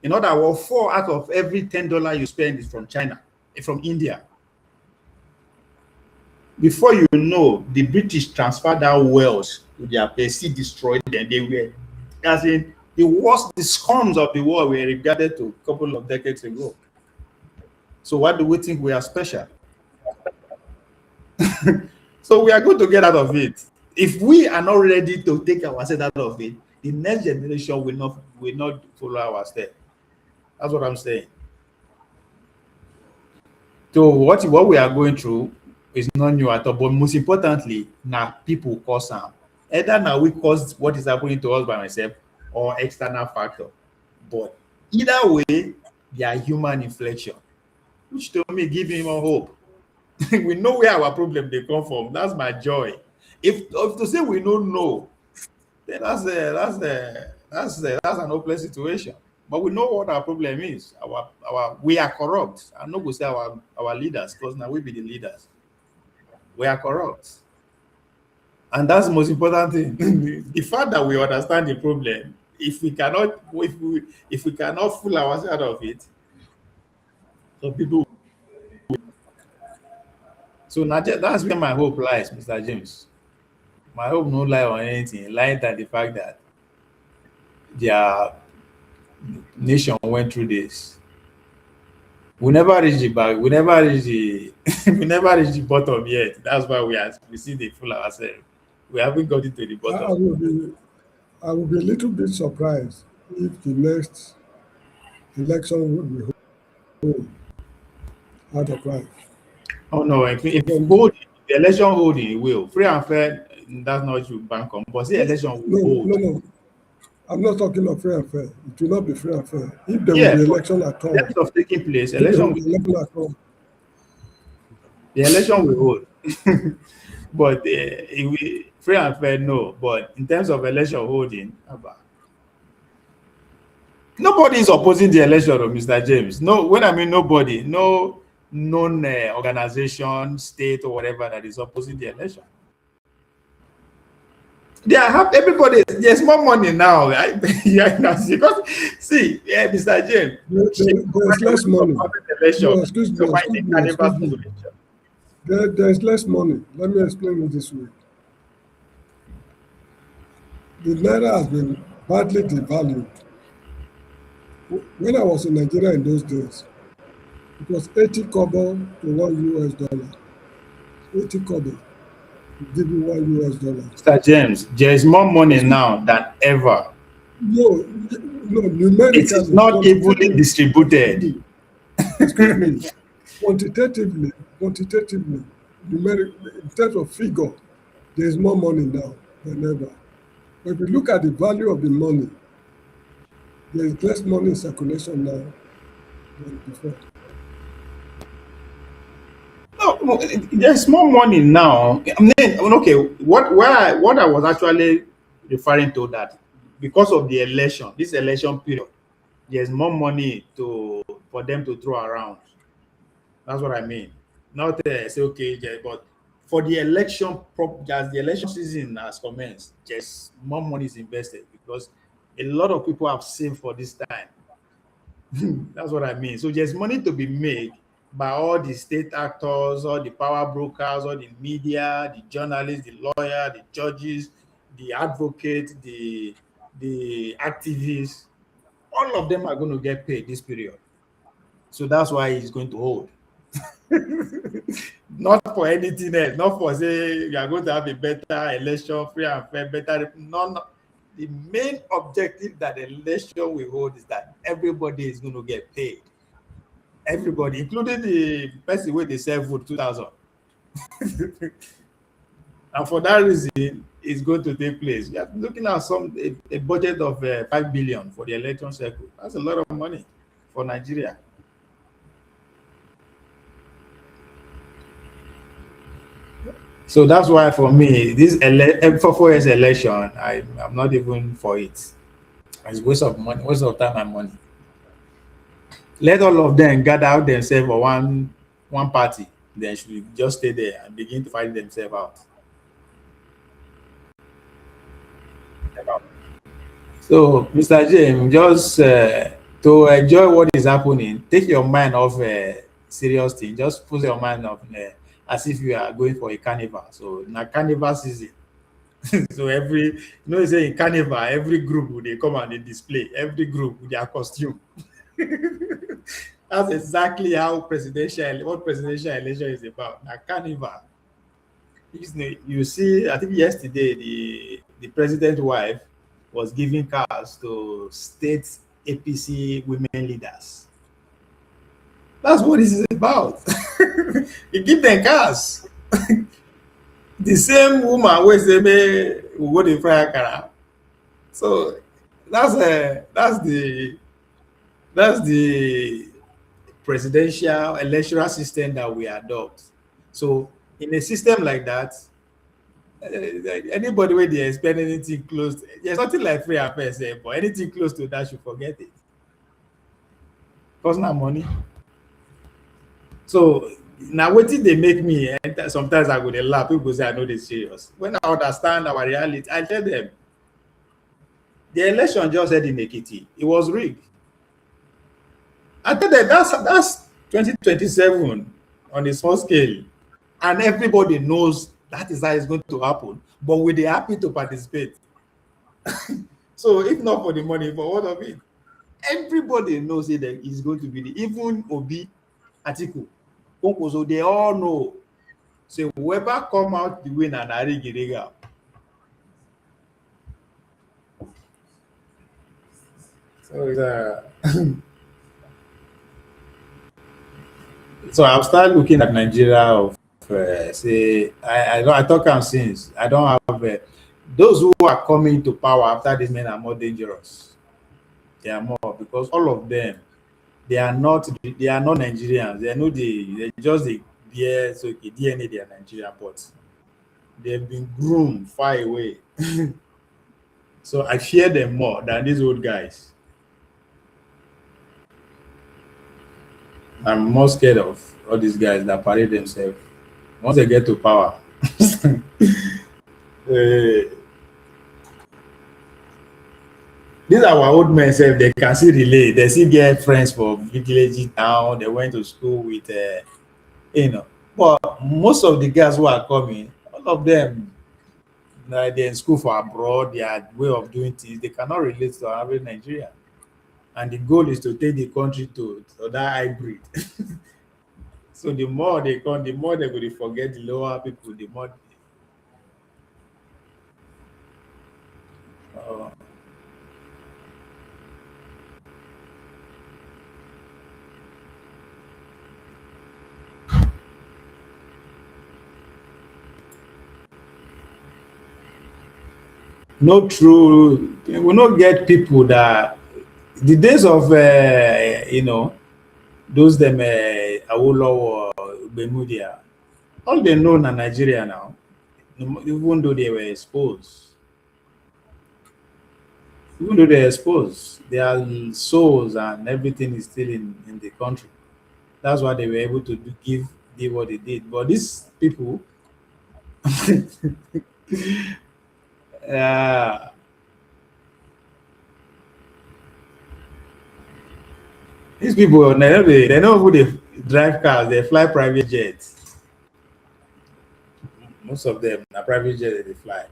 In other words, 4 out of every $10 you spend is from China, from India. Before you know, the British transferred that wealth to their place, destroyed them. They were, as in the worst, the scums of the world were regarded to a couple of decades ago. So why do we think we are special? So we are going to get out of it. If we are not ready to take ourselves out of it, the next generation will not follow our step. That's what I'm saying. So what we are going through is not new at all. But most importantly, now people cause harm. Either now we cause what is happening to us by myself or external factor. But either way, they are human inflection, which to me give me more hope. We know where our problem they come from. That's my joy. If to say we don't know, then that's an hopeless situation. But we know what our problem is. Our we are corrupt. I'm not going to say our leaders, because now we be the leaders. We are corrupt, and that's the most important thing. The fact that we understand the problem, if we cannot fool ourselves out of it, so people. So now that's where my hope lies, Mr. James. My hope no lie on anything. Lie that the fact that their nation went through this. We never reach the back. We never reach the we never reach the bottom yet. That's why we see the fool ourselves. We haven't got into the I bottom. will be a little bit surprised if the next election would be held out of life. Oh no, if From hold the election holding, it will. Free and fair, that's not what you bank on. But the election will hold. no. I'm not talking of free and fair. It will not be free and fair. If there will Yeah, be but election at in all, terms of taking place, if there will be election at all, the election will hold. But free and fair, no. But in terms of election holding, nobody is opposing the election of Mr. James. No, when I mean nobody, no known organization, state, or whatever that is opposing the election. They are everybody. There's more money now. Yeah, because see, yeah, Mr. James, there's less money. election. No, excuse So me, why excuse the me, carnival excuse me. simulation? There's less money. Let me explain it this way. The naira has been badly devalued. When I was in Nigeria in those days, it was 80 kobo to $1. 80 kobo to give you $1. Mr. James, there is more money now than ever. No, It is numerically, not evenly distributed. excuse me, quantitatively, in terms of figure, there is more money now than ever. But if you look at the value of the money, there is less money in circulation now than before. No, there's more money now. I mean, okay, what I was actually referring to that because of the election, this election period, there's more money for them to throw around. That's what I mean. Not say okay, yeah, but for the election, as the election season has commenced, just more money is invested because a lot of people have saved for this time. That's what I mean. So there's money to be made by all the state actors, all the power brokers, all the media, the journalists, the lawyer, the judges, the advocates, the activists. All of them are going to get paid this period. So that's why he's going to hold. Not for anything else, not for say you are going to have a better election, free and fair, better. No. The main objective that the election will hold is that everybody is going to get paid. Everybody, including the person where they sell food 2,000. And for that reason, it's going to take place. We are looking at a budget of 5 billion for the election cycle. That's a lot of money for Nigeria. So that's why for me, this 4 years election, I'm not even for it. It's waste of money, waste of time and money. Let all of them gather out themselves for one party. They should just stay there and begin to fight themselves out. So, Mr. James, just to enjoy what is happening, take your mind off serious thing. Just put your mind off as if you are going for a carnival. So, now carnival season. So you say in carnival, every group will they come and they display. Every group with their costume. That's exactly what presidential election is about. Now carnival. You see, I think yesterday the president's wife was giving cars to state APC women leaders. That's what this is about. You give them cars. The same woman wey say make we go dey fry akara. So that's the presidential electoral system that we adopt. So in a system like that, anybody wey dey expect anything close, there's nothing like free and fair sef, but anything close to that should forget it. Cause na money. So now wetin dey make me sometimes I go dey laugh, people go say I no dey serious. When I understand our reality, I tell them the election just held in Ekiti, it was rigged. I tell them that's 2027 on a small scale, and everybody knows that is how it's going to happen, but we dey happy to participate. So if not for the money, for what of it? Everybody knows it that it's going to be even Obi, Atiku, Okozo, they all know. So whoever come out the winner na rigiriga. So I've started looking at Nigeria of say I talk am since I don't have those who are coming to power after these men are more dangerous. They are more because all of them they are not Nigerians. They know they just the yeah so okay, DNA they are Nigerian, but they've been groomed far away. So I fear them more than these old guys. I'm more scared of all these guys that parade themselves. Once they get to power, eh, these are our old men sef, they can still relate. They still get friends for village town. They went to school with, you know. But most of the guys who are coming, all of them, they're in school for abroad. Their way of doing things, they cannot relate to our average Nigeria. And the goal is to take the country to that hybrid. So the more they come, the more they're going to forget the lower people. The more. Uh, no true, we will not get people that the days of those them Awolowo, Bemudia, all they know na Nigeria now, even though they were exposed, their souls and everything is still in the country. That's why they were able to give what they did. But these people, uh, they know who they drive cars, they fly private jets. Most of them are private jets they fly.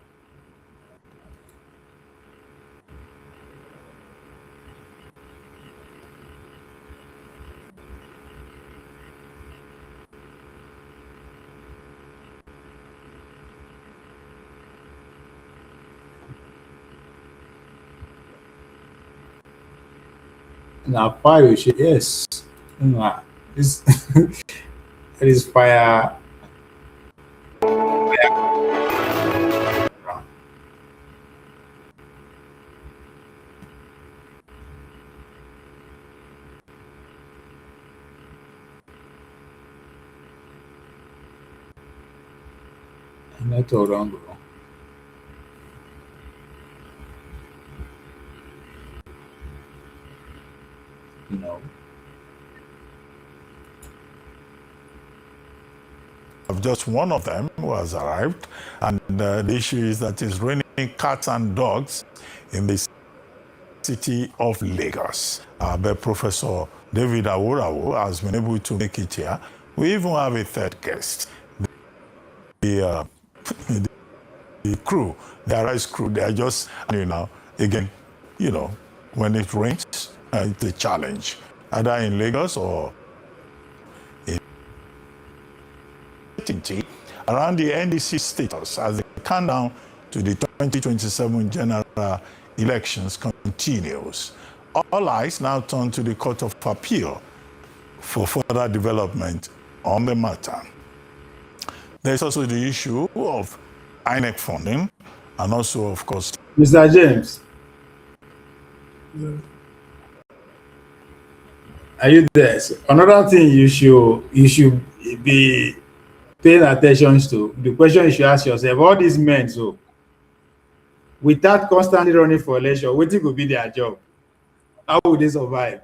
Now fire shit, yes. This it is fire. Not all wrong, bro. No. Of just one of them who has arrived, and the issue is that it's raining cats and dogs in the city of Lagos. But Professor David Aworawo has been able to make it here. We even have a third guest. The crew, the Arise crew, they are just, again, when it rains, it's a challenge, either in Lagos or in around the NDC status as the countdown to the 2027 general elections continues. All eyes now turn to the Court of Appeal for further development on the matter. There's also the issue of INEC funding and also, of course, Mr. James. Yeah. Are you there? So another thing you should be paying attention to, the question you should ask yourself, all these men, so without constantly running for election, what will be their job? How will they survive?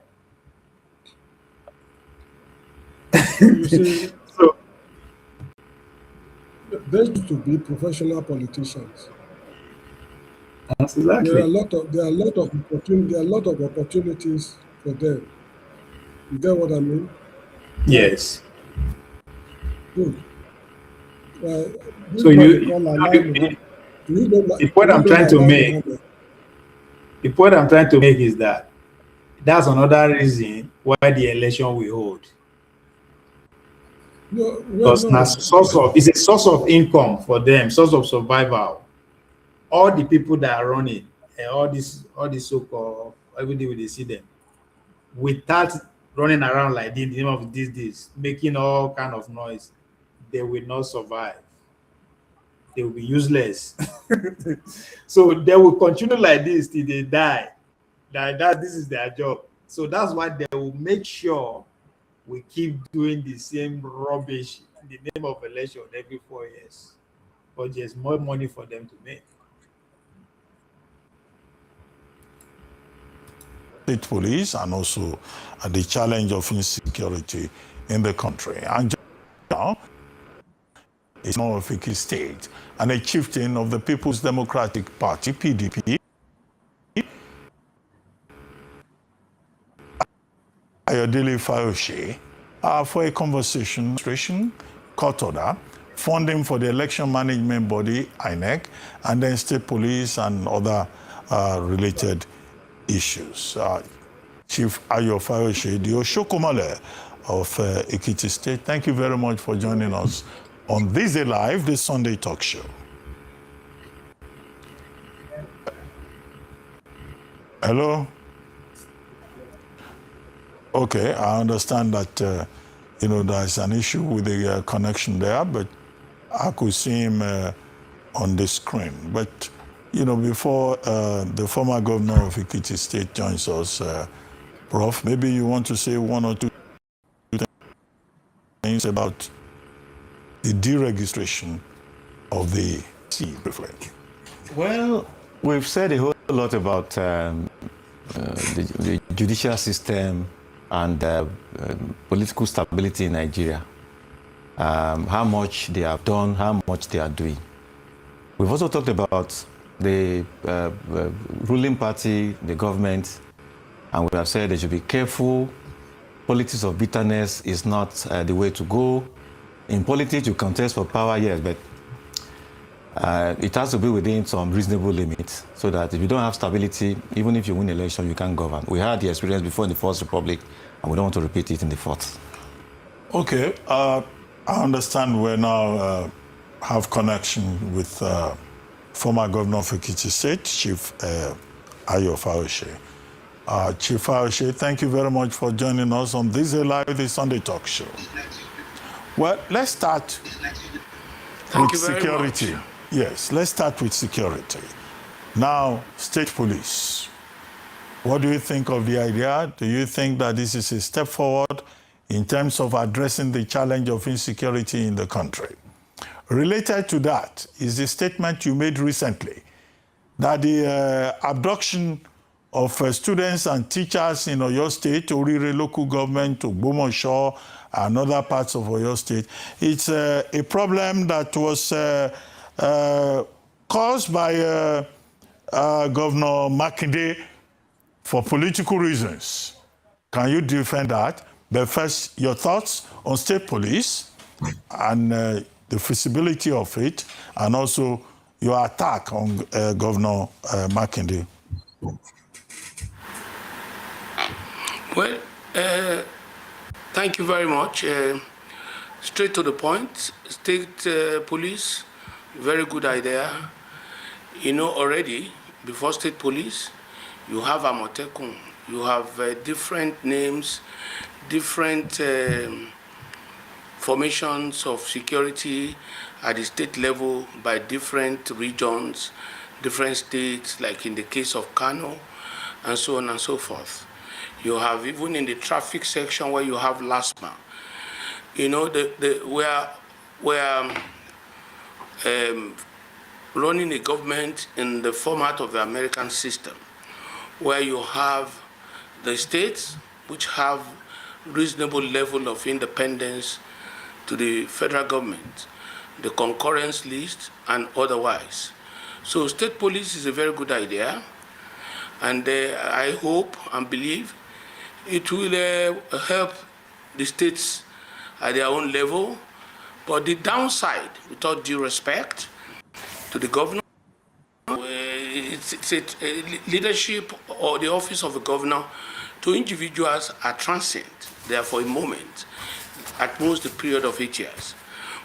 You see, So they used to be professional politicians. that's There are a exactly. lot of opportunities for them. You get what I mean? Yes. Good. This So man they call Alai Muhammad. the point I'm trying to make, is that that's another reason why the election will hold. No, well, Because now no. it's a source of income for them, source of survival. All the people that are running, all these so-called every day we dey see them, without running around like this in the name of this, making all kind of noise, they will not survive. They will be useless. So they will continue like this till they die. That this is their job. So that's why they will make sure we keep doing the same rubbish in the name of election every 4 years. But there's more money for them to make. State police and also the challenge of insecurity in the country. And now, it's more of a state and a chieftain of the People's Democratic Party, PDP, Ayodele Fayose, for a conversation, court order, funding for the election management body, INEC, and then state police and other related issues. Chief Ayo Fayose, the Oshokomale of Ekiti State, thank you very much for joining us on This Day Live, this Sunday talk show. Hello? Okay, I understand that, there's an issue with the connection there, but I could see him on the screen. But, before the former governor of Ekiti State joins us, Prof, maybe you want to say one or two things about the deregistration of the C briefly. Well, we've said a whole lot about the judicial system and political stability in Nigeria, how much they have done, how much they are doing. We've also talked about the ruling party, the government, and we have said they should be careful. Politics of bitterness is not the way to go. In politics, you contest for power, yes, but it has to be within some reasonable limits so that if you don't have stability, even if you win election, you can't govern. We had the experience before in the First Republic, and we don't want to repeat it in the Fourth. Okay, I understand we now have connection with former governor of Ekiti State, Chief Ayo Fayose. Chief Fayose, thank you very much for joining us on This Day Live, the Sunday talk show. Well, let's start with security. Yes, let's start with security. Now, state police. What do you think of the idea? Do you think that this is a step forward in terms of addressing the challenge of insecurity in the country? Related to that is the statement you made recently that the abduction of students and teachers in Oyo State, Orire local government, Ogbomoso, and other parts of Oyo State, it's a problem that was caused by Governor Makinde for political reasons. Can you defend that? But first, your thoughts on state police and the feasibility of it, and also your attack on Governor Makinde. Well, thank you very much. Straight to the point, state police, very good idea. Already, before state police, you have Amotekun, you have different names, different formations of security at the state level by different regions, different states, like in the case of Kano, and so on and so forth. You have even in the traffic section where you have LASMA. We're running a government in the format of the American system, where you have the states which have reasonable level of independence to the federal government, the concurrence list, and otherwise. So state police is a very good idea, and I hope and believe it will help the states at their own level. But the downside, with all due respect to the governor, it's leadership or the office of the governor to individuals are transient. They are for a moment, at most a period of 8 years.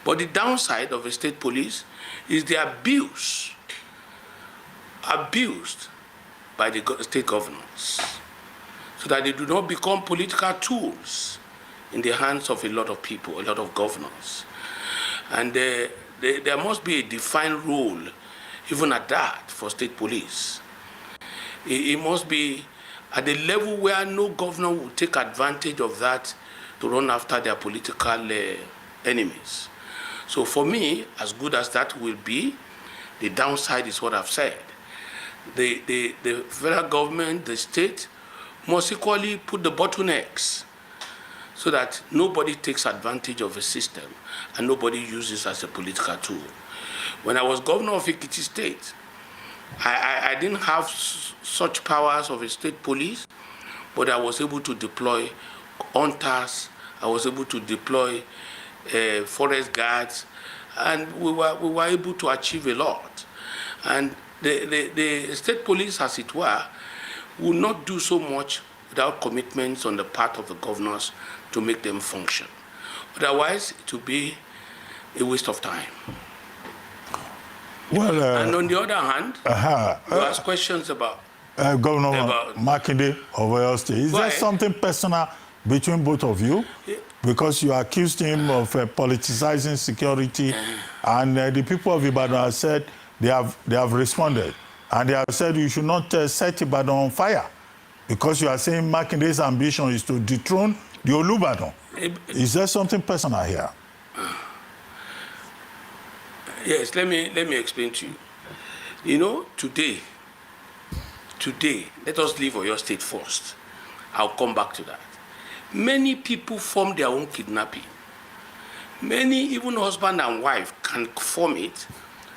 But the downside of the state police is the abused by the state governors. so that they do not become political tools in the hands of a lot of people, a lot of governors. And there must be a defined role, even at that, for state police. It must be at the level where no governor will take advantage of that to run after their political enemies. So for me, as good as that will be, the downside is what I've said. The federal government, the state, must equally put the bottlenecks so that nobody takes advantage of a system and nobody uses it as a political tool. When I was governor of Ekiti State, I didn't have such powers of a state police, but I was able to deploy hunters, I was able to deploy forest guards, and we were able to achieve a lot. And the state police, as it were, will not do so much without commitments on the part of the governors to make them function. Otherwise, it will be a waste of time. Well, and on the other hand, you ask questions about Governor Makinde of Oyo State. Is there something personal between both of you? Yeah. Because you accused him of politicizing security, and the people of Ibadan have said they have responded, and they have said you should not set Ibadan on fire, because you are saying Makinde's ambition is to dethrone the Olubadan. Is there something personal here? Yes, let me explain to you. You know, today, let us leave Oyo State first. I'll come back to that. Many people form their own kidnapping. Many, even husband and wife, can form it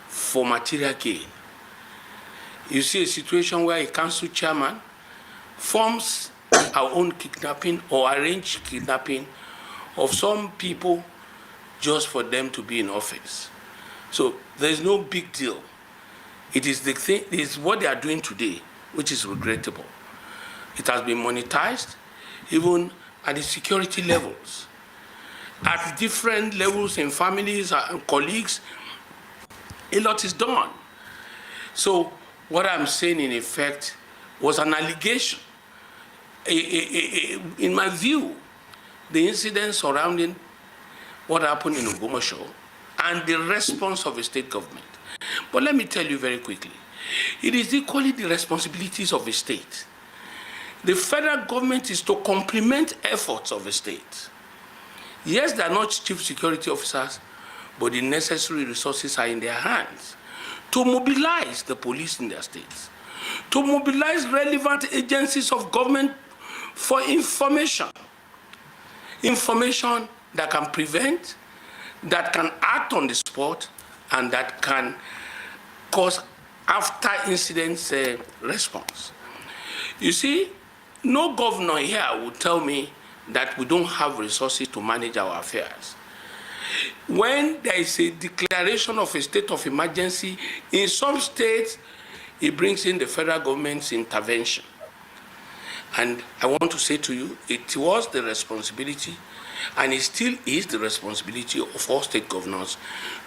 for material gain. You see a situation where a council chairman forms our own kidnapping or arrange kidnapping of some people just for them to be in office. So there's no big deal. It is the thing, it is what they are doing today, which is regrettable. It has been monetized, even at the security levels. At different levels in families and colleagues, a lot is done. So what I'm saying, in effect, was an allegation. In my view, the incident surrounding what happened in Ogbomoso and the response of the state government. But let me tell you very quickly, it is equally the responsibilities of the state. The federal government is to complement efforts of the state. Yes, they are not chief security officers, but the necessary resources are in their hands to mobilize the police in their states, to mobilize relevant agencies of government for information that can prevent, that can act on the spot, and that can cause after incidents response. You see, no governor here will tell me that we don't have resources to manage our affairs. When there is a declaration of a state of emergency, in some states, it brings in the federal government's intervention. And I want to say to you, it was the responsibility, and it still is the responsibility of all state governors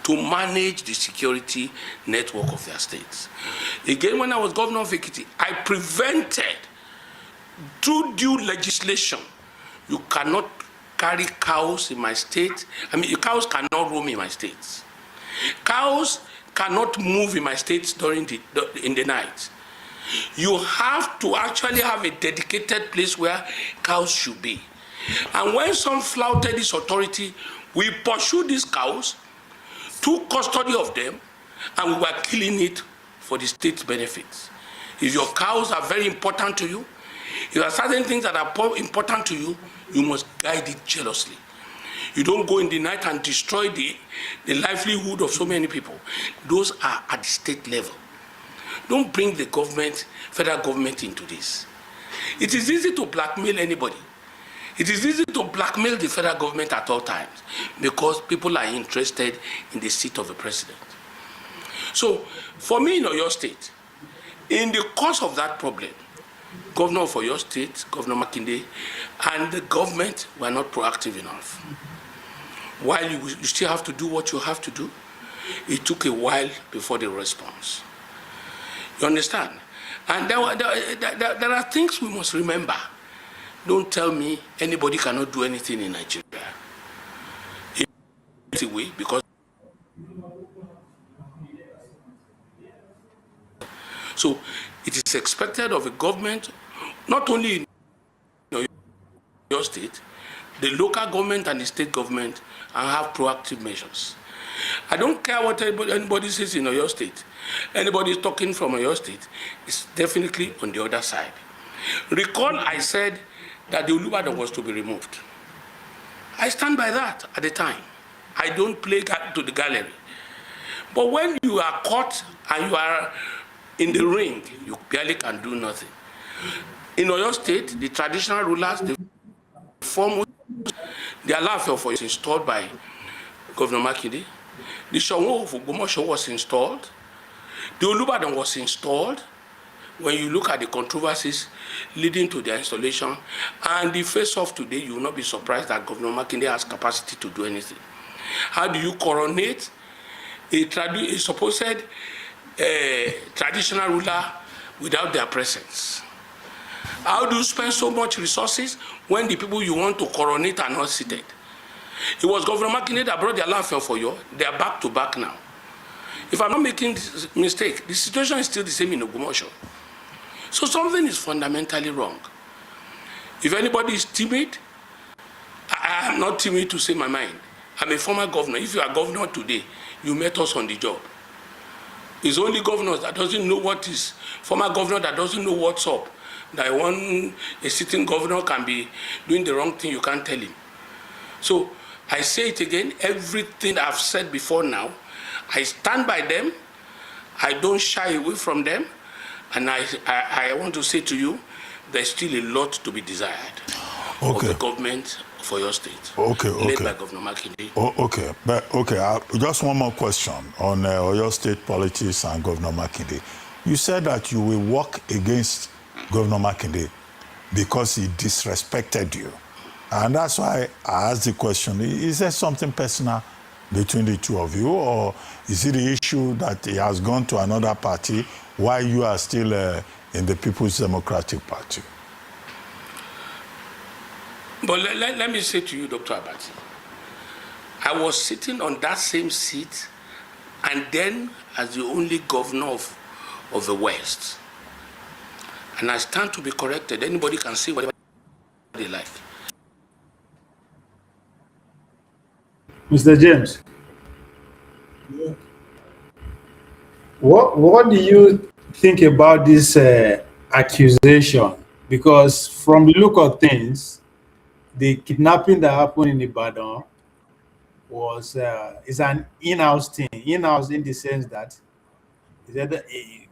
to manage the security network of their states. Again, when I was governor of Ekiti, I prevented, through due legislation, you cannot carry cows in my state. I mean, cows cannot roam in my states. Cows cannot move in my states during in the night. You have to actually have a dedicated place where cows should be. And when some flouted this authority, we pursued these cows, took custody of them, and we were killing it for the state's benefits. If your cows are very important to you, if there are certain things that are important to you, you must guide it jealously. You don't go in the night and destroy the livelihood of so many people. Those are at the state level. Don't bring the government, federal government into this. It is easy to blackmail anybody. It is easy to blackmail the federal government at all times because people are interested in the seat of the president. So for me in Oyo State, in the course of that problem, Governor of Oyo State, Governor Makinde, and the government were not proactive enough. While you still have to do what you have to do, it took a while before the response. You understand? And there are things we must remember. Don't tell me anybody cannot do anything in Nigeria. Because so it is expected of a government, not only in your state, the local government and the state government, and have proactive measures. I don't care what anybody says in your state. Anybody is talking from your state is definitely on the other side. Recall I said that the Olubadan was to be removed. I stand by that at the time. I don't play to the gallery. But when you are caught and you are in the ring, you barely can do nothing. In Oyo State, the traditional rulers, the form, the Alaafin of Oyo was installed by Governor Makinde. The Shongo of Ogbomoso was installed. The Olubadan was installed. When you look at the controversies leading to their installation and the face-off today, you will not be surprised that Governor Makinde has capacity to do anything. How do you coronate a supposed traditional ruler without their presence? How do you spend so much resources when the people you want to coronate are not seated? It was Governor Makinde that brought the Alaafin for you. They are back to back now. If I'm not making this mistake, the situation is still the same in Ogbomoso. So something is fundamentally wrong. If anybody is timid, I am not timid to say my mind. I'm a former governor. If you are governor today, you met us on the job. It's only governors that doesn't know what is, former governor that doesn't know what's up. That a sitting governor can be doing the wrong thing, you can't tell him. So I say it again, everything I've said before now, I stand by them. I don't shy away from them. And I want to say to you, there's still a lot to be desired of the government for your state, led by Governor Makinde. Just one more question on Oyo State politics and Governor Makinde. You said that you will work against Governor Makinde because he disrespected you. And that's why I asked the question, is there something personal between the two of you, or is it the issue that he has gone to another party while you are still in the People's Democratic Party? But let me say to you, Dr. Abati, I was sitting on that same seat and then as the only governor of the West. And I stand to be corrected. Anybody can say whatever they like. Mr. James, Yeah. what do you think about this accusation? Because from the look of things, the kidnapping that happened in Ibadan is an in-house thing. In-house in the sense that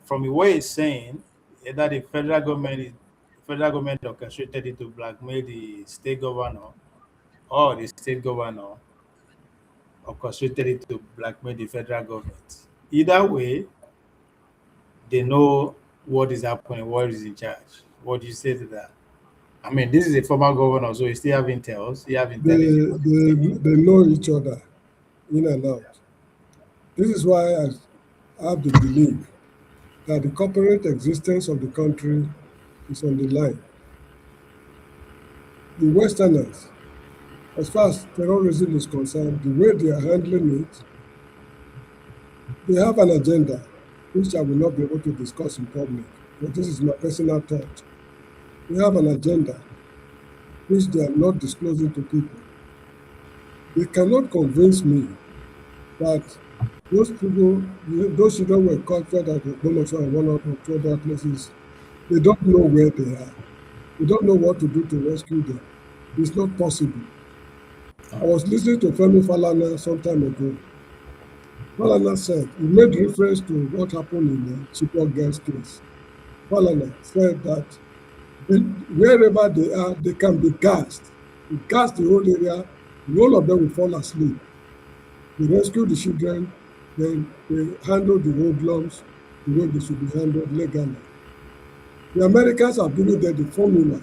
from the way it's saying, either the federal government orchestrated it to blackmail the state governor, or the state governor orchestrated it to blackmail the federal government. Either way, they know what is happening, what is in charge. What do you say to that? I mean, this is a former governor, so he still have intelligence. They know each other in and out. This is why I have the belief that the corporate existence of the country is on the line. The Westerners, as far as terrorism is concerned, the way they are handling it, they have an agenda, which I will not be able to discuss in public, but this is my personal thought. They have an agenda, which they are not disclosing to people. They cannot convince me that those people, those children were captured at Ogbomoso and one or two other places, they don't know where they are. They don't know what to do to rescue them. It's not possible. I was listening to Femi Falana some time ago. Falana said, he made reference to what happened in the Chibok girls case. Falana said that wherever they are, they can be gassed. They gas the whole area, the whole of them will fall asleep. They rescue the children, then they handle the hoodlums the way they should be handled legally. The Americans have given them the formula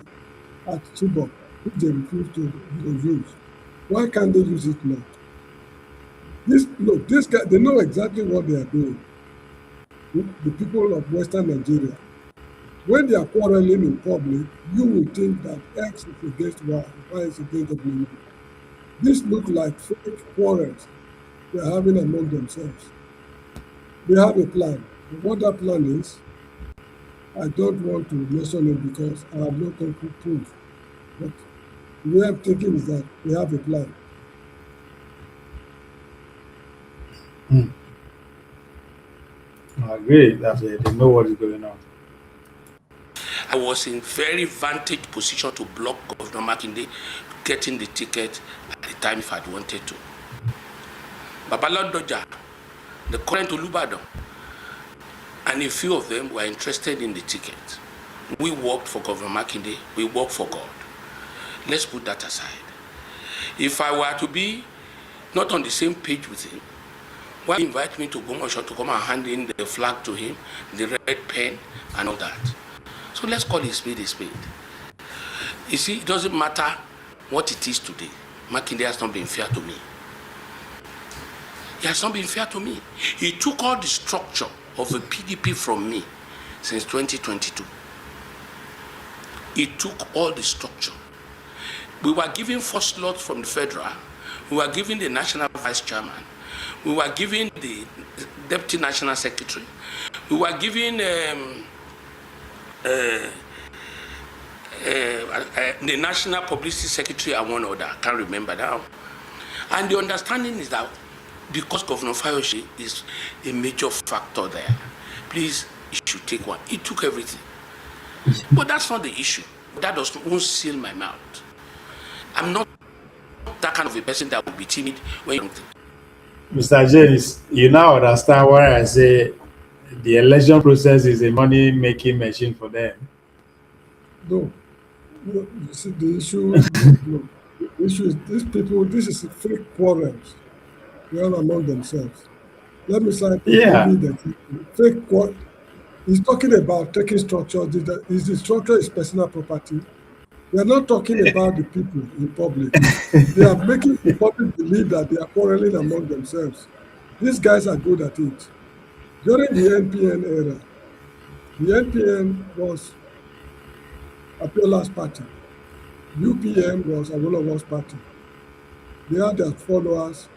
at Chibok, which they refuse to use. Why can't they use it now? This guy, they know exactly what they are doing. The people of Western Nigeria, When they are quarreling in public, you will think that X is against Y is against W. This look like fake quarrels they are having among themselves. They have a plan. What that plan is, I don't want to mention it because I have no concrete proof. But the way I'm thinking is that they have a plan. I agree that they know what is going on. I was in very vantage position to block Governor Makinde getting the ticket at the time if I'd wanted to. Babala Doja, the current Olubadan, and a few of them were interested in the ticket. We worked for Governor Makinde, we worked for God. Let's put that aside. If I were to be not on the same page with him, why invite me to Gomosho to come and hand in the flag to him, the red pen, and all that? So let's call a spade a spade. You see, it doesn't matter what it is today. Makinde has not been fair to me. He has not been fair to me. He took all the structure of the PDP from me since 2022. He took all the structure. We were given first lot from the federal. We were given the national vice chairman. We were given the deputy national secretary. We were given the national publicity secretary and one other. I can't remember now. And the understanding is that because Governor Fayose is a major factor there, please, he should take one. He took everything. But that's not the issue. That won't seal my mouth. I'm not that kind of a person that will be timid when you... Mr. James, you now understand why I say the election process is a money-making machine for them. No, you see the issue. No, the issue is these people. This is fake quarrels. They are among themselves. Let me cite fake quarrel. He's talking about taking structure. Is the structure is personal property? We are not talking about the people in public. They are making the public believe that they are quarreling among themselves. These guys are good at it. During the NPN era, the NPN was Abiola's party. UPN was Awolowo's party. They had their followers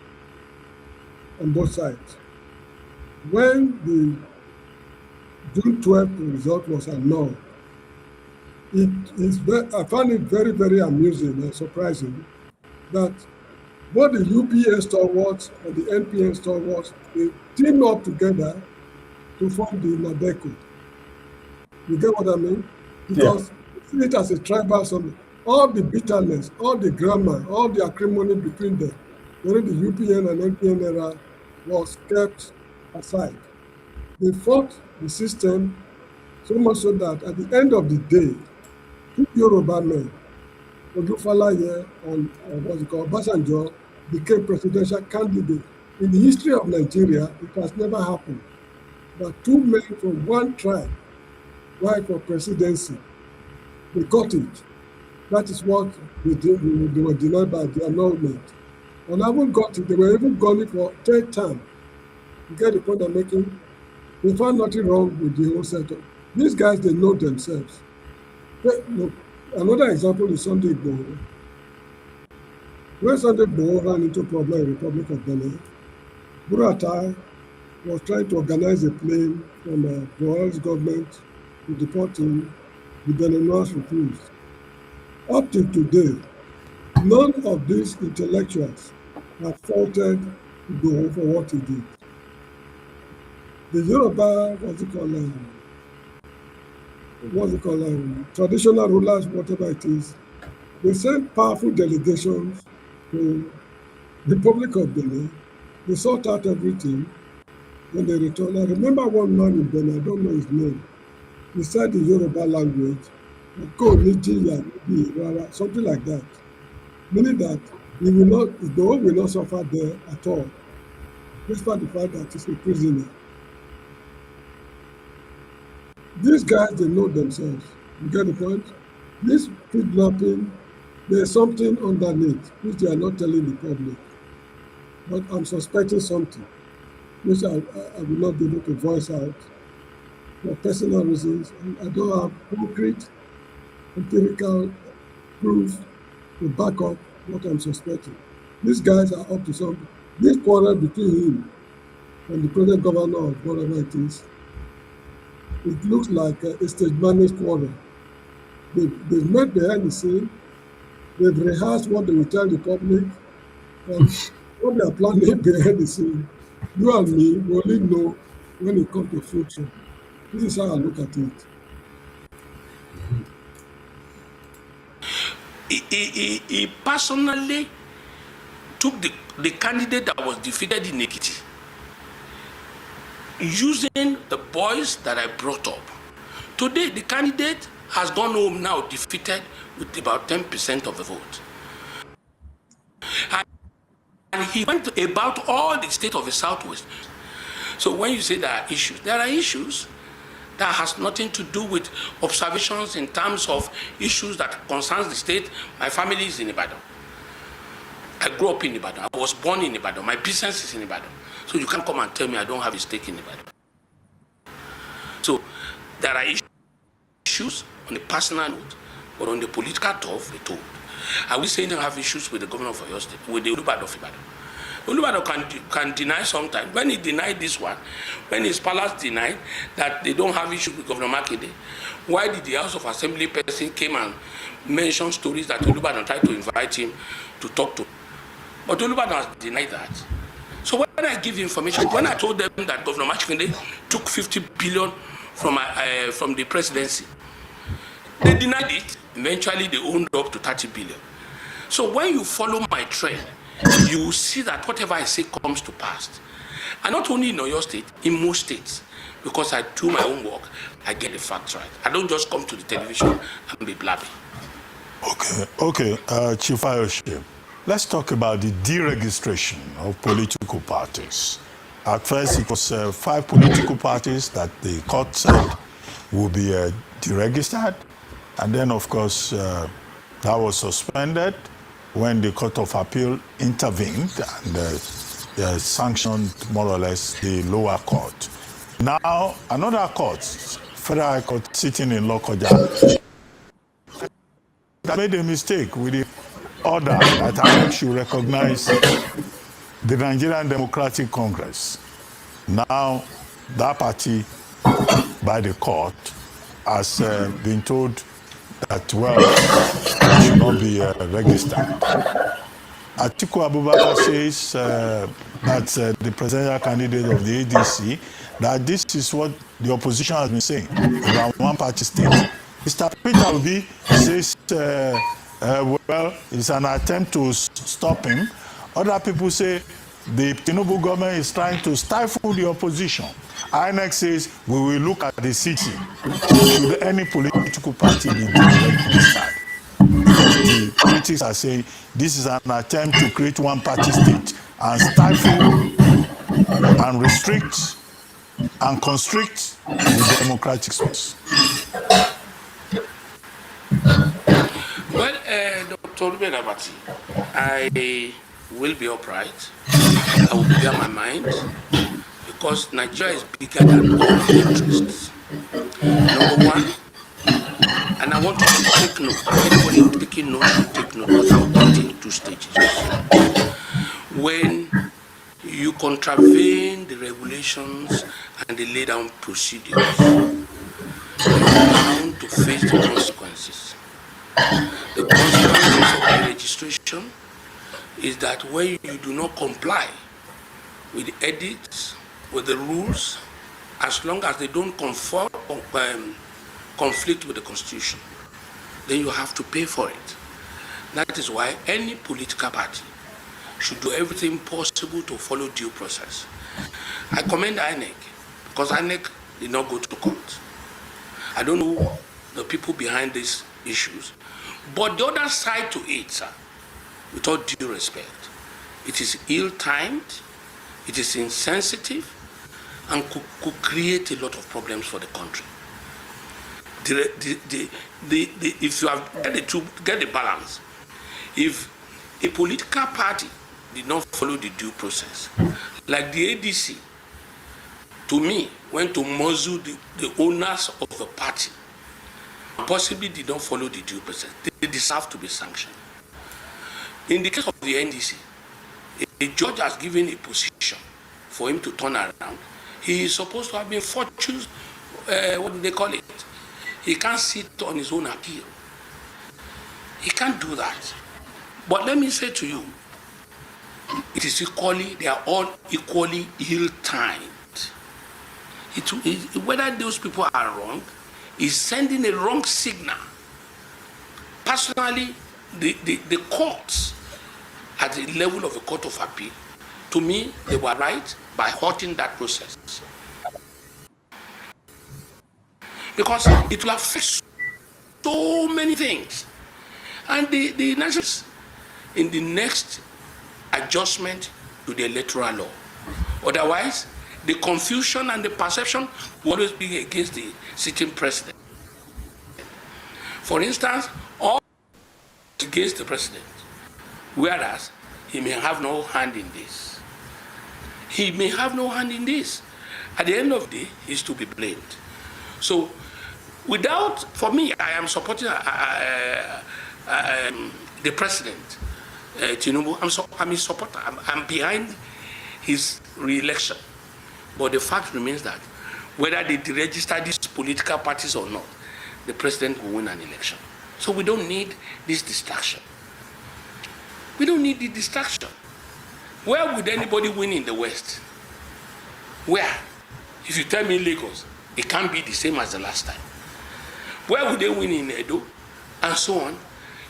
on both sides. When the June 12th result was annulled, I found it very, very amusing and surprising that both the UPN stalwarts and the NPN stalwarts, they teamed up together to form the NADECO. You get what I mean? Because see it as a tribal something. All the bitterness, all the grammar, all the acrimony between them during the UPN and NPN era was kept aside. They fought the system so much so that at the end of the day, two Yoruba men, Odufalaye and what's it called, Obasanjo, became presidential candidate. In the history of Nigeria, it has never happened that two men from one tribe vie for presidency. They got it. That is what they were denied by the annulment. And I haven't got it. They were even gone it for third time. You get the point I'm making? They found nothing wrong with the whole setup. These guys, they know themselves. Look, another example is Sunday Igboho. When Sunday Igboho ran into problem in the Republic of Benin, Buratai was trying to organize a plane from the Buhari's government to deport him. The Beninese refused. Up to today, none of these intellectuals have faulted Igboho for what he did. The Yoruba, traditional rulers, whatever it is, they sent powerful delegations to the Republic of Benin. They sort out everything. When they returned, I remember one man in Benin, I don't know his name. He said the Yoruba language, something like that. Meaning that Igboho will not suffer there at all, despite the fact that he's a prisoner. These guys, they know themselves. You get the point? This kidnapping, there's something underneath, which they are not telling the public. But I'm suspecting something, which I will not be able to voice out. for personal reasons, and I don't have concrete empirical proof to back up what I'm suspecting. These guys are up to something. This quarrel between him and the present governor of whatever it is, it looks like a stage managed quarrel. They've met behind the scene, they've rehearsed what they will tell the public, and what they are planning behind the scene. You and me will only know when it comes to friction. This is how I look at it. He personally took the candidate that was defeated in Ekiti, using the boys that I brought up. Today, the candidate has gone home now defeated with about 10% of the vote. And he went about all the state of the Southwest. So when you say there are issues that has nothing to do with observations in terms of issues that concerns the state. My family is in Ibadan. I grew up in Ibadan. I was born in Ibadan. My business is in Ibadan. So you can't come and tell me I don't have a stake in Ibadan. So there are issues on the personal note, but on the political turf, they told. Are we saying they have issues with the governor of Oyo State, with the Olubado of Ibadan? Olubado can deny sometimes. When he denied this one, when his palace denied that they don't have issues with Governor Makinde, why did the House of Assembly person came and mention stories that Olubado tried to invite him to talk to? But Olubado has denied that. So when I give information, when I told them that Governor Makinde took 50 billion from the presidency, they denied it. Eventually, they owned up to 30 billion. So when you follow my trend, you will see that whatever I say comes to pass. And not only in Oyo State, in most states, because I do my own work, I get the facts right. I don't just come to the television and be blabbing. Okay, Chief Ayoshi, let's talk about the deregistration of political parties. At first, it was 5 political parties that the court said will be deregistered. And then, of course, that was suspended when the Court of Appeal intervened and sanctioned more or less the lower court. Now, another court, Federal Court sitting in Lokoja, made a mistake with the order that INEC should recognize the Nigerian Democratic Congress. Now, that party, by the court, has been told that, well, it should not be registered. Atiku Abubakar says that's the presidential candidate of the ADC, that this is what the opposition has been saying about one-party state. Mr. Peter Obi says, well, it's an attempt to stop him. Other people say the Tinubu government is trying to stifle the opposition. INEC says we will look at the city. Should any political party be deregistered? Because the critics are saying this is an attempt to create one-party state and stifle and restrict and constrict the democratic space. Well, Dr. Ruben Abati, I will be upright. I will clear my mind because Nigeria is bigger than all interests. Number one, and I want you to take note. Anybody taking note should take note because I'll put it in 2 stages. When you contravene the regulations and the laid down procedures, you are bound to face the consequences. The consequences of the registration is that when you do not comply with the edicts, with the rules, as long as they don't conflict with the Constitution, then you have to pay for it. That is why any political party should do everything possible to follow due process. I commend INEC because INEC did not go to court. I don't know the people behind these issues, but the other side to it, sir, with all due respect, it is ill-timed, it is insensitive, and could create a lot of problems for the country. If you have get the balance, if a political party did not follow the due process, like the ADC, to me, went to muzzle the owners of the party, possibly did not follow the due process. They deserve to be sanctioned. In the case of the NDC, a judge has given a position for him to turn around. He is supposed to have been fortunate, what do they call it? He can't sit on his own appeal. He can't do that. But let me say to you, it is equally, they are all equally ill-timed. Whether those people are wrong, is sending a wrong signal. Personally, the courts, at the level of the Court of Appeal, to me, they were right by halting that process. Because it will affect so many things. And the nations in the next adjustment to the electoral law. Otherwise, the confusion and the perception will always be against the sitting president. For instance, all against the president, whereas he may have no hand in this. He may have no hand in this. At the end of the day, he's to be blamed. So, for me, I am supporting the president, Tinubu. I'm his supporter. I'm behind his re-election. But the fact remains that whether they deregister these political parties or not, the president will win an election. So we don't need this distraction. We don't need the distraction. Where would anybody win in the West? Where? If you tell me Lagos, it can't be the same as the last time. Where would they win in Edo? And so on.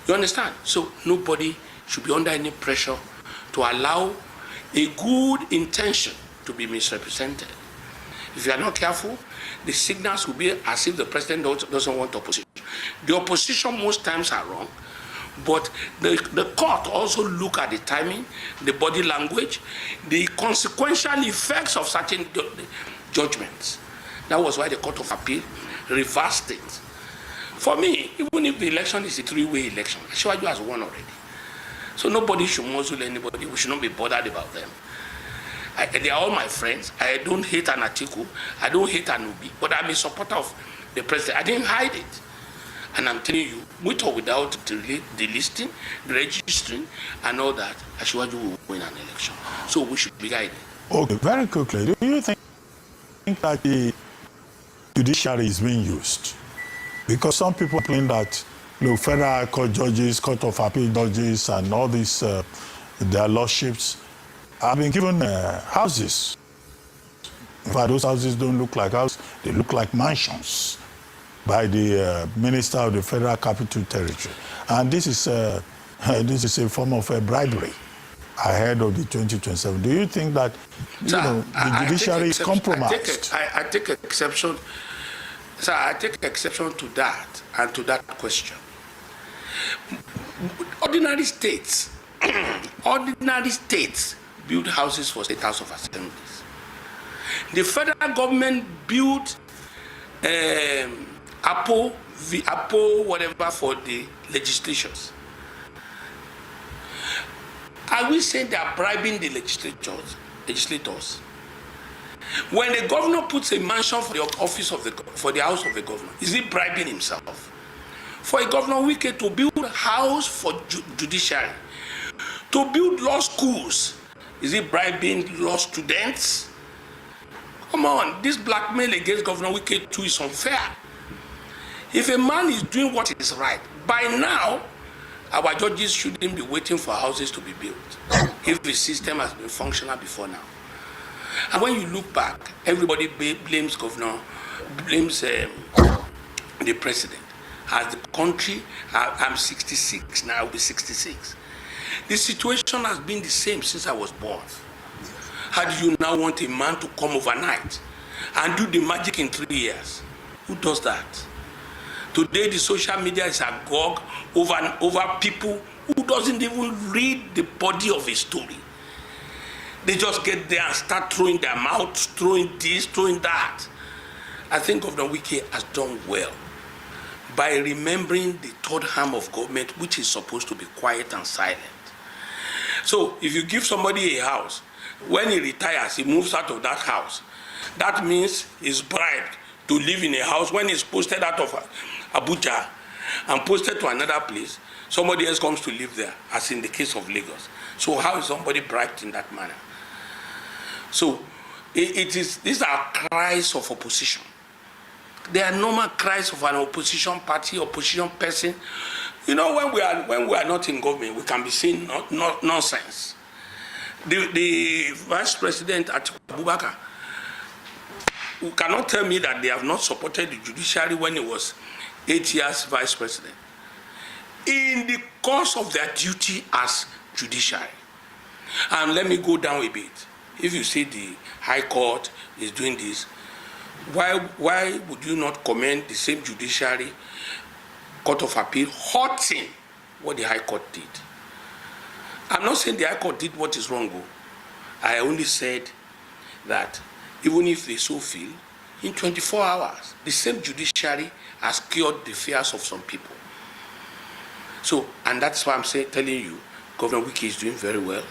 You understand? So nobody should be under any pressure to allow a good intention to be misrepresented. If you are not careful, the signals will be as if the president doesn't want opposition. The opposition most times are wrong, but the court also look at the timing, the body language, the consequential effects of certain judgments. That was why the Court of Appeal reversed it. For me, even if the election is a three-way election, Ashwaju has won already. So nobody should muzzle anybody. We should not be bothered about them. They are all my friends. I don't hate an Atiku. I don't hate an Ubi. But I'm a supporter of the president. I didn't hide it. And I'm telling you, with or without the listing, the registering, and all that, Ashwaju will win an election. So we should be guided. Okay, very quickly, do you think that the judiciary is being used? Because some people claim that federal court judges, Court of Appeal judges, and all these, their lordships, have been given houses. In fact, those houses don't look like houses, they look like mansions by the Minister of the Federal Capital Territory. And this is a form of bribery ahead of the 2027. Do you think that the judiciary is compromised? I take exception. Sir, I take exception to that and to that question. Ordinary states build houses for state house of assemblies. The federal government built Apple, whatever for the legislatures. Are we saying they are bribing the legislators? When the governor puts a mansion for the office of for the house of the governor, is he bribing himself? For a governor Wike to build a house for judiciary, to build law schools, is he bribing law students? Come on, this blackmail against Governor Wike too is unfair. If a man is doing what is right, by now, our judges shouldn't be waiting for houses to be built if the system has been functional before now. And when you look back, everybody blames governor, blames the president. As the country, I'm 66, now I'll be 66. The situation has been the same since I was born. How do you now want a man to come overnight and do the magic in 3 years? Who does that? Today, the social media is agog over people who doesn't even read the body of a story. They just get there and start throwing their mouth, throwing this, throwing that. I think Governor Wike has done well by remembering the third arm of government, which is supposed to be quiet and silent. So if you give somebody a house, when he retires, he moves out of that house, That means he's bribed to live in a house. When he's posted out of Abuja and posted to another place, somebody else comes to live there, as in the case of Lagos. So how is somebody bribed in that manner? So these are cries of opposition. They are normal cries of an opposition party, opposition person. You know, when we are not in government, we can be saying nonsense. The Vice President Atiku Abubakar, who cannot tell me that they have not supported the judiciary when he was 8 years Vice President, in the course of their duty as judiciary. And let me go down a bit. If you say the High Court is doing this, why would you not commend the same judiciary, Court of Appeal, halting what the High Court did? I'm not saying the High Court did what is wrong. I only said that even if they so feel, in 24 hours, the same judiciary has cured the fears of some people. So, and that's why I'm telling you, Governor Wike is doing very well.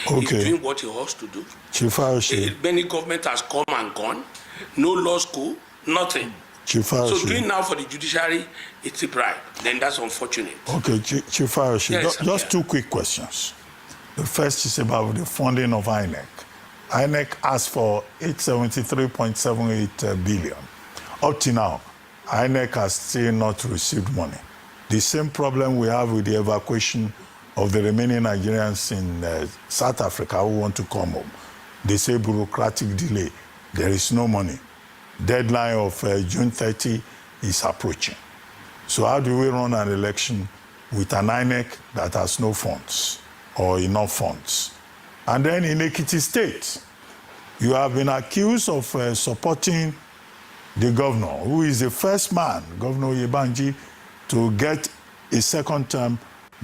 Okay. He's doing what he has to do. Chief Ayoshi. Many government has come and gone, no law school, nothing. Chief Ayoshi. So doing now for the judiciary, it's a bribe. Then that's unfortunate. Okay, Chief Ayoshi, yes, just two quick questions. The first is about the funding of INEC. INEC asked for 873.78 billion. Up to now, INEC has still not received money. The same problem we have with the evacuation of the remaining Nigerians in South Africa who want to come home. They say bureaucratic delay. There is no money. Deadline of June 30 is approaching. So how do we run an election with an INEC that has no funds or enough funds? And then in Ekiti State, you have been accused of supporting the governor, who is the first man, Governor Yebanji, to get a second term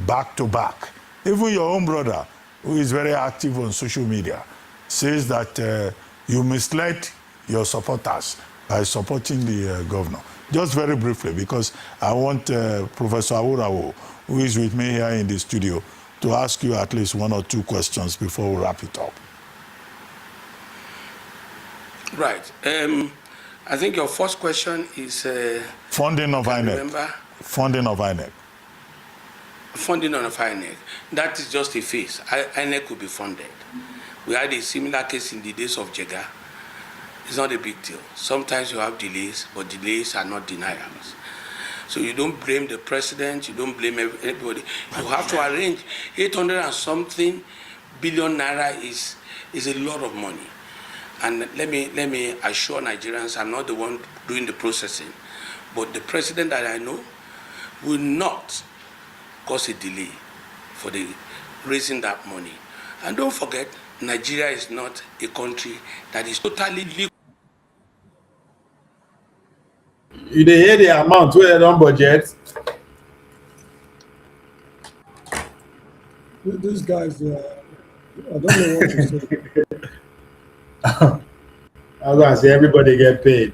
back-to-back. Even your own brother, who is very active on social media, says that you misled your supporters by supporting the governor. Just very briefly, because I want Professor Awurawo, who is with me here in the studio, to ask you at least one or two questions before we wrap it up. Right. I think your first question is... funding of INEC. Remember? Funding of INEC. Funding of INEC. That is just a phase. INEC could be funded. We had a similar case in the days of Jega. It's not a big deal. Sometimes you have delays, but delays are not denials. So you don't blame the president, you don't blame everybody. You have to arrange 800 and something billion naira is a lot of money. And let me assure Nigerians, I'm not the one doing the processing, but the president that I know will not cause a delay for the raising that money. And don't forget, Nigeria is not a country that is totally legal. You dey hear the amount where they don't budget? These guys, I don't know what to say. I was gonna say everybody get paid.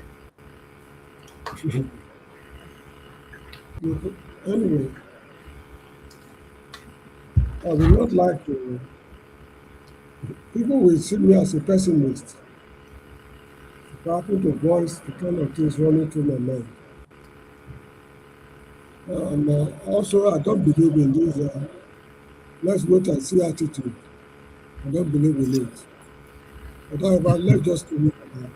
Anyway, I would not like to. People will see me as a pessimist. If I happen to voice the kind of things running through my mind. And also, I don't believe in this. Let's wait and see attitude. I don't believe in it. But however, let's just remember that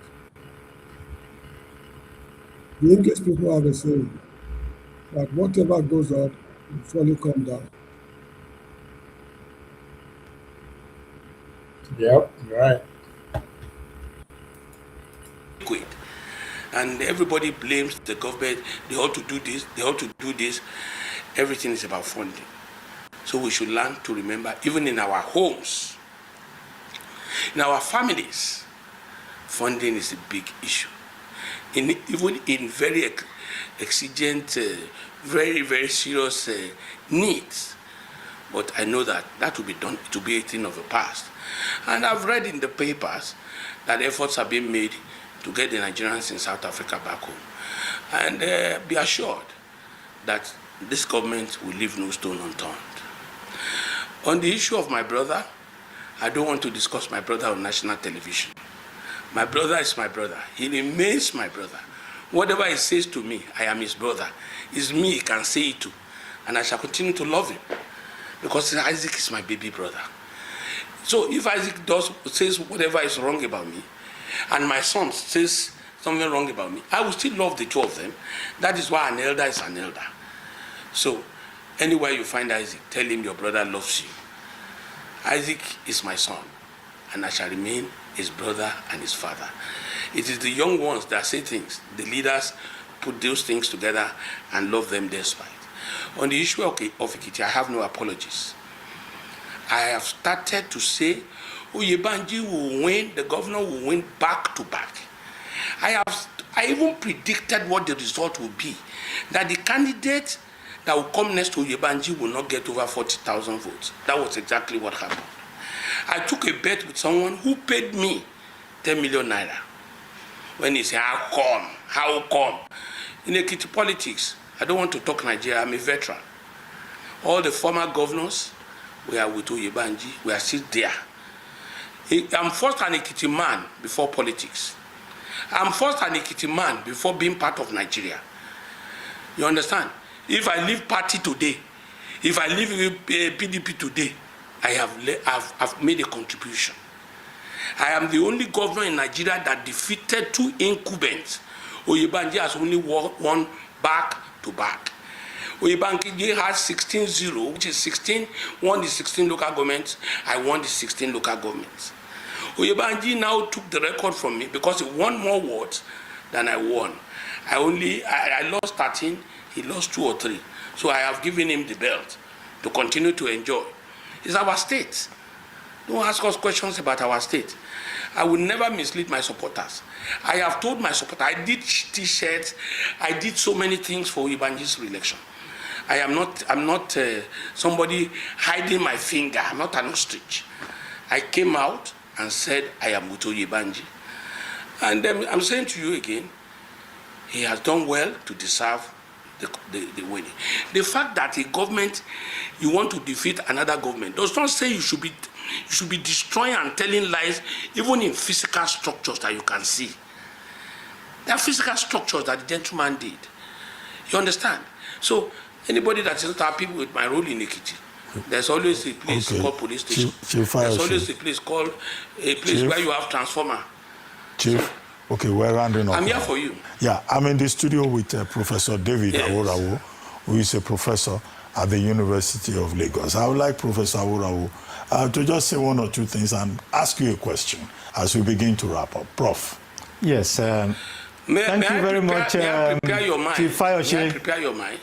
the English people have a saying that whatever goes up will surely come down. Yep, right. And everybody blames the government. They ought to do this, they ought to do this. Everything is about funding. So we should learn to remember, even in our homes, in our families, funding is a big issue. Even in very exigent, very, very serious needs. But I know that will be done, it will be a thing of the past. And I've read in the papers that efforts are being made to get the Nigerians in South Africa back home. And be assured that this government will leave no stone unturned. On the issue of my brother, I don't want to discuss my brother on national television. My brother is my brother. He remains my brother. Whatever he says to me, I am his brother. It's me he can say it to. And I shall continue to love him. Because Isaac is my baby brother. So if Isaac says whatever is wrong about me, and my son says something wrong about me, I will still love the two of them. That is why an elder is an elder. So anywhere you find Isaac, tell him your brother loves you. Isaac is my son, and I shall remain his brother and his father. It is the young ones that say things. The leaders put those things together and love them despite. On the issue of Ekiti, I have no apologies. I have started to say, Oyebanji will win, the governor will win back to back. I even predicted what the result will be, that the candidate that will come next to Oyebanji will not get over 40,000 votes. That was exactly what happened. I took a bet with someone who paid me 10 million naira. When he said, how come? In Ekiti politics, I don't want to talk Nigeria, I'm a veteran. All the former governors, we are with Oyebanji, we are still there. I'm first an Ekiti man before politics. I'm first an Ekiti man before being part of Nigeria. You understand? If I leave party today, if I leave PDP today, I've made a contribution. I am the only governor in Nigeria that defeated 2 incumbents. Oyebanji has only won back to back. Oyebanji has 16-0, which is 16, won the 16 local governments. I won the 16 local governments. Oyebanji now took the record from me because he won more wards than I won. I lost 13, he lost 2 or 3. So I have given him the belt to continue to enjoy. It's our state. Don't ask us questions about our state. I will never mislead my supporters. I have told my supporters, I did T-shirts, I did so many things for Oyebanji's re-election. I'm not somebody hiding my finger. I'm not an ostrich. I came out and said, I am with Oyebanji. And I'm saying to you again, he has done well to deserve the winning. The fact that a government, you want to defeat another government, does not say you should be destroying and telling lies, even in physical structures that you can see. There are physical structures that the gentleman did. You understand? So anybody that is not happy with my role in Ekiti, there's always a place called police station. There's always a place called where you have transformer. Chief, okay, we're rounding up. I'm here for you. Yeah, I'm in the studio with Professor David Aworawo, who is a professor at the University of Lagos. I would like Professor Aworawo to just say 1 or 2 things and ask you a question as we begin to wrap up. Prof. Yes. Thank you very much, Chief Fayose. May I prepare your mind?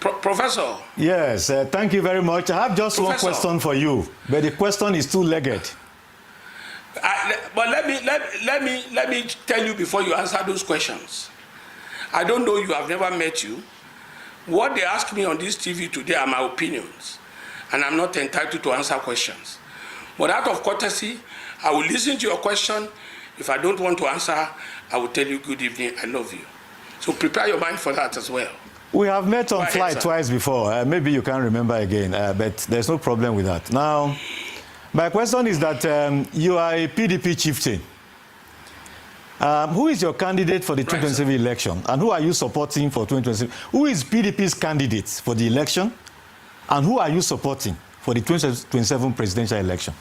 Professor. Yes, thank you very much. I have just one question for you, but the question is two-legged. But let me tell you before you answer those questions. I don't know you, I've never met you. What they ask me on this TV today are my opinions, and I'm not entitled to answer questions. But out of courtesy, I will listen to your question. If I don't want to answer, I will tell you good evening, I love you. So prepare your mind for that as well. We have met on flight twice before. Maybe you can't remember again, but there's no problem with that. Now, my question is that you are a PDP chieftain. Who is your candidate for the 2027 election? And who are you supporting for 2027? Who is PDP's candidate for the election? And who are you supporting for the 2027 presidential election?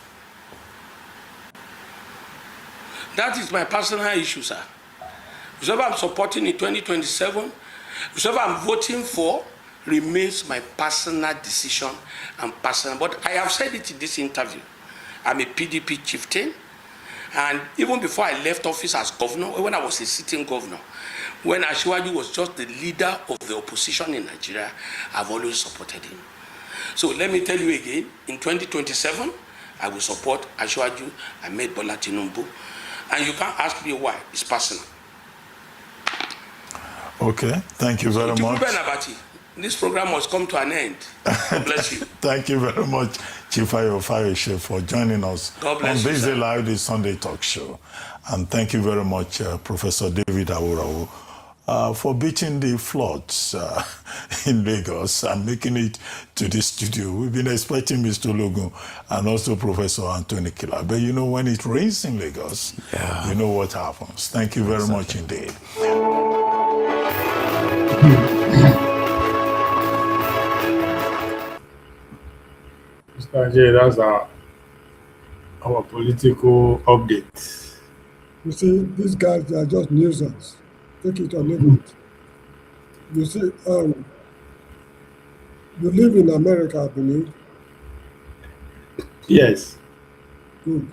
That is my personal issue, sir. Whoever I'm supporting in 2027, whoever I'm voting for, remains my personal decision and personal. But I have said it in this interview. I'm a PDP chieftain. And even before I left office as governor, when I was a sitting governor, when Asiwaju was just the leader of the opposition in Nigeria, I've always supported him. So let me tell you again, in 2027, I will support Asiwaju Ahmed Bola Tinubu. And you can't ask me why. It's personal. Okay, thank you very much. This program must come to an end. God bless you. Thank you very much, Chief Fayose, for joining us on This Day Live, the Sunday talk show. And thank you very much, Professor David Aworawo. for beating the floods in Lagos and making it to the studio. We've been expecting Mr. Logun and also Professor Anthony Killer. But you know, when it rains in Lagos, you know what happens. Thank you very much indeed. Mr. J, that's our political update. You see, these guys, they are just nuisance. Take it or leave it. You see, you live in America, I believe. Yes. Good.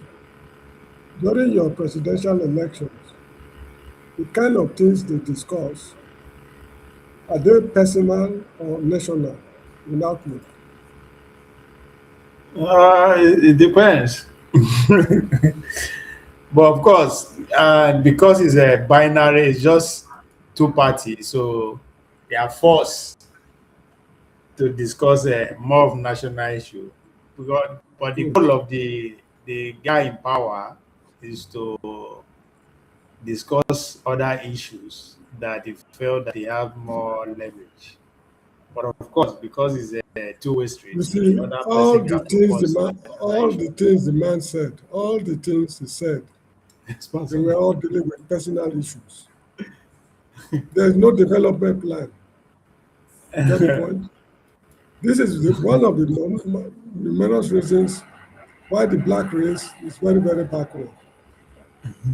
During your presidential elections, the kind of things they discuss, are they personal or national in outlook? It depends. But of course, because it's a binary, it's just two parties, so they are forced to discuss more of national issue. But the goal of the guy in power is to discuss other issues that they feel that they have more leverage. But of course, because it's a two-way street, You the see, other all person the can things focus on national issue. the man said, all the things he said, they were all dealing with personal issues. There's no development plan. You get the point? This is one of the numerous reasons why the black race is very, very backward.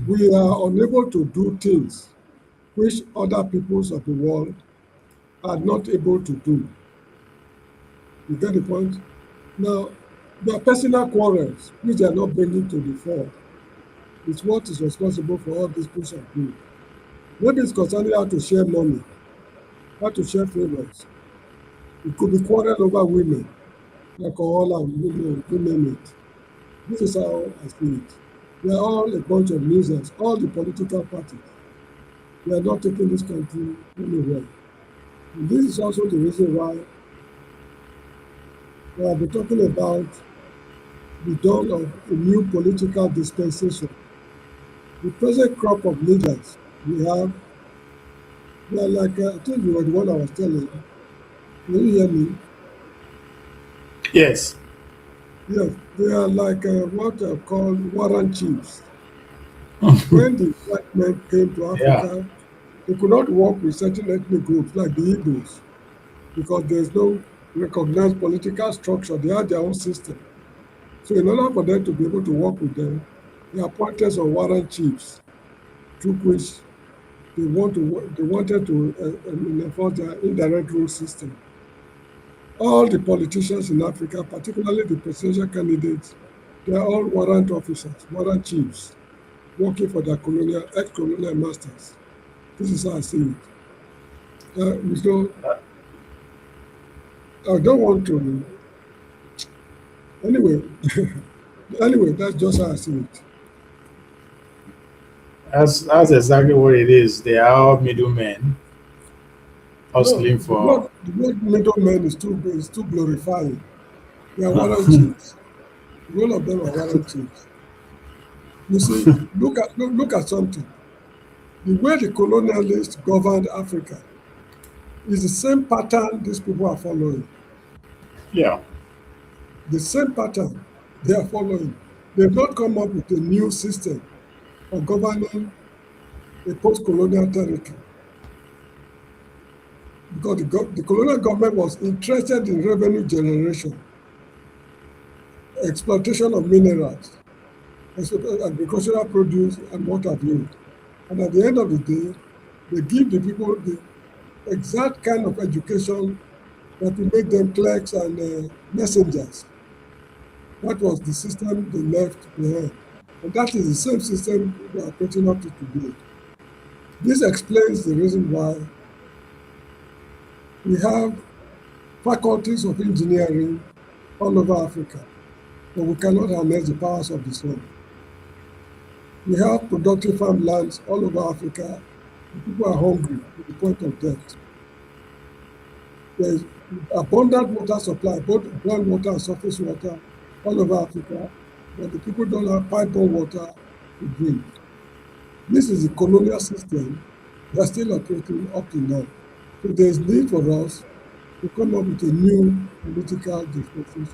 We are unable to do things which other peoples of the world are not able to do. You get the point? Now, their personal quarrels, which they are not bringing to the fore, is what is responsible for all these push and pull. Maybe it's concerning how to share money, how to share favors. It could be quarrel over women, alcohol and women, you name it. This is how I see it. We are all a bunch of losers, all the political parties. We are not taking this country anywhere. And this is also the reason why we have been talking about the dawn of a new political dispensation. The present crop of leaders we have, they are like, I think you were the one I was telling. Can you hear me? Yes. Yes, they are like what are called warrant chiefs. When the white men came to Africa, they could not work with certain ethnic groups like the Igbos because there's no recognized political structure. They had their own system. So in order for them to be able to work with them, they appointed some warrant chiefs through which they wanted to enforce their indirect rule system. All the politicians in Africa, particularly the presidential candidates, they are all warrant officers, warrant chiefs, working for their ex-colonial masters. This is how I see it. So I don't want to. Anyway, that's just how I see it. That's exactly what it is. They are all middlemen hustling for. The word middleman is too glorifying. They are warrant chiefs. All of them are warrant chiefs. You see, look at something. The way the colonialists governed Africa is the same pattern these people are following. Yeah. The same pattern they are following. They've not come up with a new system of governing a post-colonial territory. Because the colonial government was interested in revenue generation, exploitation of minerals, agricultural produce, and what have you. And at the end of the day, they give the people the exact kind of education that will make them clerks and messengers. That was the system they left behind. And that is the same system they are putting up to today. This explains the reason why we have faculties of engineering all over Africa, but we cannot harness the powers of the sun. We have productive farmlands all over Africa. People are hungry to the point of death. There's abundant water supply, both groundwater and surface water, all over Africa, but the people don't have pipe-borne water to drink. This is the colonial system They are still operating up to now. So there is need for us to come up with a new political dispensation.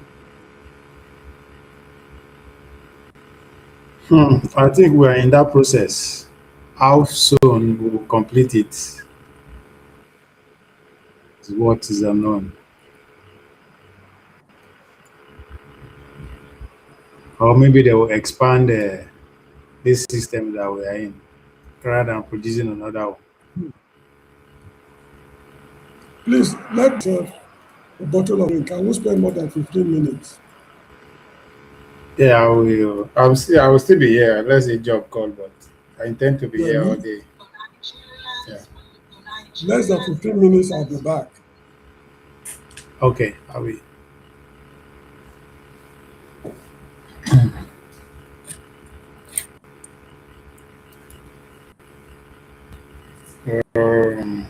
I think we are in that process. How soon we will complete it is what is unknown. Or maybe they will expand this system that we are in rather than producing another one. Please let a bottle of drink. Can we spend more than 15 minutes? Yeah, I will. I will still be here unless a job call, but I intend to be Yeah, here all day. Yeah. less than 15 minutes, I'll be back. Okay, I will. Um,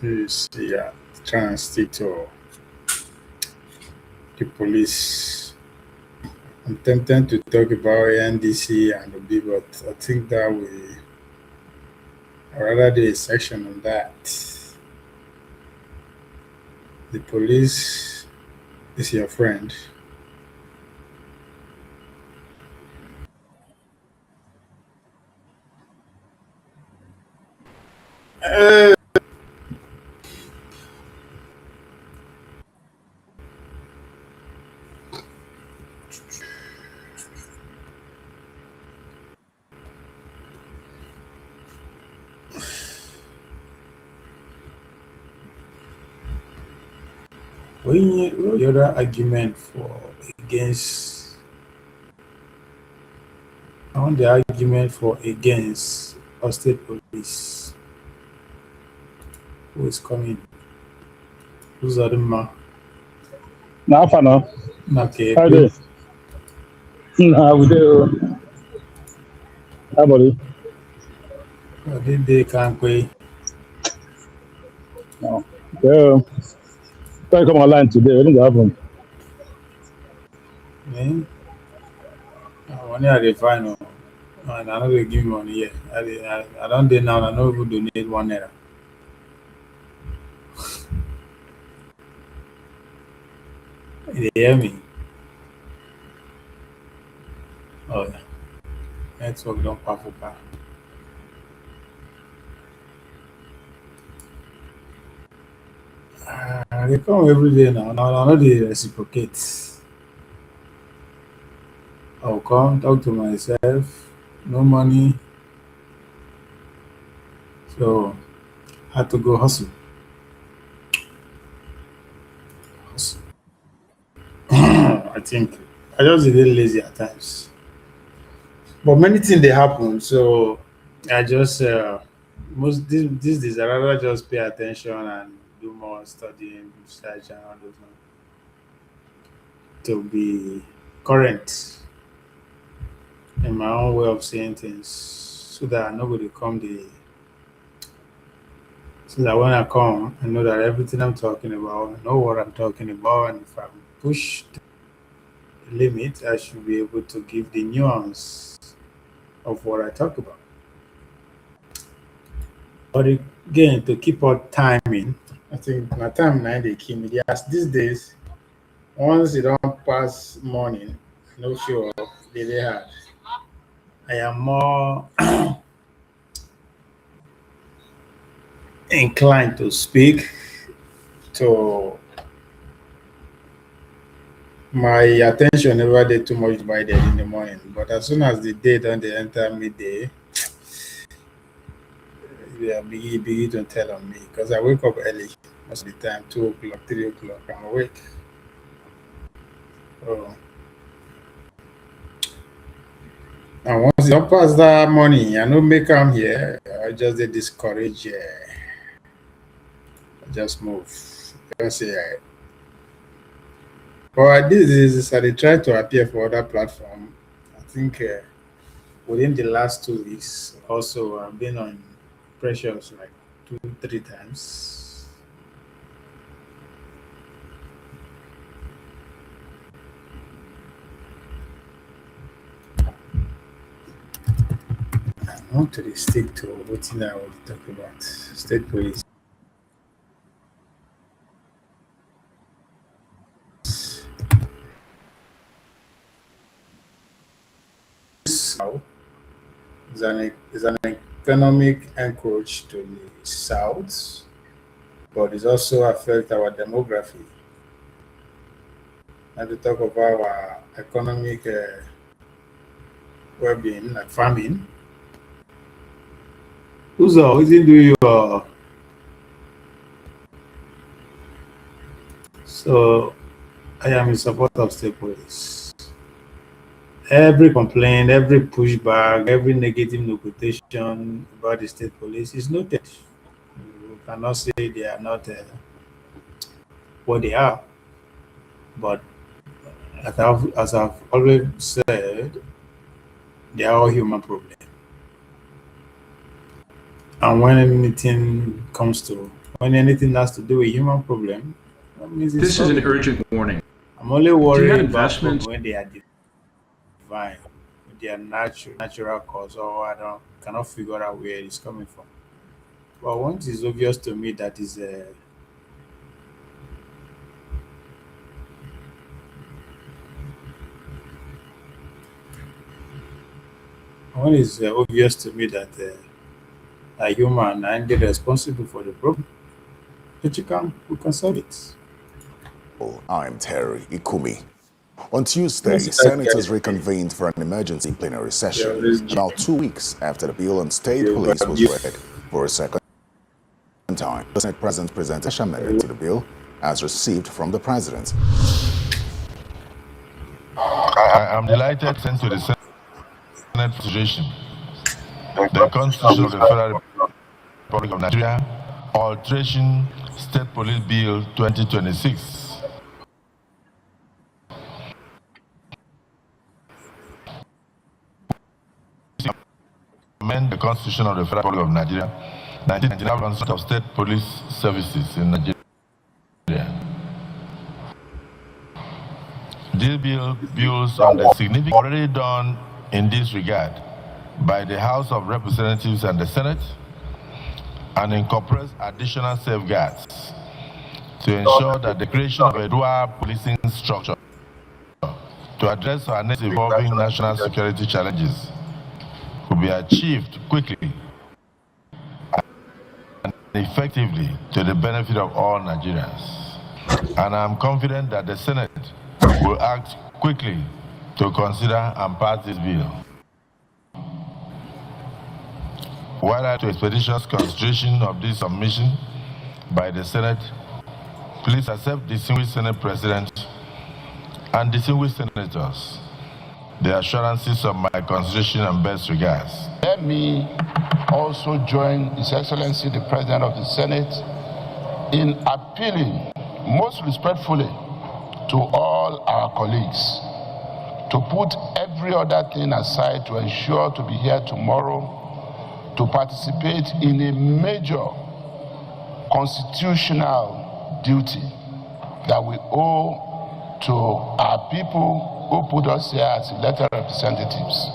let's see, yeah, trying to stick to the police. I'm tempted to talk about NDC and the B, but I think that I rather do a section on that. The police is your friend. When the other argument for against, I want the argument for against our state police. Who is coming? Who's the man? Now, for now, Okay, how do you? We do. How about you? I think they can't pay. No. So, try to come online today. What did happen? Man, money I dey find oh, and I know they give me money here. I don't dey now. I no even donate ₦1. You dey hear me? Oh, yeah. Network don perfect. They come every day now. Now I know they reciprocate. I'll come talk to myself. No money, so I had to go hustle. Hustle. I think I just a little lazy at times, but many things they happen. So I just these days I rather just pay attention and do more studying, research, and all those things to be current in my own way of saying things, so that nobody come the so that when I come, I know that everything I'm talking about, I know what I'm talking about, and if I'm pushed the limit, I should be able to give the nuance of what I talk about. But again, to keep on timing, I think my time now they keep me. Yes, these days, once you don't pass morning, no show up, they hard. I am more inclined to speak to my attention never did too much divided in the morning. But as soon as the day don't they enter midday, they are begin to tell on me because I wake up early most of the time, 2 o'clock, 3 o'clock, I'm awake. So, and once you don't pass that money, I no make come here, I just dey discourage. I just move. Just say, but this is I dey try to appear for other platform. I think within the last 2 weeks, also I've been on pressures like 2, 3 times. I want to stick to what I want to talk about. State police. South is an economic encroach to the south, but it also affects our demography. And to talk about our economic well-being, like farming. Who's isn't doing your so I am in support of state police. Every complaint, every pushback, every negative notation about the state police is noted. We cannot say they are not what they are, but as I've always said, they are all human problems. And when anything has to do with human problem, that means it's This is an solvable. urgent warning. I'm only Do you worried have about investments? when they are divine, with their natural cause, or I cannot figure out where it's coming from. But once it's obvious to me that is when it's obvious to me that a human and get responsible for the problem, that we can solve it. I'm Terry Ikumi. On Tuesday, senators reconvened for an emergency plenary session about 2 weeks after the bill on state police was read for a second time. The Senate President presented a amendment to the bill as received from the President. I am delighted to send to the Senate consideration the Constitution of the Federal Republic of Nigeria, Alteration State Police Bill 2026. Amend the Constitution of the Federal Republic of Nigeria, 1999 Constitution of State Police Services in Nigeria. This bill builds on the significant already done in this regard by the House of Representatives and the Senate, and incorporates additional safeguards to ensure that the creation of a dual policing structure to address our needs evolving national security challenges could be achieved quickly and effectively to the benefit of all Nigerians. And I'm confident that the Senate will act quickly to consider and pass this bill. While I to expeditious consideration of this submission by the Senate, please accept, distinguished Senate President and distinguished senators, the assurances of my consideration and best regards. Let me also join His Excellency the President of the Senate in appealing most respectfully to all our colleagues to put every other thing aside to ensure to be here tomorrow to participate in a major constitutional duty that we owe to our people who put us here as elected representatives.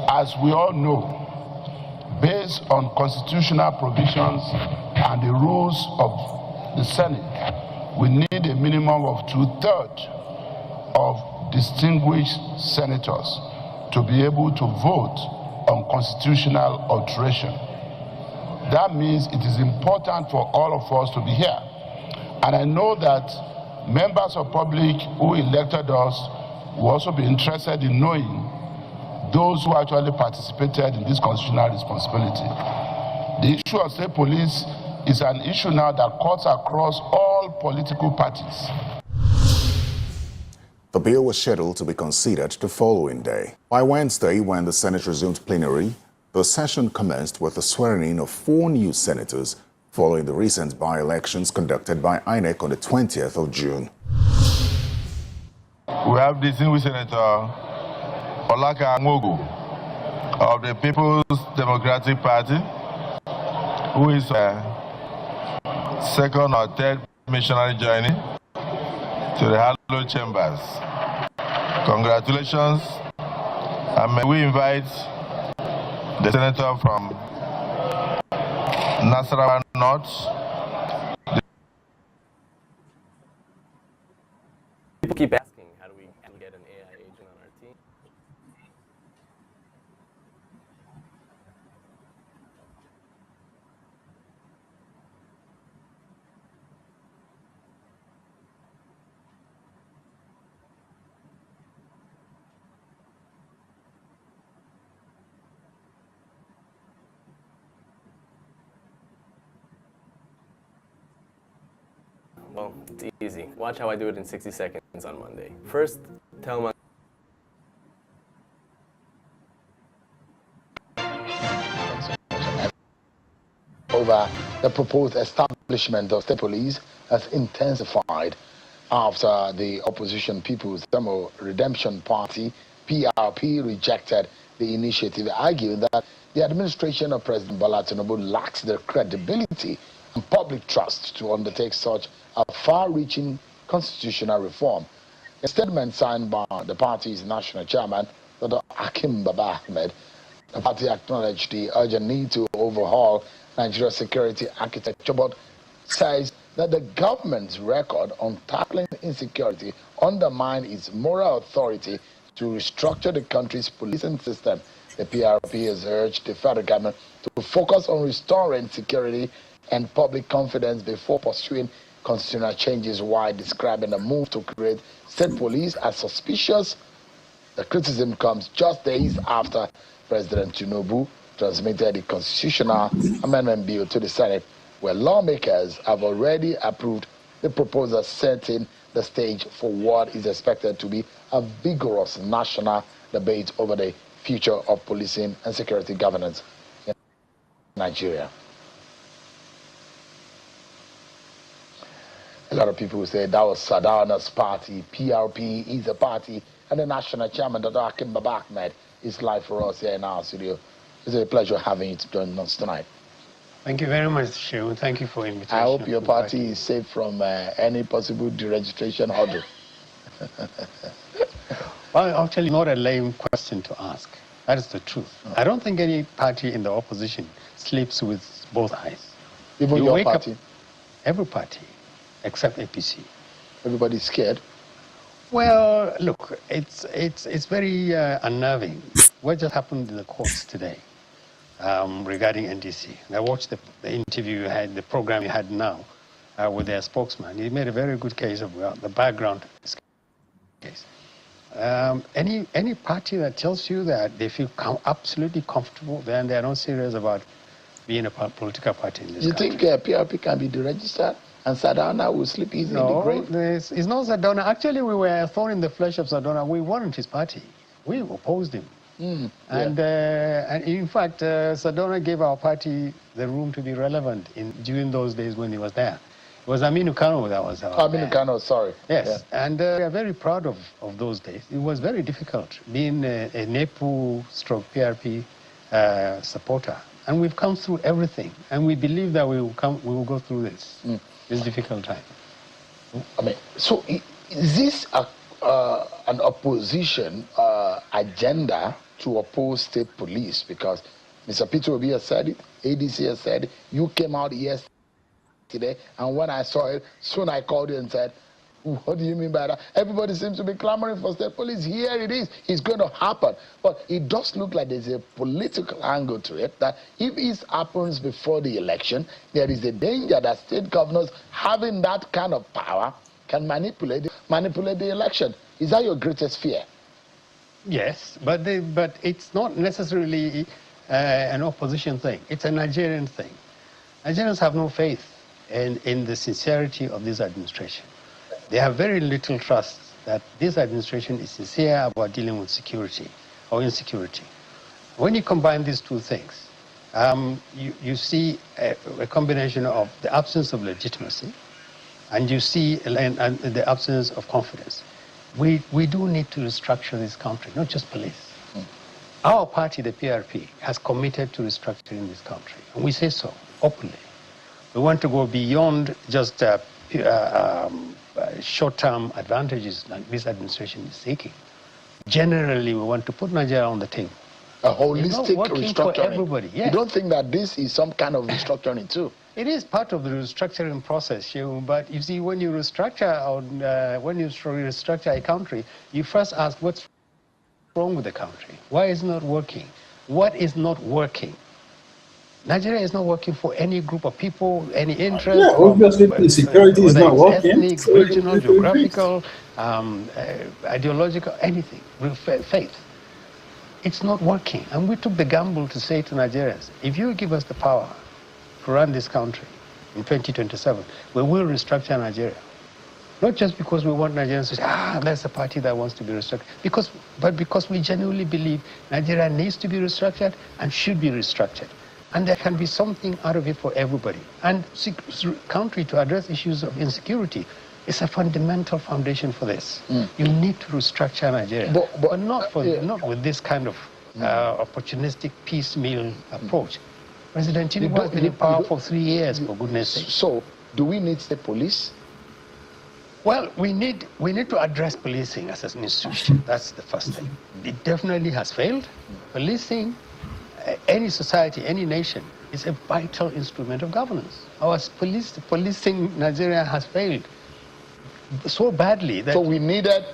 As we all know, based on constitutional provisions and the rules of the Senate, we need a minimum of 2/3 of distinguished senators to be able to vote on constitutional alteration. That means it is important for all of us to be here. And I know that members of public who elected us will also be interested in knowing those who actually participated in this constitutional responsibility. The issue of state police is an issue now that cuts across all political parties. The bill was scheduled to be considered the following day. By Wednesday, when the Senate resumed plenary, the session commenced with the swearing-in of 4 new senators following the recent by-elections conducted by INEC on the 20th of June. We have distinguished Senator Olaka Angogu of the People's Democratic Party, who is a second or third missionary journey to the hallowed chambers. Congratulations, and may we invite the senator from Nasarawa North. People keep asking, how do we get an AI agent on our team? Well, it's easy. Watch how I do it in 60 seconds on Monday. First, tell them over the proposed establishment of state police has intensified after the opposition People's Demo Redemption Party, PRP, rejected the initiative, arguing that the administration of President Bola Tinubu lacks the credibility and public trust to undertake such a far-reaching constitutional reform. A statement signed by the party's national chairman, Dr. Hakim Baba Ahmed, the party acknowledged the urgent need to overhaul Nigeria's security architecture, but says that the government's record on tackling insecurity undermines its moral authority to restructure the country's policing system. The PRP has urged the federal government to focus on restoring security and public confidence before pursuing constitutional changes, while describing the move to create state police as suspicious. The criticism comes just days after President Tinubu transmitted the constitutional amendment bill to the Senate, where lawmakers have already approved the proposal, setting the stage for what is expected to be a vigorous national debate over the future of policing and security governance in Nigeria. A lot of people say that was Sadana's party. PRP is a party, and the national chairman, Dr. Hakim Baba Ahmed, is live for us here in our studio. It's a pleasure having you to join us tonight. Thank you very much, Shehu. Thank you for the invitation. I hope your party is safe from any possible deregistration order. Well, actually, not a lame question to ask. That is the truth. I don't think any party in the opposition sleeps with both eyes. Even your party? Every party, except APC. Everybody's scared? Well, look, it's very unnerving. What just happened in the courts today regarding NDC? I watched the interview you had, the program you had now with their spokesman. He made a very good case of the background of this case. Any party that tells you that they feel absolutely comfortable, then they're not serious about being a political party in this country. You think PRP can be deregistered and Sadana will sleep easy in the grave? No, it's not Sadana. Actually, we were a thorn in the flesh of Sadana. We weren't his party. We opposed him. And in fact, Sadona gave our party the room to be relevant during those days when he was there. It was Aminu Kano that was our Aminu Kano, sorry. Yes, and we are very proud of those days. It was very difficult being a NEPU stroke PRP supporter. And we've come through everything. And we believe that we will go through this difficult time. I mean, so is this an opposition agenda to oppose state police? Because Mr. Peter Obi has said it, ADC has said it, you came out yesterday, and when I saw it, soon I called you and said, what do you mean by that? Everybody seems to be clamoring for state police. Here it is. It's going to happen. But it does look like there's a political angle to it, that if it happens before the election, there is a danger that state governors having that kind of power can manipulate the election. Is that your greatest fear? Yes, but it's not necessarily an opposition thing. It's a Nigerian thing. Nigerians have no faith in the sincerity of this administration. They have very little trust that this administration is sincere about dealing with security or insecurity. When you combine these two things, you see a combination of the absence of legitimacy, and you see the absence of confidence. We do need to restructure this country, not just police. Our party, the PRP, has committed to restructuring this country, and we say so openly. We want to go beyond just short-term advantages that this administration is seeking. Generally, we want to put Nigeria on the table A It's not holistic working for restructuring. everybody. Yes. You don't think that this is some kind of restructuring too? It is part of the restructuring process, but you see, when you restructure a country, you first ask what's wrong with the country. Why is it not working? What is not working? Nigeria is not working for any group of people, any interest. Yeah, obviously the security is whether not it's working. ethnic, So regional, it will be fixed. geographical, ideological, anything, faith. It's not working. And we took the gamble to say to Nigerians, if you give us the power to run this country in 2027, we will restructure Nigeria. Not just because we want Nigerians to say, that's the party that wants to be restructured, but because we genuinely believe Nigeria needs to be restructured and should be restructured. And there can be something out of it for everybody. And country to address issues of insecurity is a fundamental foundation for this. You need to restructure Nigeria, but not with this kind of opportunistic piecemeal approach. President Tinubu has been in power for 3 years, for goodness sake. So, do we need state police? Well, we need to address policing as an institution. That's the first thing. It definitely has failed. Policing, any society, any nation, is a vital instrument of governance. Our policing Nigeria has failed so badly that... So we needed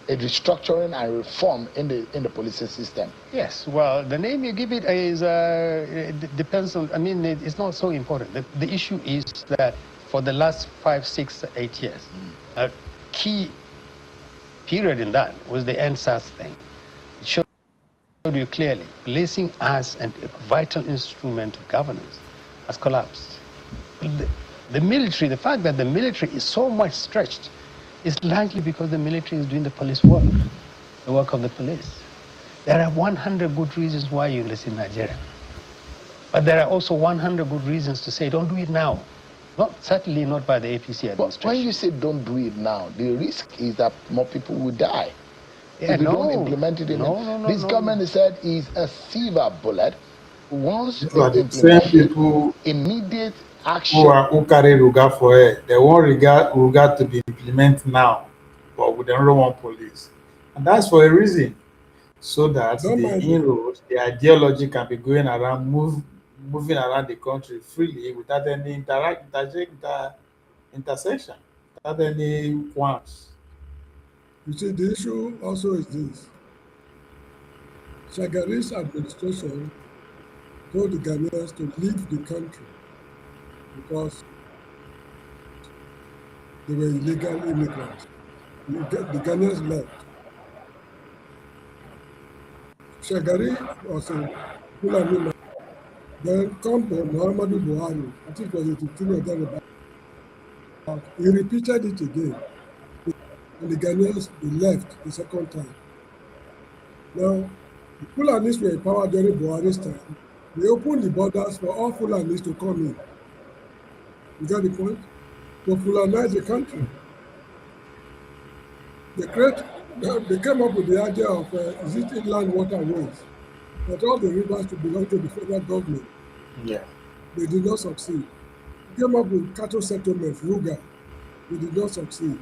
a restructuring and reform in the policing system. Yes, well, the name you give it is, it depends on, it's not so important. The issue is that for the last 5, 6, 8 years, a key period in that was the NSAS thing. It showed you clearly, policing as a vital instrument of governance has collapsed. The military, the fact that the military is so much stretched is largely because the military is doing the police work, the work of the police. There are 100 good reasons why you enlist in Nigeria. But there are also 100 good reasons to say, don't do it now. Certainly not by the APC administration. But when you say don't do it now, the risk is that more people will die. Yeah, if you don't implement it. This government has said is a silver bullet. Once These are the same people immediate action. Who carry RUGA for it. They want RUGA to be implemented now, but with the don't want police. And that's for a reason. So that the inroads, the ideology can be going around, moving around the country freely without any intersection, without any qualms. You see, the issue also is this. Shagari's administration told the Ghanaians to leave the country because they were illegal immigrants. The Ghanaians left. Shagari was a Fulani man. Then come to Muhammadu Buhari, I think it was 18 or thereabouts. He repeated it again. And the Ghanaians, they left the second time. Now, the Fulanis were in power during Buhari's time. They opened the borders for all Fulanis to come in. You get the point? To Fulanize the country. They came up with the idea of inland waterways, that all the rivers to belong to the federal government. Yeah. They did not succeed. They came up with cattle settlements, RUGA. They did not succeed.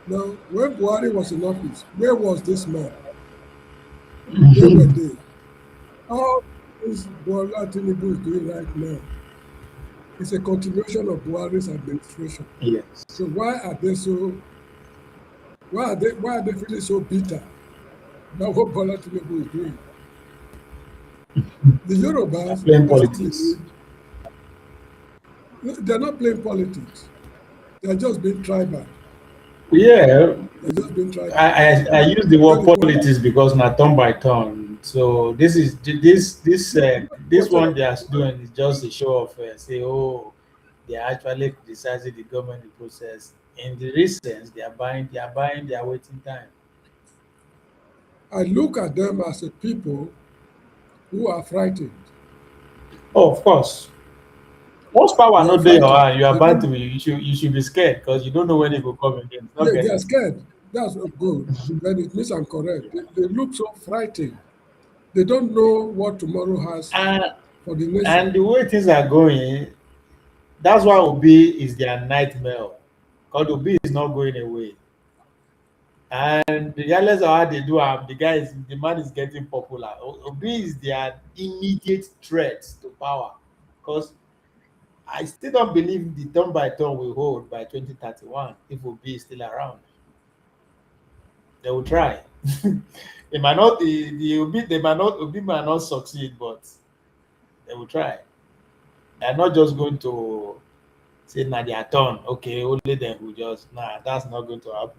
Now, when Buhari was in office, where was this man? Where were they? All this Bola Tinubu is doing right now is a continuation of Buhari's administration. Yes. So why are they feeling so bitter about what Bola Tinubu is doing? The Yorubas playing politics. They're not playing politics. They're just being tribal. Yeah, they're just being tribal. I use the word politics because not turn by turn. So this one they are doing is just a show of say, they are actually criticizing the government process. In the recent, they are buying their waiting time. I look at them as a people who are frightened. Oh, of course. Once power not there, you are bound to be. You should be scared because you don't know when it will come again. They are scared. That's good. Then it means I'm correct. They look so frightened. They don't know what tomorrow has for the nation. And the way things are going, that's why Obi is their nightmare. Because Obi is not going away. And regardless of how they do, the man is getting popular. Obi is their immediate threat to power, because I still don't believe the turn by turn will hold by 2031 if Obi is still around. They will try. They might not. The Obi, they might not. Obi might not succeed, but they will try. They're not just going to say na their turn. Okay, only them will just That's not going to happen.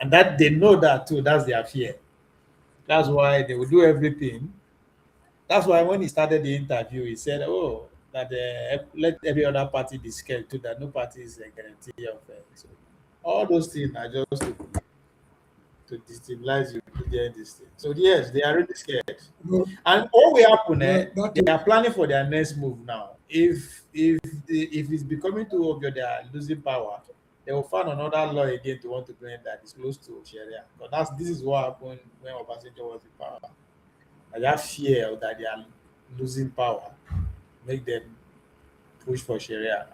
And that they know that too. That's their fear. That's why they will do everything. That's why when he started the interview, he said, "Oh, that let every other party be scared too. That no party is a guarantee of it." So all those things are just to destabilize you during this thing. So yes, they are really scared. No, And what will happen? that They is, are planning for their next move now. If it's becoming too obvious they are losing power, they will find another law again to want to bring that is close to Sharia. But this is what happened when Obasanjo was in power. And that fear that they are losing power make them push for Sharia.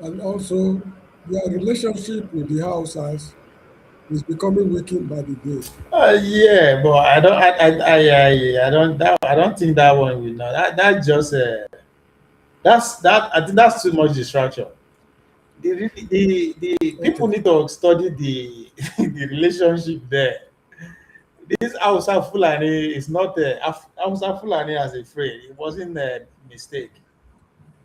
and also their relationship with the Hausas is becoming weakened by the day. Yeah, but I don't think that one will not. That just I think that's too much distraction. The people Okay. need to study the the relationship there. This Hausa Fulani is not Hausa Fulani as a phrase. It wasn't a mistake.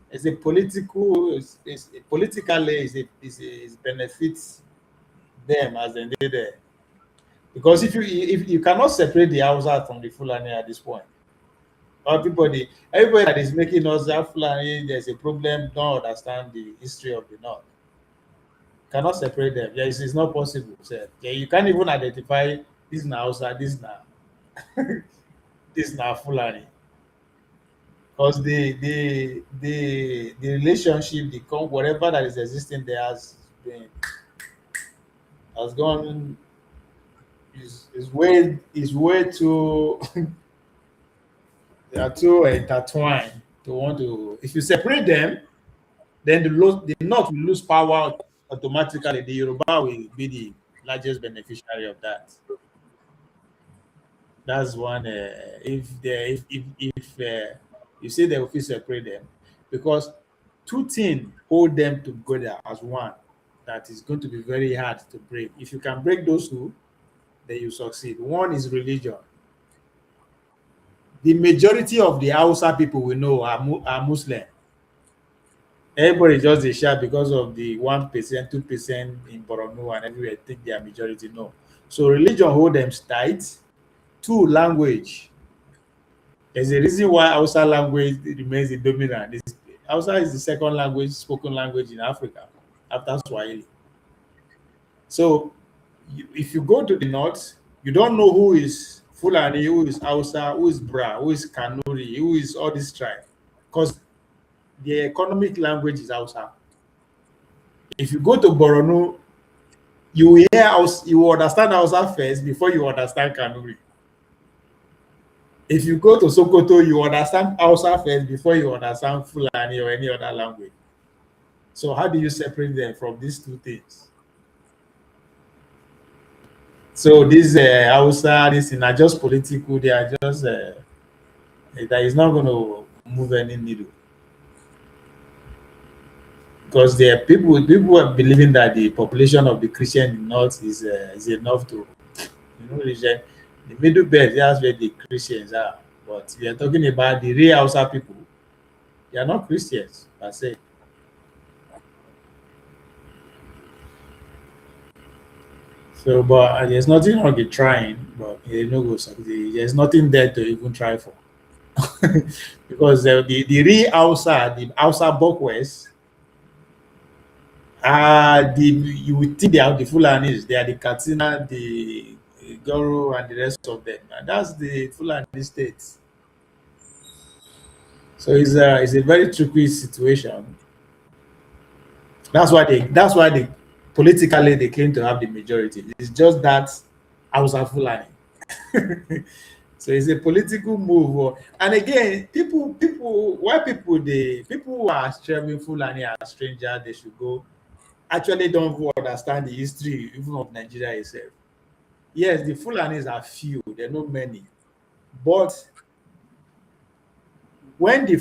It's a political. It's politically it benefits them as they did there. Because if you cannot separate the Hausa from the Fulani at this point, everybody that is making us that Fulani, there's a problem. Don't understand the history of the North. Cannot separate them. Yes, it's not possible. Sir. Yeah, you can't even identify this now Hausa, this now this now Fulani. Because the relationship, whatever that is existing there has gone is way too they are too intertwined to want to. If you separate them, then the North will lose power automatically. The Yoruba will be the largest beneficiary of that. That's one. If you say they will fit separate them, because two things hold them together as one. That is going to be very hard to break. If you can break those two, then you succeed. One is religion. The majority of the Hausa people we know are Muslim. Everybody just a share because of the 1%, 2% in Borno and everywhere think they are majority. No. So religion hold them tight. Two, language. There's a reason why Hausa language remains the dominant. Hausa is the second language spoken language in Africa after Swahili. So if you go to the north, you don't know who is Fulani, who is Hausa, who is Bra, who is Kanuri, who is all this tribe, because the economic language is Hausa. If you go to Borno, you will hear you will understand Hausa first before you understand Kanuri. If you go to Sokoto, you understand Hausa first before you understand Fulani or any other language. So how do you separate them from these two things? So this Hausa, this is not just political. They are just that is not going to move any needle, because there are people are believing that the population of the Christian in North is enough to region. The middle belt, that's where the Christians are. But we are talking about the real Hausa people. They are not Christians per se. So, but there's nothing wrong with trying, but no go succeed. There's nothing there to even try for. Because the real Hausa, the Hausa Bokwes, you would think they are the Fulanis, they are the Katsina, the Goro, and the rest of them. And that's the Fulani states. So it's a very tricky situation. That's why they politically they claim to have the majority. It's just that Hausa Fulani. So it's a political move. And again, why people who are streaming Fulani are strangers, they should go. actually don't understand the history even of Nigeria itself. Yes, the Fulanis are few, they're not many. But when the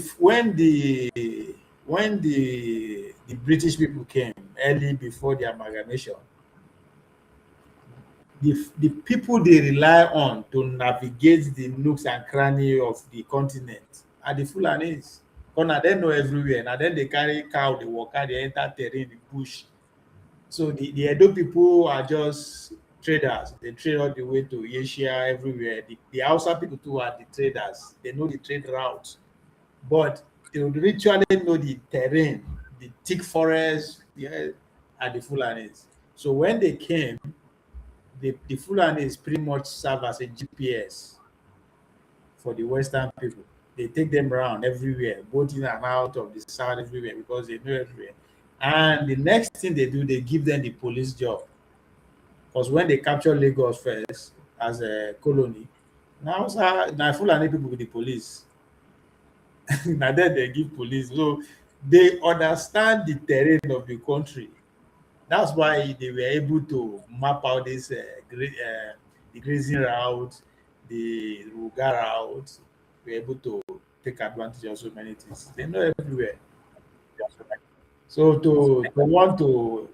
British people came early before the amalgamation, the people they rely on to navigate the nooks and crannies of the continent are the Fulanis. Because now they know everywhere. Now then they carry cow, they walk out, they enter terrain, the bush. So the Edo people are just traders. They trade all the way to Asia, everywhere. The Hausa people too are the traders. They know the trade routes. But they would literally know the terrain, the thick forest, are the Fulanis. So when they came, the Fulanis pretty much serve as a GPS for the Western people. They take them around everywhere, both in and out of the south, everywhere, because they know everywhere. And the next thing they do, they give them the police job. Because when they capture Lagos first as a colony, now Fulani people with the police. Now then they give police. So they understand the terrain of the country. That's why they were able to map out this the grazing route, the RUGA route. We're able to take advantage of so many things. They know everywhere. So to want to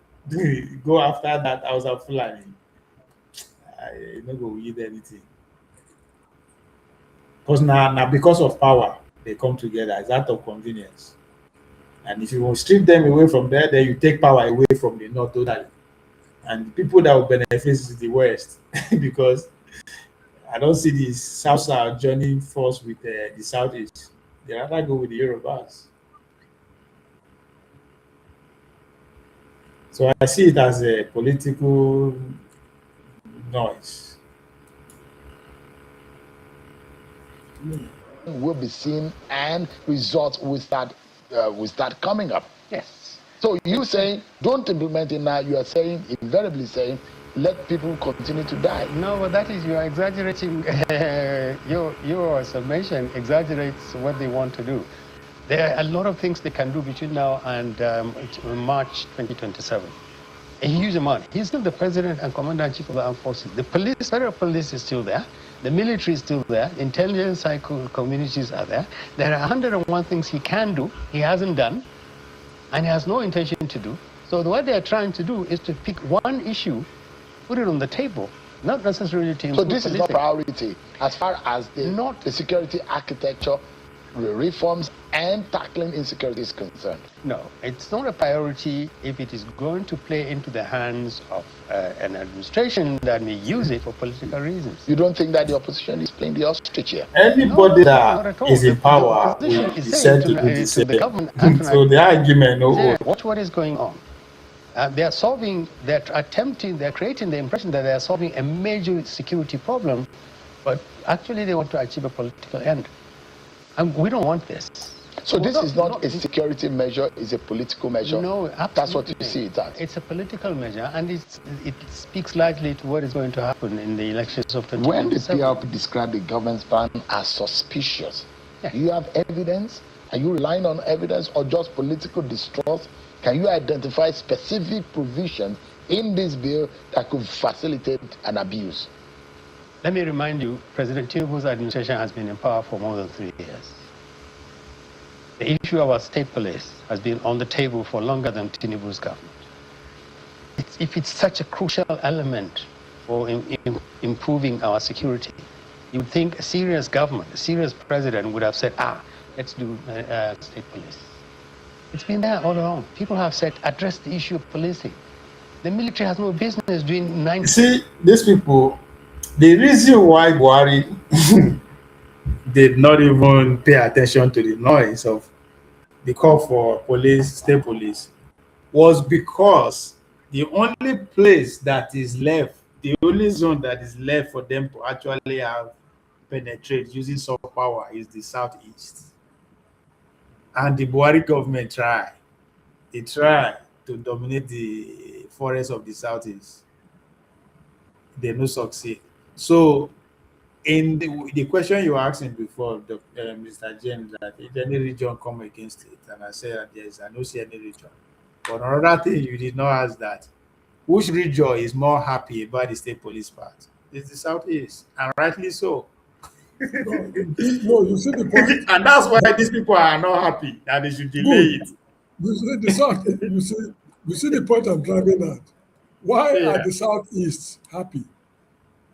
go after that house of Fulani, I no go eat anything. Because now because of power, they come together. It's out of convenience. And if you will strip them away from there, then you take power away from the north totally. And the people that will benefit is the west because I don't see the south joining force with the southeast. They rather go with the Yorubas. So I see it as a political noise. Will be seen and results will start coming up. Yes. So you saying don't implement it now, you are saying, invariably saying, let people continue to die. No, but that is, you are exaggerating. Your summation exaggerates what they want to do. There are a lot of things they can do between now and March 2027. A huge amount. He's still the president and commander-in-chief of the armed forces. The police, federal police is still there. The military is still there. Intelligence cycle communities are there. There are 101 things he can do, he hasn't done, and he has no intention to do. So what they are trying to do is to pick one issue, put it on the table, not necessarily to improve. So this is not priority as far as the security architecture, reforms, and tackling insecurity is concerned. No, it's not a priority if it is going to play into the hands of an administration that may use it for political reasons. You don't think that the opposition is playing the ostrich here? Anybody that is in power will be said to do the same. So the argument, watch what is going on. They're creating the impression that they are solving a major security problem, but actually they want to achieve a political end. And we don't want this. So this is not a security measure, it's a political measure? No, absolutely. That's what you see it as? It's a political measure, and it speaks largely to what is going to happen in the elections of 2027. When the PRP described the government's plan as suspicious, do you have evidence? Are you relying on evidence or just political distrust? Can you identify specific provisions in this bill that could facilitate an abuse? Let me remind you, President Tinubu's administration has been in power for more than 3 years. The issue of our state police has been on the table for longer than Tinubu's government. If it's such a crucial element for improving our security, you would think a serious government, a serious president would have said, let's do state police. It's been there all along. People have said, address the issue of policing. The military has no business doing 90. See, these people, the reason why Buhari did not even pay attention to the noise of the call for police, state police, was because the only place that is left, the only zone that is left for them to actually have penetrate using soft power is the southeast. And the Buhari government tried. They tried to dominate the forest of the southeast. They no succeed. So, in the question you were asking before, Mr. James, that if any region come against it, and I said that I don't see any region. But another thing you did not ask that, which region is more happy about the state police part? It's the Southeast, and rightly so. No, you see the point. And that's why these people are not happy that they should delay Good. it. You see the south. You see the point I'm driving at. Why are Yeah. the southeast happy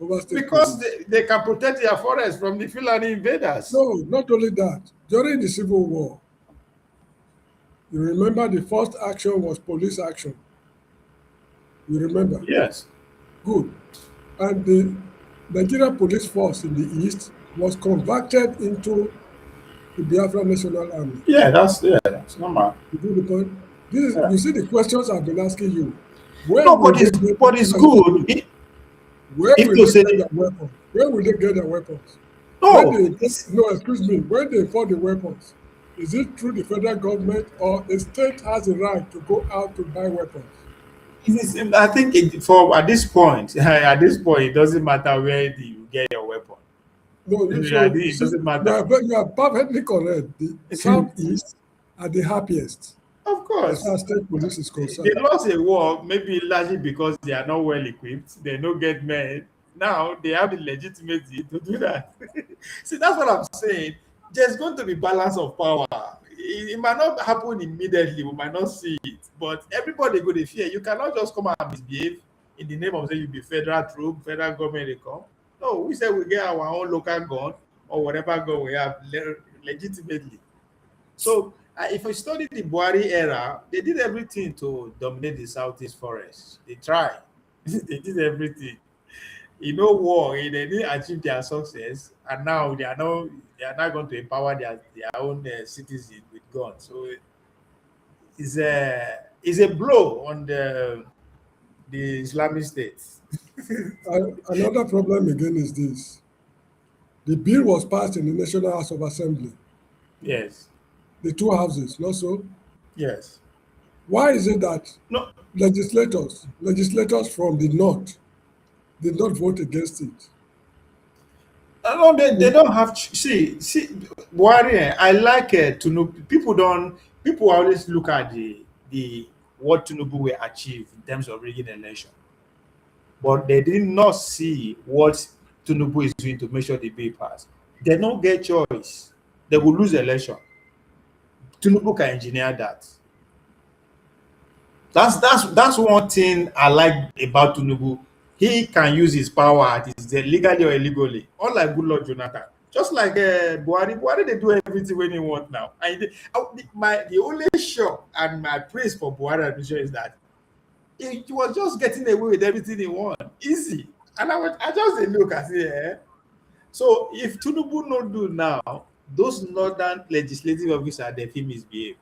over state Because police? they can protect their forest from the Fulani invaders. No, not only that. During the Civil War, you remember the first action was police action. You remember? Yes. Good. And the Nigerian police force in the east was converted into the Biafra National Army. Yeah, that's normal. You do the point? This is, Yeah. you see the questions I've been asking you. Where No, will but they it's get but it's their good. Where If will you they say get their weapons? Where will they get their weapons? no, When they no, excuse me, when they import the weapons, is it through the federal government or the state has a right to go out to buy weapons? I think for at this point, it doesn't matter where you get your weapon. No, Yeah, so you it see, doesn't matter. you are perfectly correct. The southeast are the happiest Of as far course, as state police is they concerned. lost a war, maybe largely because they are not well equipped. They don't get men. Now they have the legitimacy to do that. See, that's what I'm saying. There's going to be balance of power. It might not happen immediately. We might not see it, but everybody go to fear. You cannot just come and misbehave in the name of saying you be federal troop, federal government. They come. No, we say we get our own local gun or whatever gun we have legitimately. So if you study the Buhari era, they did everything to dominate the Southeast forest. They tried. They did everything. War, they didn't achieve their success, and now they are not going to empower their own citizens with guns. So it's a blow on the Islamic State. Another problem again is this. The bill was passed in the National House of Assembly, Yes. the two houses, not so? Yes. Why is it that No. legislators from the north did not vote against it? No, they don't have see Buhari. I like Tinubu. People always look at the what Tinubu will achieve in terms of rigging election, but they did not see what Tinubu is doing to make sure the bill pass. They don't get choice. They will lose election. Tinubu can engineer that. That's one thing I like about Tinubu. He can use his power legally or illegally, unlike good Lord Jonathan. Just like Buhari, they do everything when he want now. And the only shock and my praise for Buhari administration is that he was just getting away with everything he want, easy. And I just dey look and say, So if Tinubu no do now, those northern legislative officers they fit misbehave.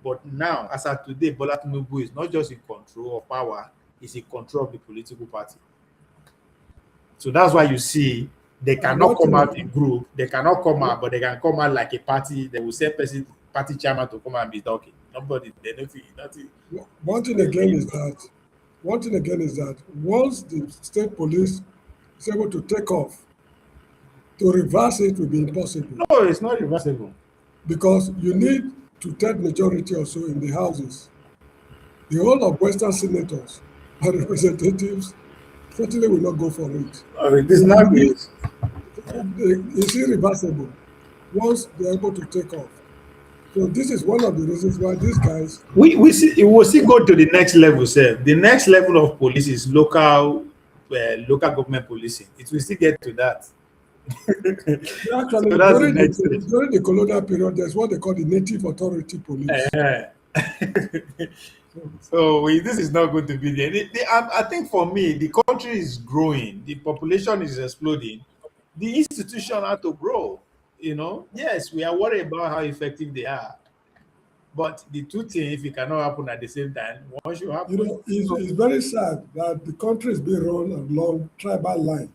But now, as of today, Bola Tinubu is not just in control of power, he's in control of the political party. So that's why you see they cannot come out in group, they cannot come out, but they can come out like a party. They will say party chairman to come and be talking. Nobody, they nothing. One thing again is that once the state police is able to take off, to reverse it will be impossible. No, it's not reversible. Because you need two-thirds majority or so in the houses. The whole of Western senators and representatives certainly will not go for it. It is not good. It's irreversible once they're able to take off. So this is one of the reasons why these guys we will still go to the next level, sir. The next level of police is local government policing. It will still get to that. Actually, So that's the next during the colonial period, there's what they call the native authority police. So this is not going to be there. I think for me, the country is growing, the population is exploding, the institution have to grow. Yes, we are worried about how effective they are, but the two things, if it cannot happen at the same time, one should happen. It's very sad that the country is being run along tribal lines.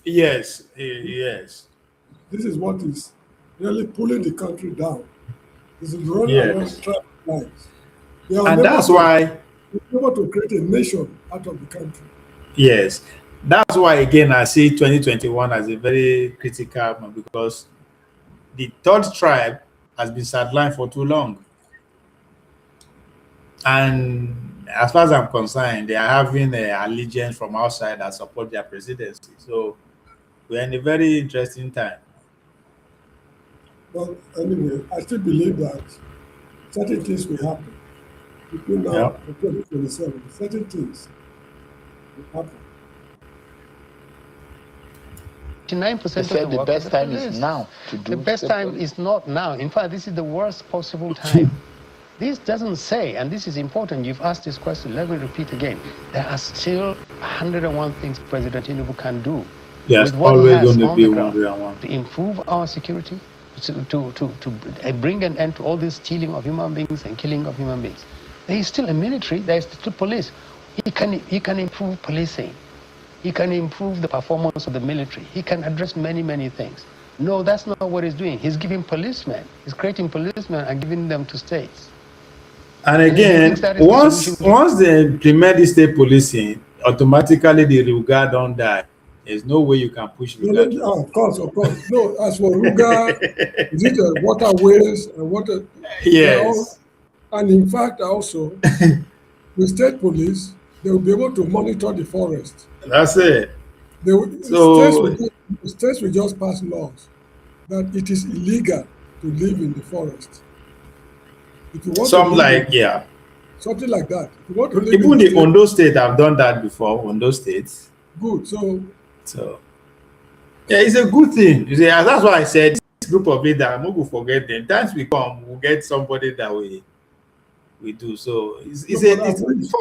Yes, yes. This is what is really pulling the country down. This is running along tribal lines. And that's why we're able to create a nation out of the country. Yes, that's why again I see 2021 as a very critical one, because the third tribe has been sidelined for too long. And as far as I'm concerned, they are having allegiance from outside that support their presidency. So we're in a very interesting time. But anyway, I still believe that certain things will happen between Yeah. now and 2027. Certain things will happen. 99% They of said the the work best of the time is police. now to do The best state time police. is not now. In fact, this is the worst possible time. This doesn't say, and this is important, you've asked this question, let me repeat again. There are still 101 things President Tinubu can do There's with what he always has going to on be the ground 101. to improve our security, to bring an end to all this stealing of human beings and killing of human beings. There is still a military, there is still police. He can improve policing. He can improve the performance of the military. He can address many, many things. No, that's not what he's doing. He's giving policemen. He's creating policemen and giving them to states. And And then he thinks again, that is the solution. once they implement the state policing, automatically the RUGA don't die. There's no way you can push No, RUGA no, through. of course, of course. No, as for Ruga, is it waterways and water? They are all, Yes, and in fact, also, with state police, they will be able to monitor the forest. that's it. They will, So states will just pass laws that it is illegal to live in the forest. If you want to some live in like, yeah, something like that, if you want to live in even the the state, Ondo State have done that before. Ondo State. good. So yeah, it's a good thing. You see, and that's why I said this group of leaders, I'm not going to forget them. Times we come, we'll get somebody that we do. So it's No, but a it's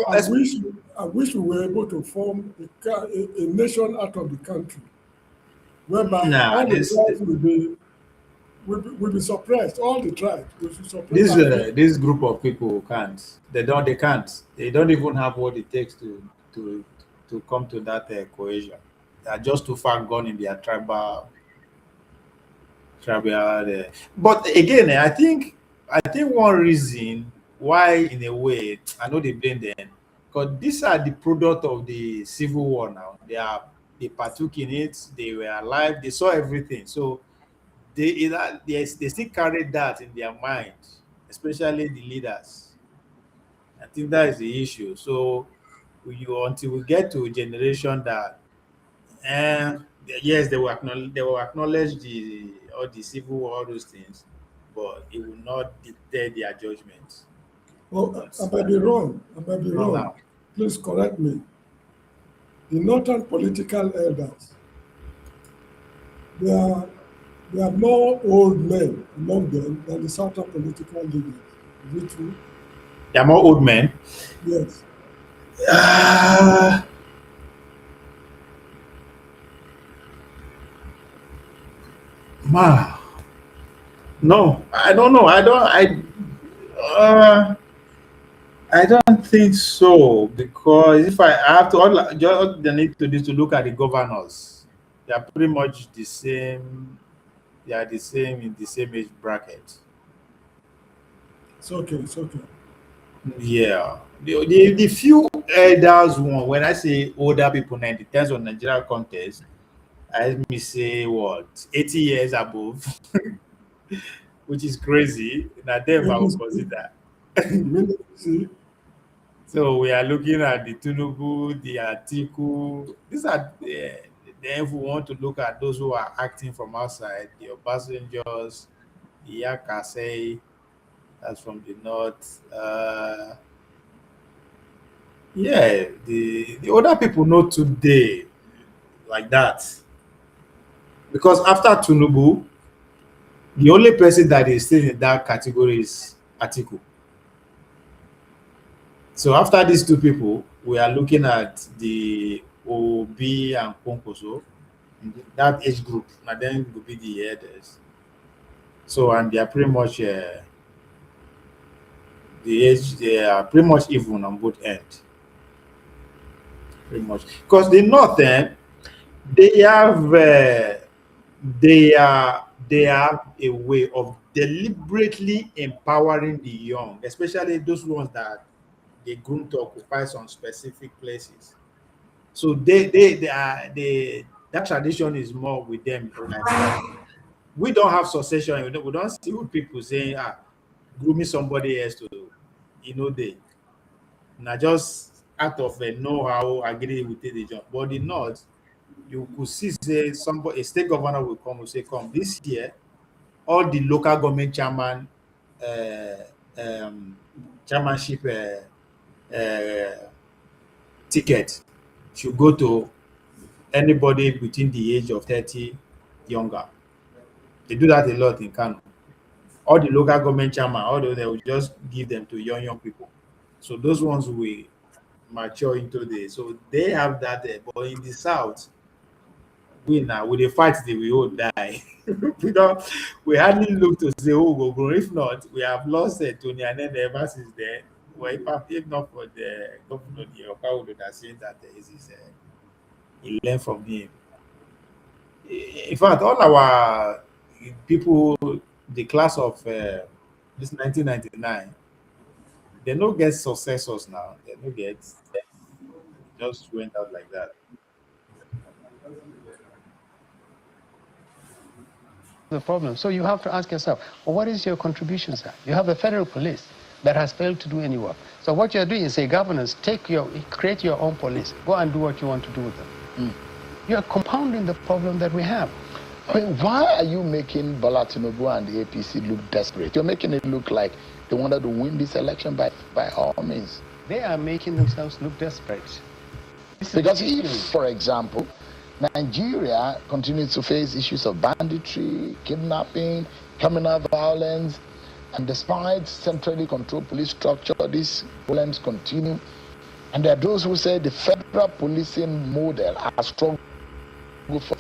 I wish we were able to form a nation out of the country, whereby nah, all the tribes will be suppressed. All the tribes will be suppressed. this group of people can't. They can't. They don't even have what it takes to to come to that cohesion. They are just too far gone in their tribal. But again, I think one reason why, in a way, I know they blame them because these are the product of the civil war. Now they partook in it. They were alive. They saw everything. So they still carry that in their mind, especially the leaders. I think that is the issue. So until we get to a generation that, and yes, they will acknowledge the all the civil war, all those things, but it will not dictate their judgment. Oh, But I might be wrong. I might be not wrong. now. Please correct me. The northern political elders, they are there are more old men among them than the southern political leaders. Is it true? They are more old men. Yes. Ah, ma, no, I don't know. I don't think so because if I have to, all they need to do is to look at the governors. They are pretty much the same. They are the same in the same age bracket. It's okay. It's okay. Yeah. The few elders one, when I say older people now, it depends on Nigeria context. I me say what 80 years above, which is crazy. Now them I Let me will see. consider. Let me see. So we are looking at the Tunubu, the Atiku. These are then if we want to look at those who are acting from outside, the Obasanjos, the Yakase, that's from the north. Yeah, the older people know today like that because after Tunubu, the only person that is still in that category is Atiku. So after these two people, we are looking at the Obi and Konkoso, that age group, and then will be the elders. So and they are pretty much the age. They are pretty much even on both ends, pretty much because the north end they have they have a way of deliberately empowering the young, especially those ones that they groom to occupy some specific places. So they are that tradition is more with them in Nigeria. We don't have succession. We don't see old people saying, grooming somebody else to, they. Now just out of a know-how, agree with the job. But the North, you could see say somebody, a state governor will come and say, come this year, all the local government chairman chairmanship ticket should go to anybody between the age of 30 younger. They do that a lot in Kano. All the local government chairman, although they will just give them to young people. So those ones will mature into the, so they have that there. But in the south, we now with the fight that we all die. we don't we hardly look to say who will go. If not, we have lost Tony and then ever since then. Well, if not for the governor the Okawodo that saying that he learned from him. In fact, all our people, the class of this 1999, they no get successors now. They no get, just went out like that. The problem. So you have to ask yourself, well, what is your contribution, sir? You have a federal police that has failed to do any work. So what you're doing is say, governors, create your own police. Go and do what you want to do with them. You're compounding the problem that we have. I mean, why are you making Bola Tinubu and the APC look desperate? You're making it look like they wanted to win this election by all means. They are making themselves look desperate. Because if, for example, Nigeria continues to face issues of banditry, kidnapping, criminal violence, and despite centrally controlled police structure, these problems continue. And there are those who say the federal policing model has struggled for.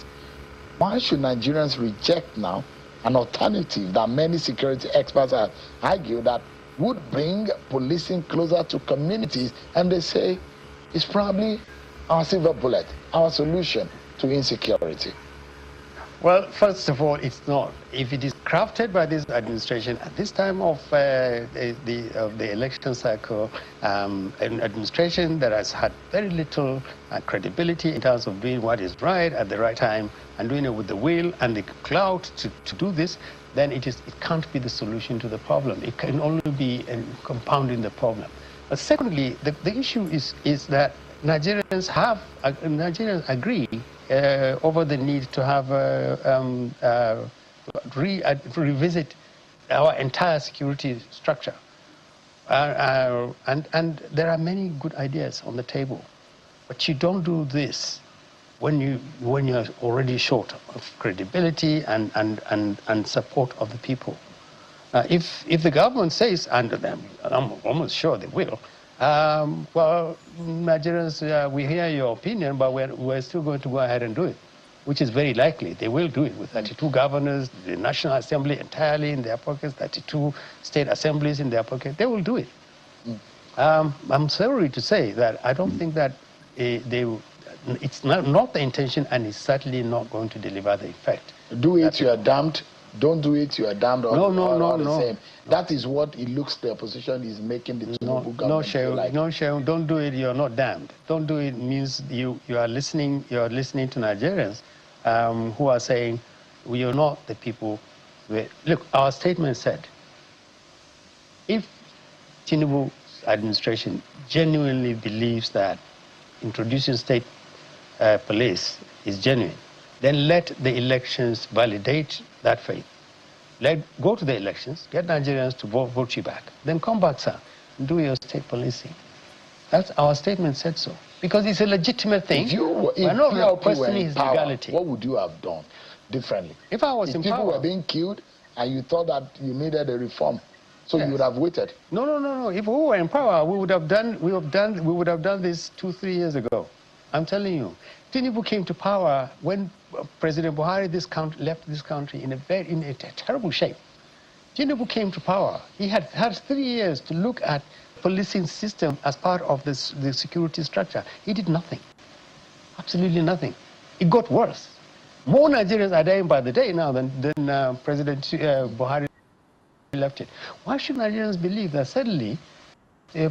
Why should Nigerians reject now an alternative that many security experts have argued that would bring policing closer to communities? And they say it's probably our silver bullet, our solution to insecurity. Well, first of all, it's not. If it is crafted by this administration at this time of the election cycle, an administration that has had very little credibility in terms of doing what is right at the right time and doing it with the will and the clout to do this, then it can't be the solution to the problem. It can only be compounding the problem. But secondly, the issue is that Nigerians agree over the need to have revisit our entire security structure. And there are many good ideas on the table, but you don't do this when you're already short of credibility and support of the people. If the government says, and I'm almost sure they will, well, Nigerians, we hear your opinion, but we're still going to go ahead and do it, which is very likely. They will do it with 32 governors, the National Assembly entirely in their pockets, 32 state assemblies in their pocket. They will do it. I'm sorry to say that I don't think that it's not the intention, and it's certainly not going to deliver the effect. Do it, you are damned. Don't do it, you are damned. No. The same. That is what it looks the opposition is making the Tinubu government feel like. No, Shehu, don't do it, you're not damned. Don't do it means you are listening to Nigerians who are saying, we are not the people. Look, our statement said, if Tinubu administration genuinely believes that introducing state police is genuine, then let the elections validate that faith. Go to the elections, get Nigerians to vote you back. Then come back, sir, and do your state policing. That's our statement said so. Because it's a legitimate thing. If we're not questioning his legality. What would you have done differently? If I was in power, people were being killed and you thought that you needed a reform, so you would have waited. No. If we were in power, we would have done this 2-3 years ago. I'm telling you. Tinubu came to power when President Buhari left this country in a terrible shape. Tinubu came to power. He had 3 years to look at policing system as part of the security structure. He did nothing. Absolutely nothing. It got worse. More Nigerians are dying by the day now than President Buhari left it. Why should Nigerians believe that suddenly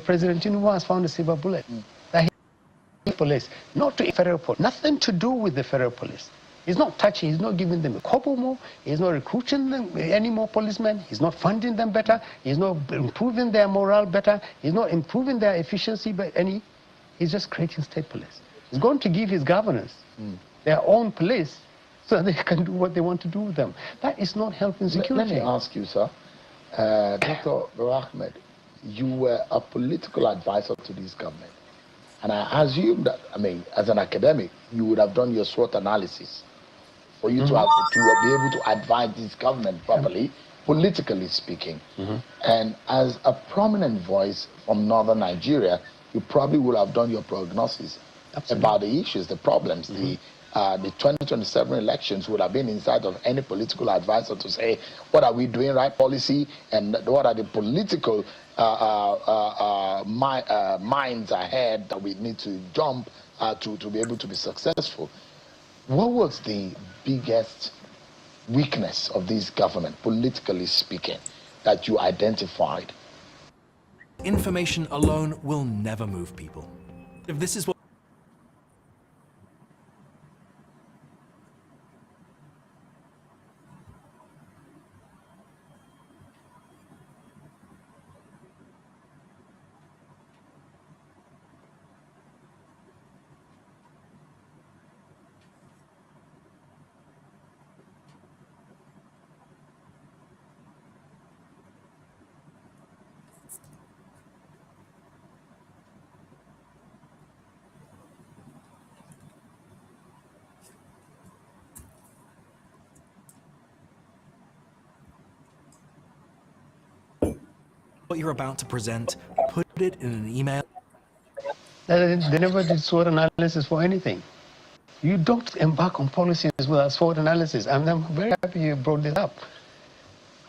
President Tinubu has found a silver bullet? That police, not to federal police, nothing to do with the federal police. He's not touching, he's not giving them a couple more, he's not recruiting them any more policemen, he's not funding them better, he's not improving their morale better, he's not improving their efficiency by any, he's just creating state police. He's going to give his governors their own police so they can do what they want to do with them. That is not helping security. Let me ask you, sir. Dr. Ahmed, you were a political advisor to this government. And I assume that, I mean, as an academic, you would have done your SWOT analysis for you to be able to advise this government properly, politically speaking. And as a prominent voice from northern Nigeria, you probably would have done your prognosis about the issues, the problems, the 2027 elections would have been inside of any political advisor to say, what are we doing right policy, and what are the political minds ahead that we need to jump to be able to be successful. What was the biggest weakness of this government, politically speaking, that you identified? Information alone will never move people. If this is what you're about to present, put it in an email. They never did SWOT analysis for anything. You don't embark on policies without SWOT analysis. And I'm very happy you brought this up.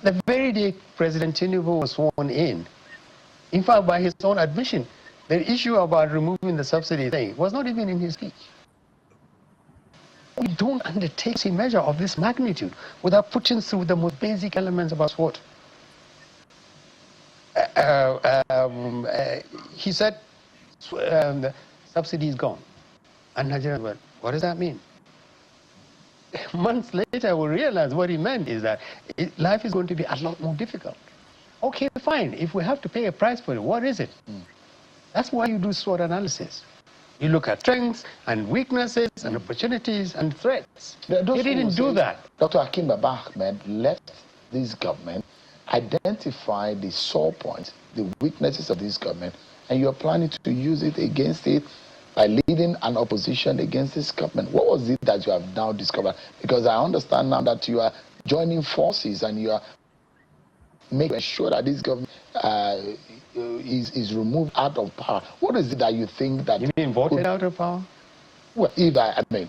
The very day President Tinubu was sworn in fact, by his own admission, the issue about removing the subsidy thing was not even in his speech. We don't undertake a measure of this magnitude without putting through the most basic elements about SWOT. He said the subsidy is gone. And Nigerians went, what does that mean? Months later, we realized what he meant is that life is going to be a lot more difficult. Okay, fine. If we have to pay a price for it, what is it? That's why you do SWOT analysis. You look at strengths and weaknesses and opportunities and threats. He didn't do that. Dr. Hakeem Baba Ahmed left this government, identify the sore points, the weaknesses of this government, and you're planning to use it against it by leading an opposition against this government. What was it that you have now discovered? Because I understand now that you are joining forces and you are making sure that this government is removed out of power. What is it that you think that... You mean voted out of power? Well, if I mean,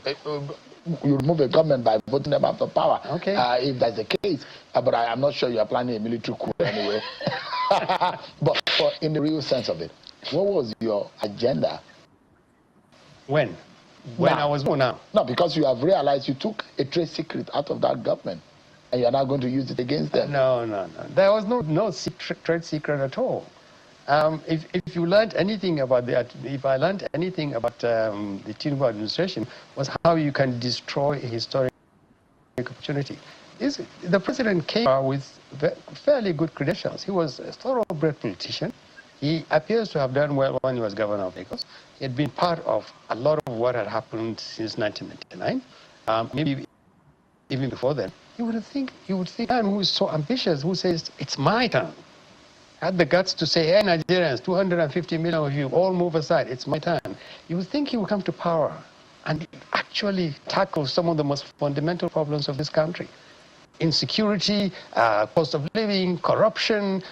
you remove a government by voting them out of power. Okay. If that's the case, but I'm not sure you are planning a military coup anyway. but in the real sense of it, what was your agenda? When? When I was born now? No, because you have realized you took a trade secret out of that government, and you're not going to use it against them. No. There was no trade secret at all. If you learned anything about if I learned anything about the Tinubu administration, was how you can destroy a historic opportunity. The president came with fairly good credentials. He was a thoroughbred politician. He appears to have done well when he was governor of Lagos. He had been part of a lot of what had happened since 1999. Maybe even before then. You would think a man who is so ambitious, who says, it's my turn, had the guts to say, hey, Nigerians, 250 million of you, all move aside, it's my turn. You would think he would come to power and actually tackle some of the most fundamental problems of this country. Insecurity, cost of living, corruption.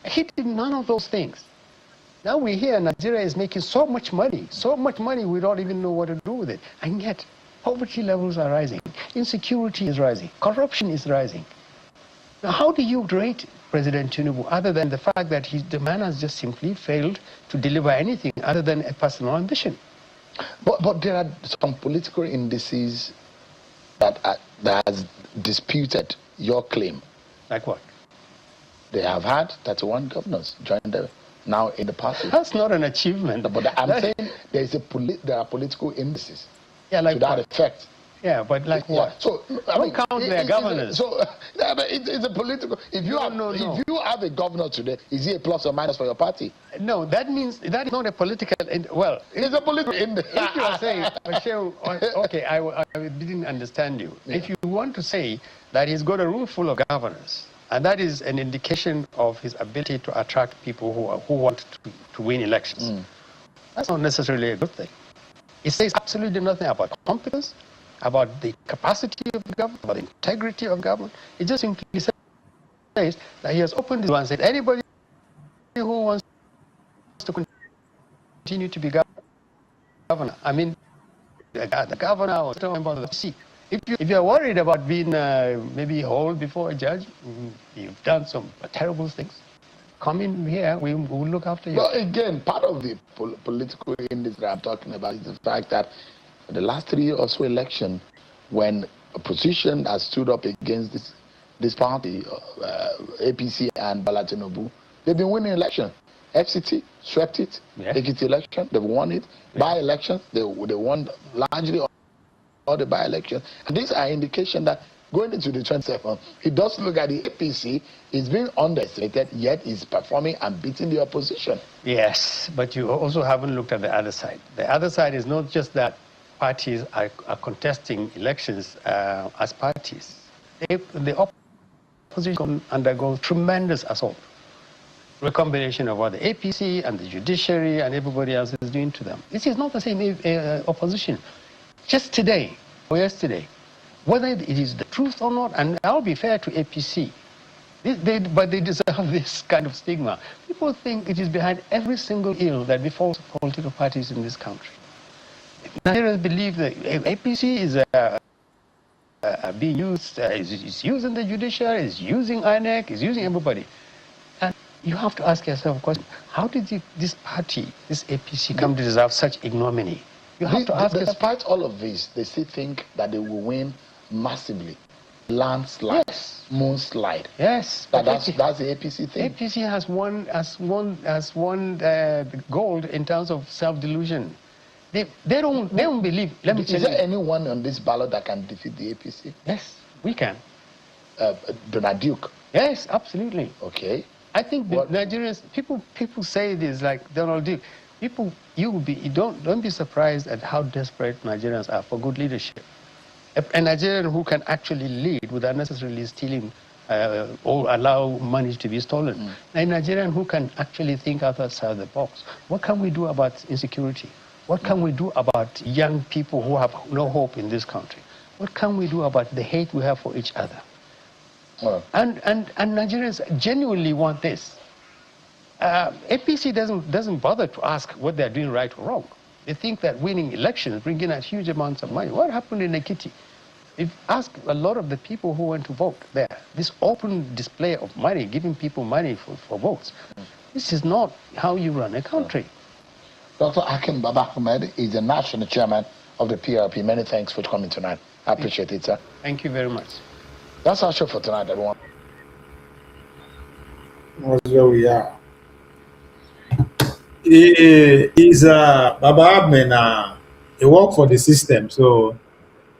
He did none of those things. Now we hear Nigeria is making so much money we don't even know what to do with it. And yet, poverty levels are rising, insecurity is rising, corruption is rising. Now, how do you rate President Tinubu other than the fact that the man has just simply failed to deliver anything other than a personal ambition? But there are some political indices that has disputed your claim. Like what? They have had 31 governors join them now in the party. That's not an achievement. But I'm saying there are political indices to that effect. Yeah, but like what? So Don't count their governors. It's a political. If you have a governor today, is he a plus or minus for your party? No, that means that is not a political. Well, it's a political. If you are saying, okay, I didn't understand you. Yeah. If you want to say that he's got a room full of governors, and that is an indication of his ability to attract people who want to win elections, that's not necessarily a good thing. It says absolutely nothing about competence, about the capacity of the government, about the integrity of government. It just simply says that he has opened his door and said anybody who wants to continue to be governor, I mean, the governor or some member of the seat. If you're worried about being maybe hauled before a judge, you've done some terrible things, come in here, we will look after you. Well, again, part of the political industry I'm talking about is the fact that the last 3 or so elections, when opposition has stood up against this party, APC and Bola Tinubu, they've been winning election. FCT swept it. Yeah. Ekiti election, they've won it. Yeah. By-elections, they won largely all the by-elections. And these are indication that going into the 27th, it does look at the APC is being underestimated, yet is performing and beating the opposition. Yes, but you also haven't looked at the other side. The other side is not just that parties are contesting elections as parties. The opposition undergoes tremendous assault. A combination of what the APC and the judiciary and everybody else is doing to them. This is not the same opposition. Just today or yesterday, whether it is the truth or not, and I'll be fair to APC, but they deserve this kind of stigma. People think it is behind every single ill that befalls political parties in this country. Nigerians believe that APC is being used, is using the judiciary, is using INEC, is using everybody. And you have to ask yourself a question, how did this party, this APC, come to deserve such ignominy? You have to ask yourself. Despite all of this, they still think that they will win massively. Landslide, yes. moonslide. Yes. That's the APC thing. APC has won the gold in terms of self-delusion. They don't believe. Let me tell you. Is there anyone on this ballot that can defeat the APC? Yes, we can. Donald Duke. Yes, absolutely. Okay. I think the Nigerians, people say this like Donald Duke. People, don't be surprised at how desperate Nigerians are for good leadership. A Nigerian who can actually lead without necessarily stealing or allow money to be stolen. A Nigerian who can actually think outside the box. What can we do about insecurity? What can we do about young people who have no hope in this country? What can we do about the hate we have for each other? And Nigerians genuinely want this. APC doesn't bother to ask what they're doing right or wrong. They think that winning elections, bringing out huge amounts of money. What happened in Ekiti? If ask a lot of the people who went to vote there, this open display of money, giving people money for votes, this is not how you run a country. Dr. Akim Baba Ahmed is the national chairman of the PRP. Many thanks for coming tonight. I appreciate it, sir. Thank you very much. That's our show for tonight, everyone. That's where we are. He's Baba Ahmed, he work for the system, so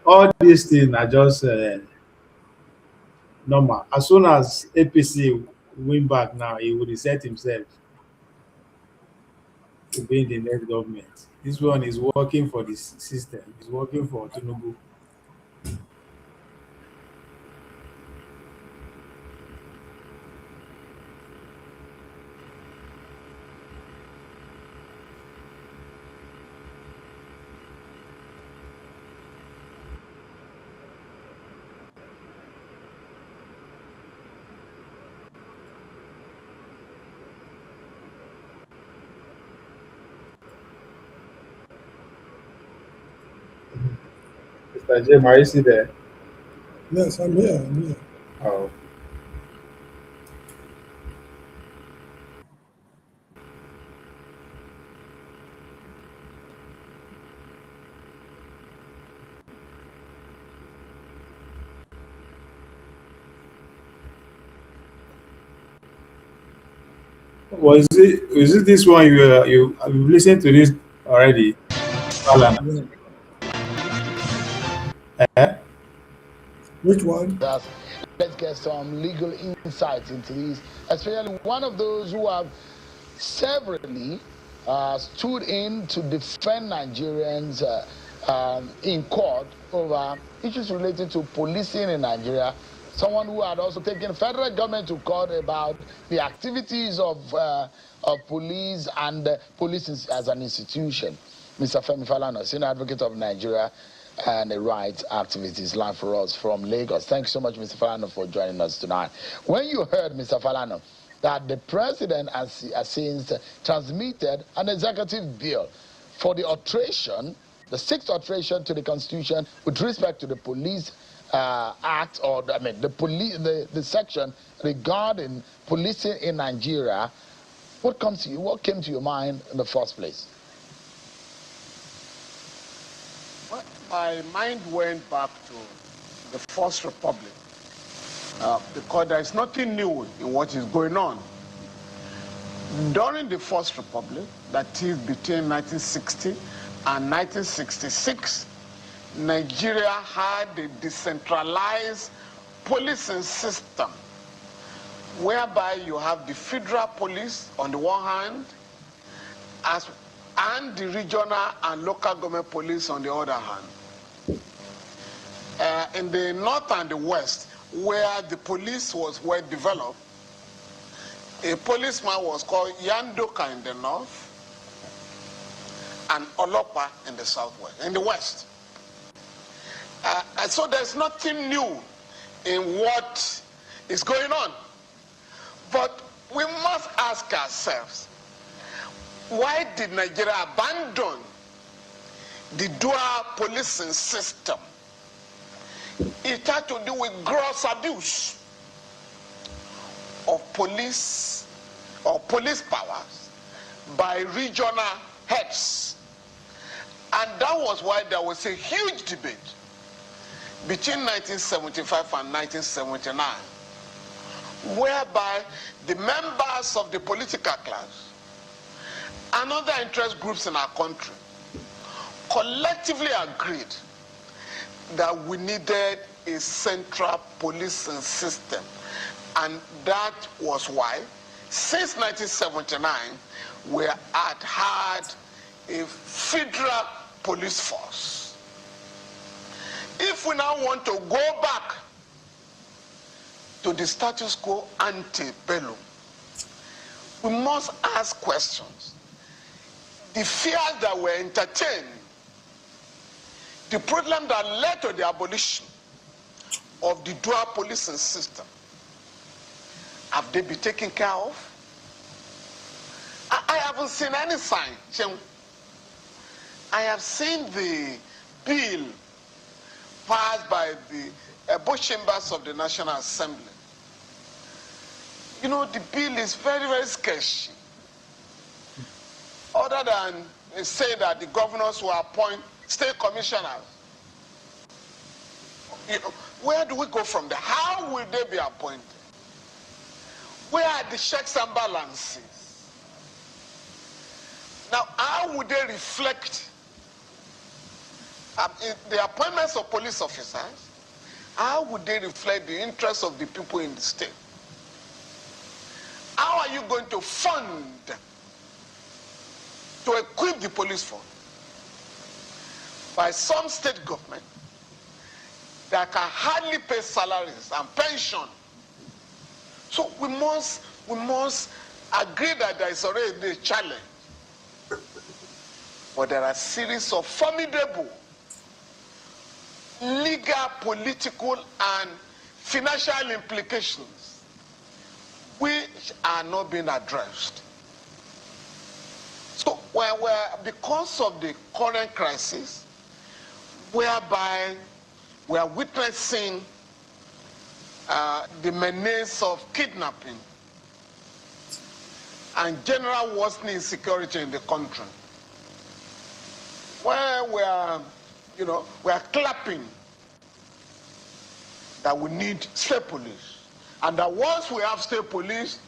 all these things are just normal. As soon as APC win back now, he will reset himself to be in the next government. This one is working for the system. He's working for Tinubu. Mr. Jim, are you still there? Yes, I'm here. I'm here. Oh. Is it this one you listened to this already? Alan? Which one? Let's get some legal insights into these, especially one of those who have severally stood in to defend Nigerians in court over issues related to policing in Nigeria. Someone who had also taken federal government to court about the activities of police and police as an institution. Mr. Femi Falana, senior advocate of Nigeria and a rights activist, is live for us from Lagos. Thank you so much, Mr. Falana, for joining us tonight. When you heard, Mr. Falana, that the president has since transmitted an executive bill for the alteration, the sixth alteration to the Constitution with respect to the Police Act, or I mean the section regarding policing in Nigeria, what came to your mind in the first place? Well, my mind went back to the First Republic, because there is nothing new in what is going on. During the First Republic, that is between 1960 and 1966, Nigeria had a decentralized policing system whereby you have the federal police on the one hand and the regional and local government police on the other hand. In the north and the west, where the police was well developed, a policeman was called Yandoka in the north and Olopa in the southwest, in the west. And so there's nothing new in what is going on. But we must ask ourselves, why did Nigeria abandon the dual policing system? It had to do with gross abuse of police or police powers by regional heads. And that was why there was a huge debate between 1975 and 1979, whereby the members of the political class and other interest groups in our country collectively agreed that we needed a central policing system. And that was why, since 1979, we had a federal police force. If we now want to go back to the status quo ante bellum, we must ask questions. The fears that were entertained, the problem that led to the abolition of the dual policing system, have they been taken care of? I haven't seen any sign. I have seen the bill passed by the both chambers of the National Assembly. You know, the bill is very, very sketchy. Other than say that the governors will appoint state commissioners. You know, where do we go from there? How will they be appointed? Where are the checks and balances? Now, how would they reflect the appointments of police officers? How would they reflect the interests of the people in the state? How are you going to fund to equip the police force by some state government that can hardly pay salaries and pension? So we must agree that there is already a challenge. But there are a series of formidable legal, political, and financial implications which are not being addressed. So because of the current crisis, whereby we are witnessing the menace of kidnapping and general worsening insecurity in the country, where we are clapping that we need state police, and that once we have state police,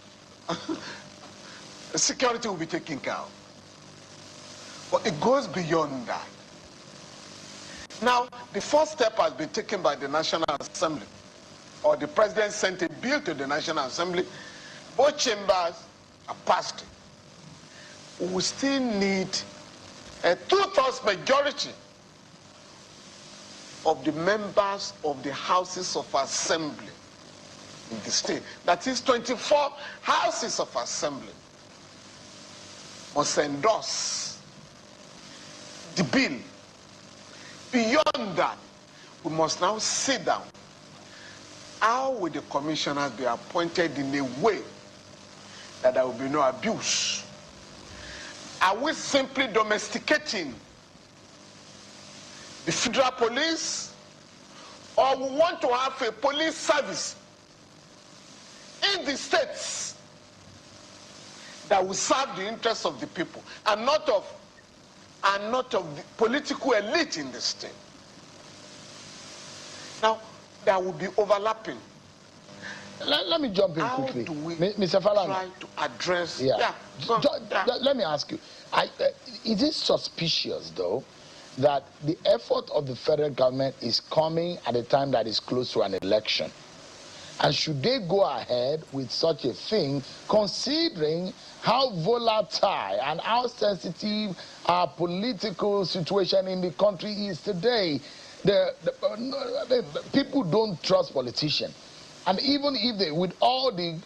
security will be taken care of. But it goes beyond that. Now, the first step has been taken by the National Assembly, or the President sent a bill to the National Assembly. Both chambers are passed. We still need a 2/3 majority of the members of the Houses of Assembly in the state. That is 24 Houses of Assembly must endorse the bill. Beyond that, we must now sit down. How will the commissioners be appointed in a way that there will be no abuse? Are we simply domesticating the federal police, or we want to have a police service in the states that will serve the interests of the people and not of the political elite in the state? Now, there will be overlapping. Let me jump in quickly. How do we Mr. Falana, try to address? Let me ask you, is it suspicious, though, that the effort of the federal government is coming at a time that is close to an election? And should they go ahead with such a thing, considering how volatile and how sensitive our political situation in the country is today? People don't trust politicians. And even if they, with all the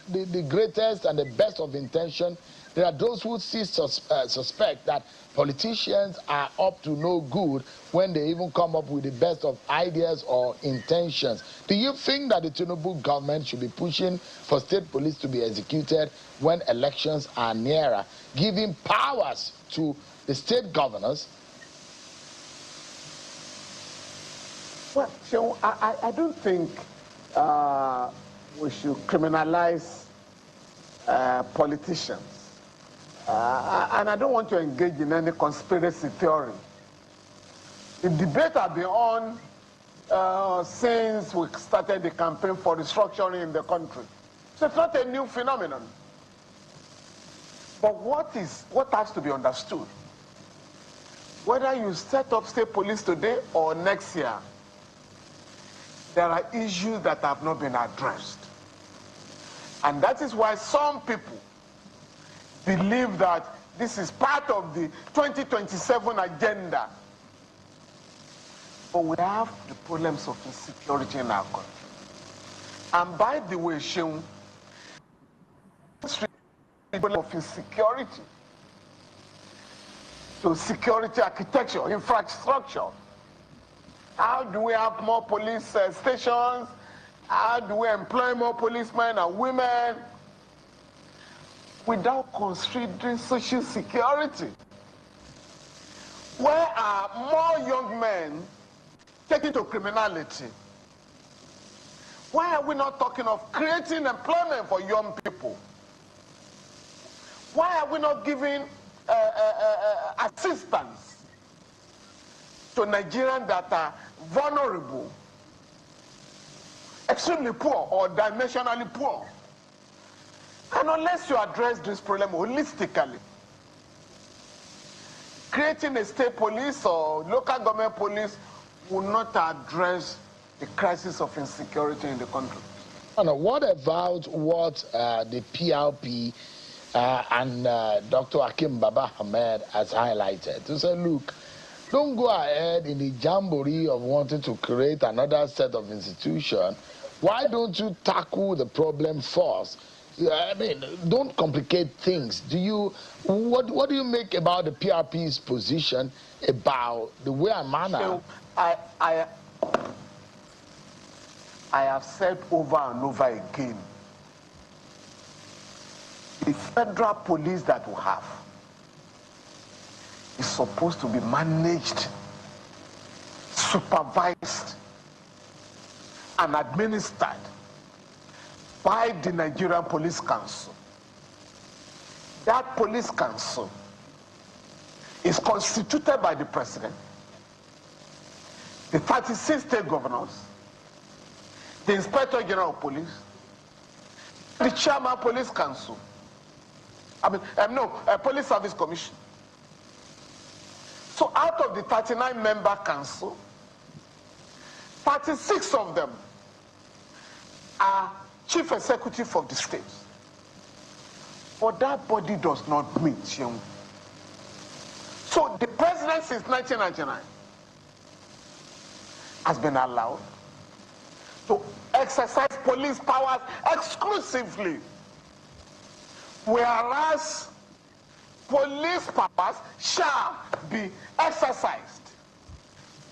greatest and the best of intention, there are those who suspect that politicians are up to no good when they even come up with the best of ideas or intentions. Do you think that the Tinubu government should be pushing for state police to be executed when elections are nearer, giving powers to the state governors? Well, so I don't think we should criminalize politicians. And I don't want to engage in any conspiracy theory. The debate has been on since we started the campaign for restructuring in the country. So it's not a new phenomenon. But what has to be understood, whether you set up state police today or next year, there are issues that have not been addressed. And that is why some people believe that this is part of the 2027 agenda. But we have the problems of insecurity in our country. And by the way, Sheung, the problem of insecurity to security architecture, infrastructure. How do we have more police stations? How do we employ more policemen and women without considering social security? Where are more young men taken to criminality? Why are we not talking of creating employment for young people? Why are we not giving assistance to Nigerians that are vulnerable, extremely poor or dimensionally poor? And unless you address this problem holistically, creating a state police or local government police will not address the crisis of insecurity in the country. What about what the PLP and Dr. Hakim Baba Ahmed has highlighted? To say, look, don't go ahead in the jamboree of wanting to create another set of institutions. Why don't you tackle the problem first? I mean, don't complicate things. What do you make about the PRP's position about the way and manner? So I have said over and over again, the federal police that we have is supposed to be managed, supervised, and administered by the Nigerian Police Council. That police council is constituted by the president, the 36 state governors, the Inspector General of Police, the Chairman Police Council, Police Service Commission. So out of the 39-member council, 36 of them are chief executive of the states. But that body does not meet. So the president since 1999 has been allowed to exercise police powers exclusively, whereas police powers shall be exercised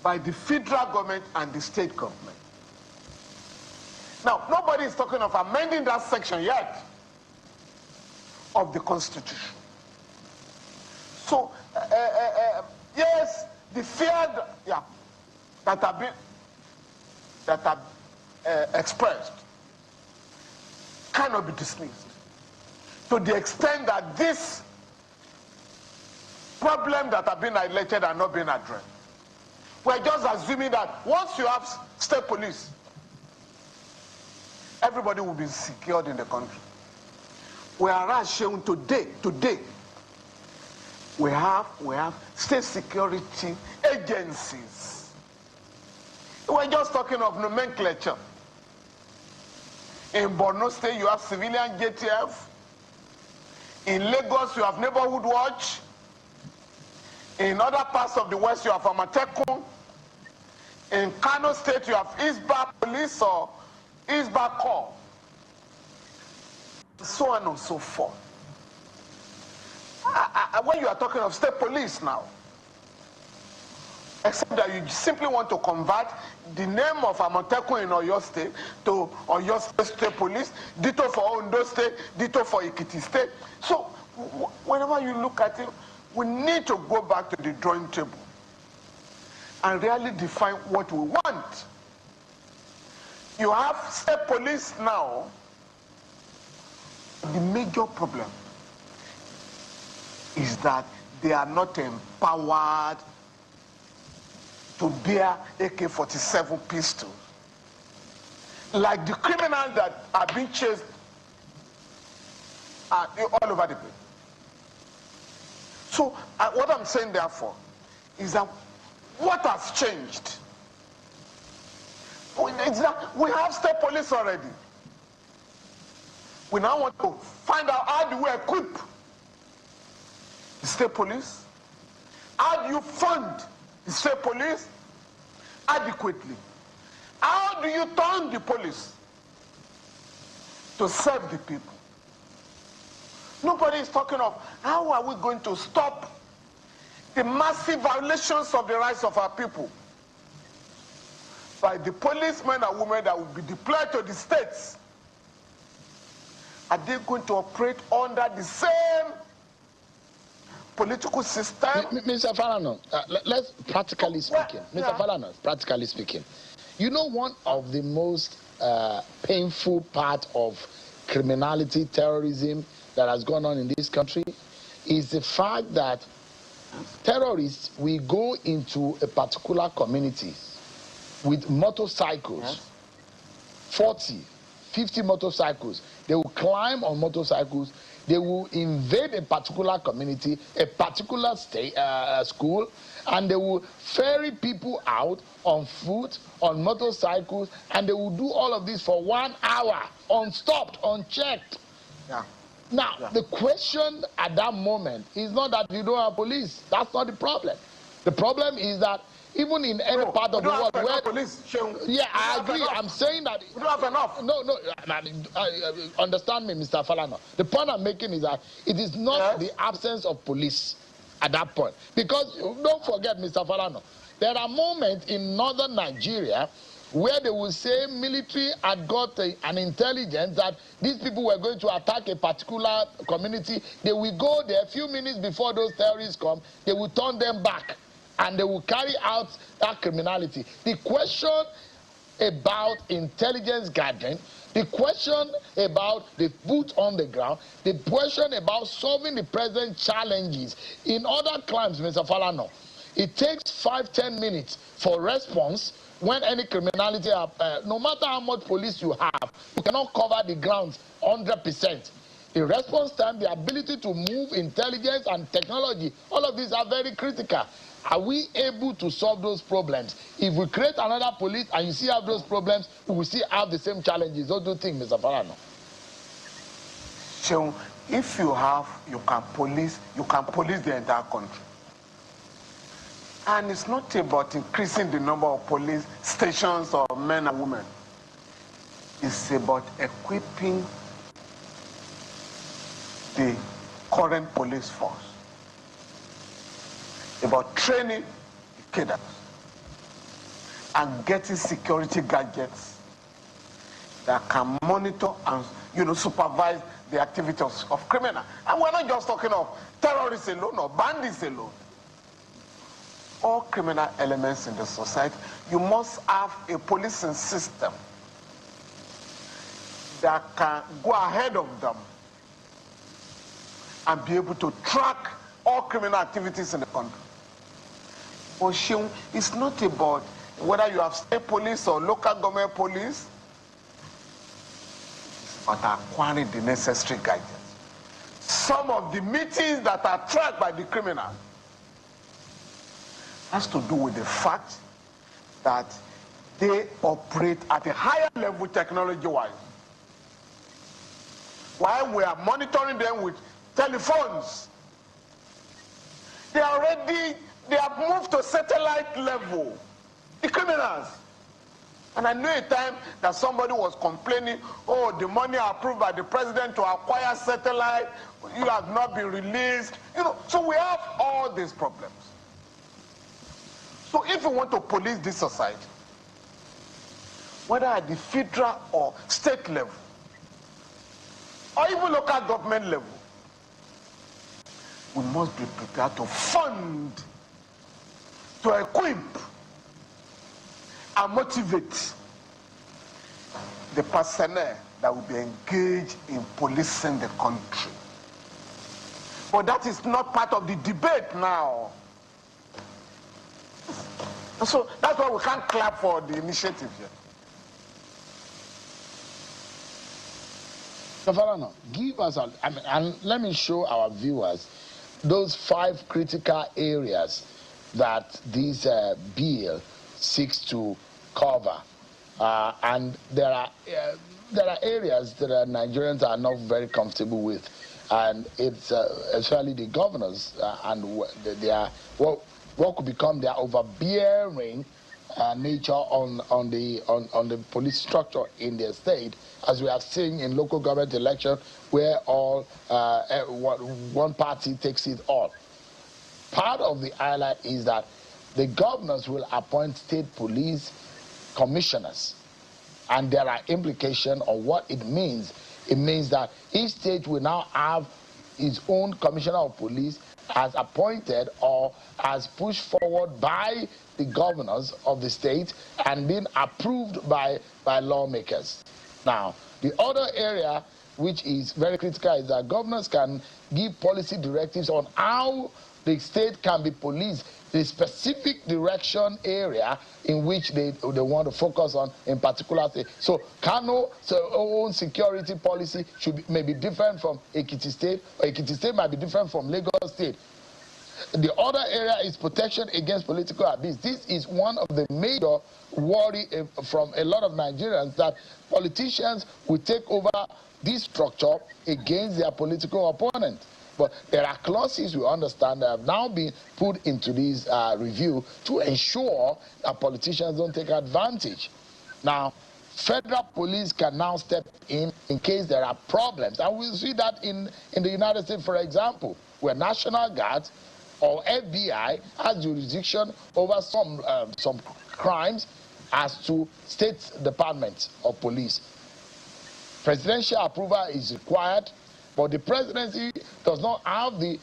by the federal government and the state government. Now, nobody is talking of amending that section yet of the Constitution. So, yes, the fear that have expressed cannot be dismissed to the extent that this problem that have been highlighted are not being addressed. We're just assuming that once you have state police, everybody will be secured in the country. Whereas shown today, we have state security agencies. We're just talking of nomenclature. In Borno State, you have civilian JTF. In Lagos, you have neighborhood watch. In other parts of the West, you have Amatekun. In Kano State, you have Eastbar Police or Eastbar Corps. So on and so forth. When you are talking of state police now, except that you simply want to convert the name of Amatekun in Oyo State to Oyo State Police, ditto for Ondo State, ditto for Ekiti State. So whenever you look at it, we need to go back to the drawing table and really define what we want. You have state police now. The major problem is that they are not empowered to bear AK-47 pistols. Like the criminals that are being chased all over the place. So what I'm saying therefore is that what has changed? We have state police already. We now want to find out how do we equip the state police? How do you fund the state police adequately? How do you turn the police to serve the people? Nobody is talking of how are we going to stop the massive violations of the rights of our people by the policemen and women that will be deployed to the states. Are they going to operate under the same political system? Mr. Falano, let's practically speaking. Mr. Falano, practically speaking, you know one of the most painful part of criminality, terrorism that has gone on in this country is the fact that terrorists will go into a particular community with motorcycles, 40, 50 motorcycles. They will climb on motorcycles. They will invade a particular community, a particular school, and they will ferry people out on foot, on motorcycles, and they will do all of this for 1 hour, unstopped, unchecked. Yeah. Now, the question at that moment is not that you don't have police. That's not the problem. The problem is that even in any part of the world where police, yeah, I agree. I'm saying that we don't have enough. No, understand me, Mr. Falano. The point I'm making is that it is not the absence of police at that point. Because don't forget, Mr. Falano, there are moments in northern Nigeria where they will say military had got an intelligence that these people were going to attack a particular community. They will go there a few minutes before those terrorists come. They will turn them back and they will carry out that criminality. The question about intelligence gathering, the question about the boot on the ground, the question about solving the present challenges in other crimes, Mr. Falano, it takes 5-10 minutes for response when any criminality, no matter how much police you have, you cannot cover the ground 100%. In response time, the ability to move intelligence and technology, all of these are very critical. Are we able to solve those problems? If we create another police and you still have those problems, we will still have the same challenges. Don't you think, Mr. Farano? So if you can police the entire country. And it's not about increasing the number of police stations or men and women. It's about equipping the current police force, about training the cadres and getting security gadgets that can monitor and supervise the activities of criminals. And we're not just talking of terrorists alone or bandits alone. All criminal elements in the society, you must have a policing system that can go ahead of them and be able to track all criminal activities in the country. For sure, it's not about whether you have state police or local government police, but acquiring the necessary guidance. Some of the meetings that are tracked by the criminals has to do with the fact that they operate at a higher level technology-wise. While we are monitoring them with telephones, they have moved to satellite level, the criminals. And I know a time that somebody was complaining, oh, the money approved by the president to acquire satellite, you have not been released. So we have all these problems. So if we want to police this society, whether at the federal or state level, or even local government level, we must be prepared to fund, to equip, and motivate the personnel that will be engaged in policing the country. But that is not part of the debate now. So that's why we can't clap for the initiative here. Farano, give us and let me show our viewers those 5 critical areas that this bill seeks to cover. And there are areas that Nigerians are not very comfortable with, and it's especially the governors and what could become their overbearing nature on the police structure in their state, as we have seen in local government election, where one party takes it all. Part of the highlight is that the governors will appoint state police commissioners, and there are implications on what it means. It means that each state will now have its own commissioner of police as appointed or as pushed forward by the governors of the state and being approved by lawmakers. Now, the other area which is very critical is that governors can give policy directives on how the state can be policed, the specific direction area in which they want to focus on in particular state. So Kano's own security policy may be different from Ekiti State, or Ekiti State might be different from Lagos State. The other area is protection against political abuse. This is one of the major worry from a lot of Nigerians, that politicians will take over this structure against their political opponent. But there are clauses, we understand, that have now been put into this review to ensure that politicians don't take advantage. Now, federal police can now step in case there are problems. And we'll see that in the United States, for example, where National Guard or FBI has jurisdiction over some crimes as to state departments of police. Presidential approval is required, but the presidency does not have the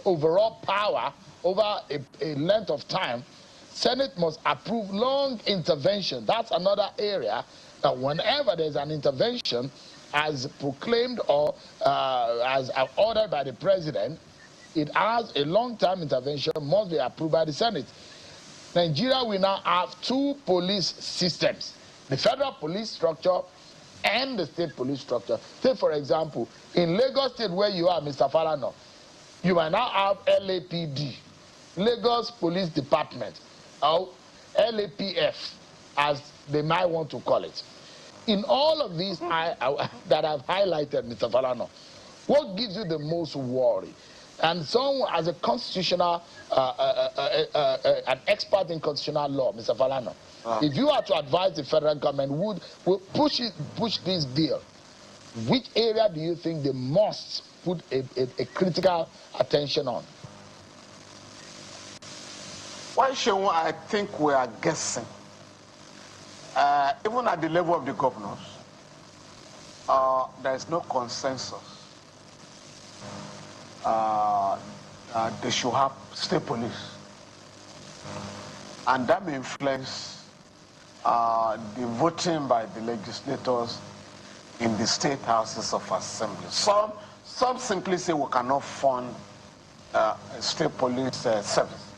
overall power over a length of time. Senate must approve long intervention. That's another area that whenever there's an intervention as proclaimed or as ordered by the president, it has a long-term intervention, must be approved by the Senate. Nigeria will now have 2 police systems: the federal police structure and the state police structure. Take, for example, in Lagos State, where you are, Mr. Falana, you might now have LAPD, Lagos Police Department, or LAPF, as they might want to call it. In all of these that I've highlighted, Mr. Falana, what gives you the most worry? And someone, as a constitutional, an expert in constitutional law, Mr. Falana, if you are to advise the federal government, would push this bill, which area do you think they must put a critical attention on? Why should I think we are guessing? Even at the level of the governors, there is no consensus. They should have state police. And that may influence the voting by the legislators in the state houses of assembly. Some simply say we cannot fund a state police service.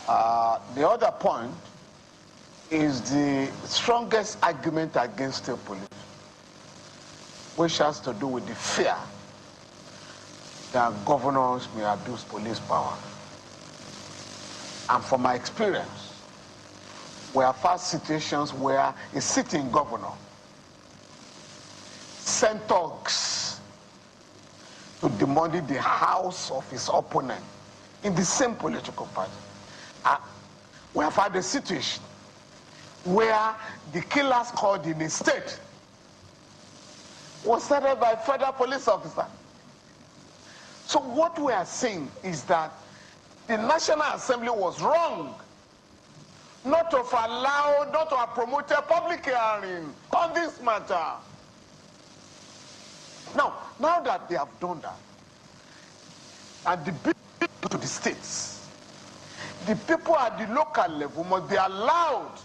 The other point is the strongest argument against state police, which has to do with the fear that governors may abuse police power. And from my experience, we have had situations where a sitting governor sent thugs to demolish the house of his opponent in the same political party. We have had a situation where the killers called in a state was started by a federal police officer. So what we are saying is that the National Assembly was wrong not to have promoted public hearing on this matter. Now that they have done that, and the bill to the states, the people at the local level must be allowed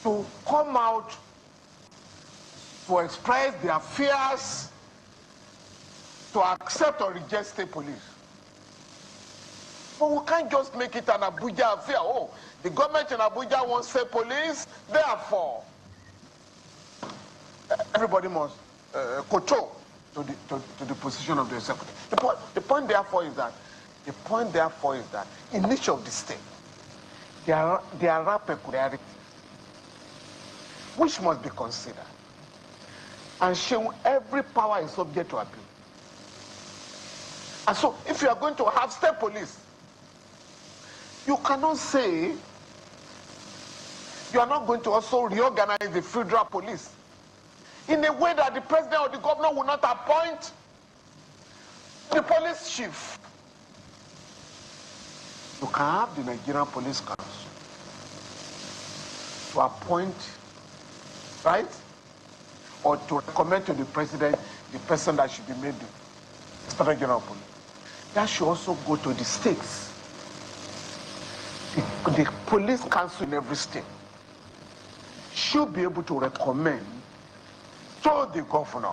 to come out to express their fears, to accept or reject state police. But we can't just make it an Abuja affair. Oh, the government in Abuja wants state police, therefore everybody must kowtow to the position of the executive. The point therefore is that in each of the states there are peculiarities which must be considered, and show every power is subject to appeal. And so if you are going to have state police, you cannot say you are not going to also reorganize the federal police in a way that the president or the governor will not appoint the police chief. You can have the Nigerian Police Council to appoint, right? Or to recommend to the president the person that should be made the Inspector General of Police. That should also go to the states. The police council in every state should be able to recommend to the governor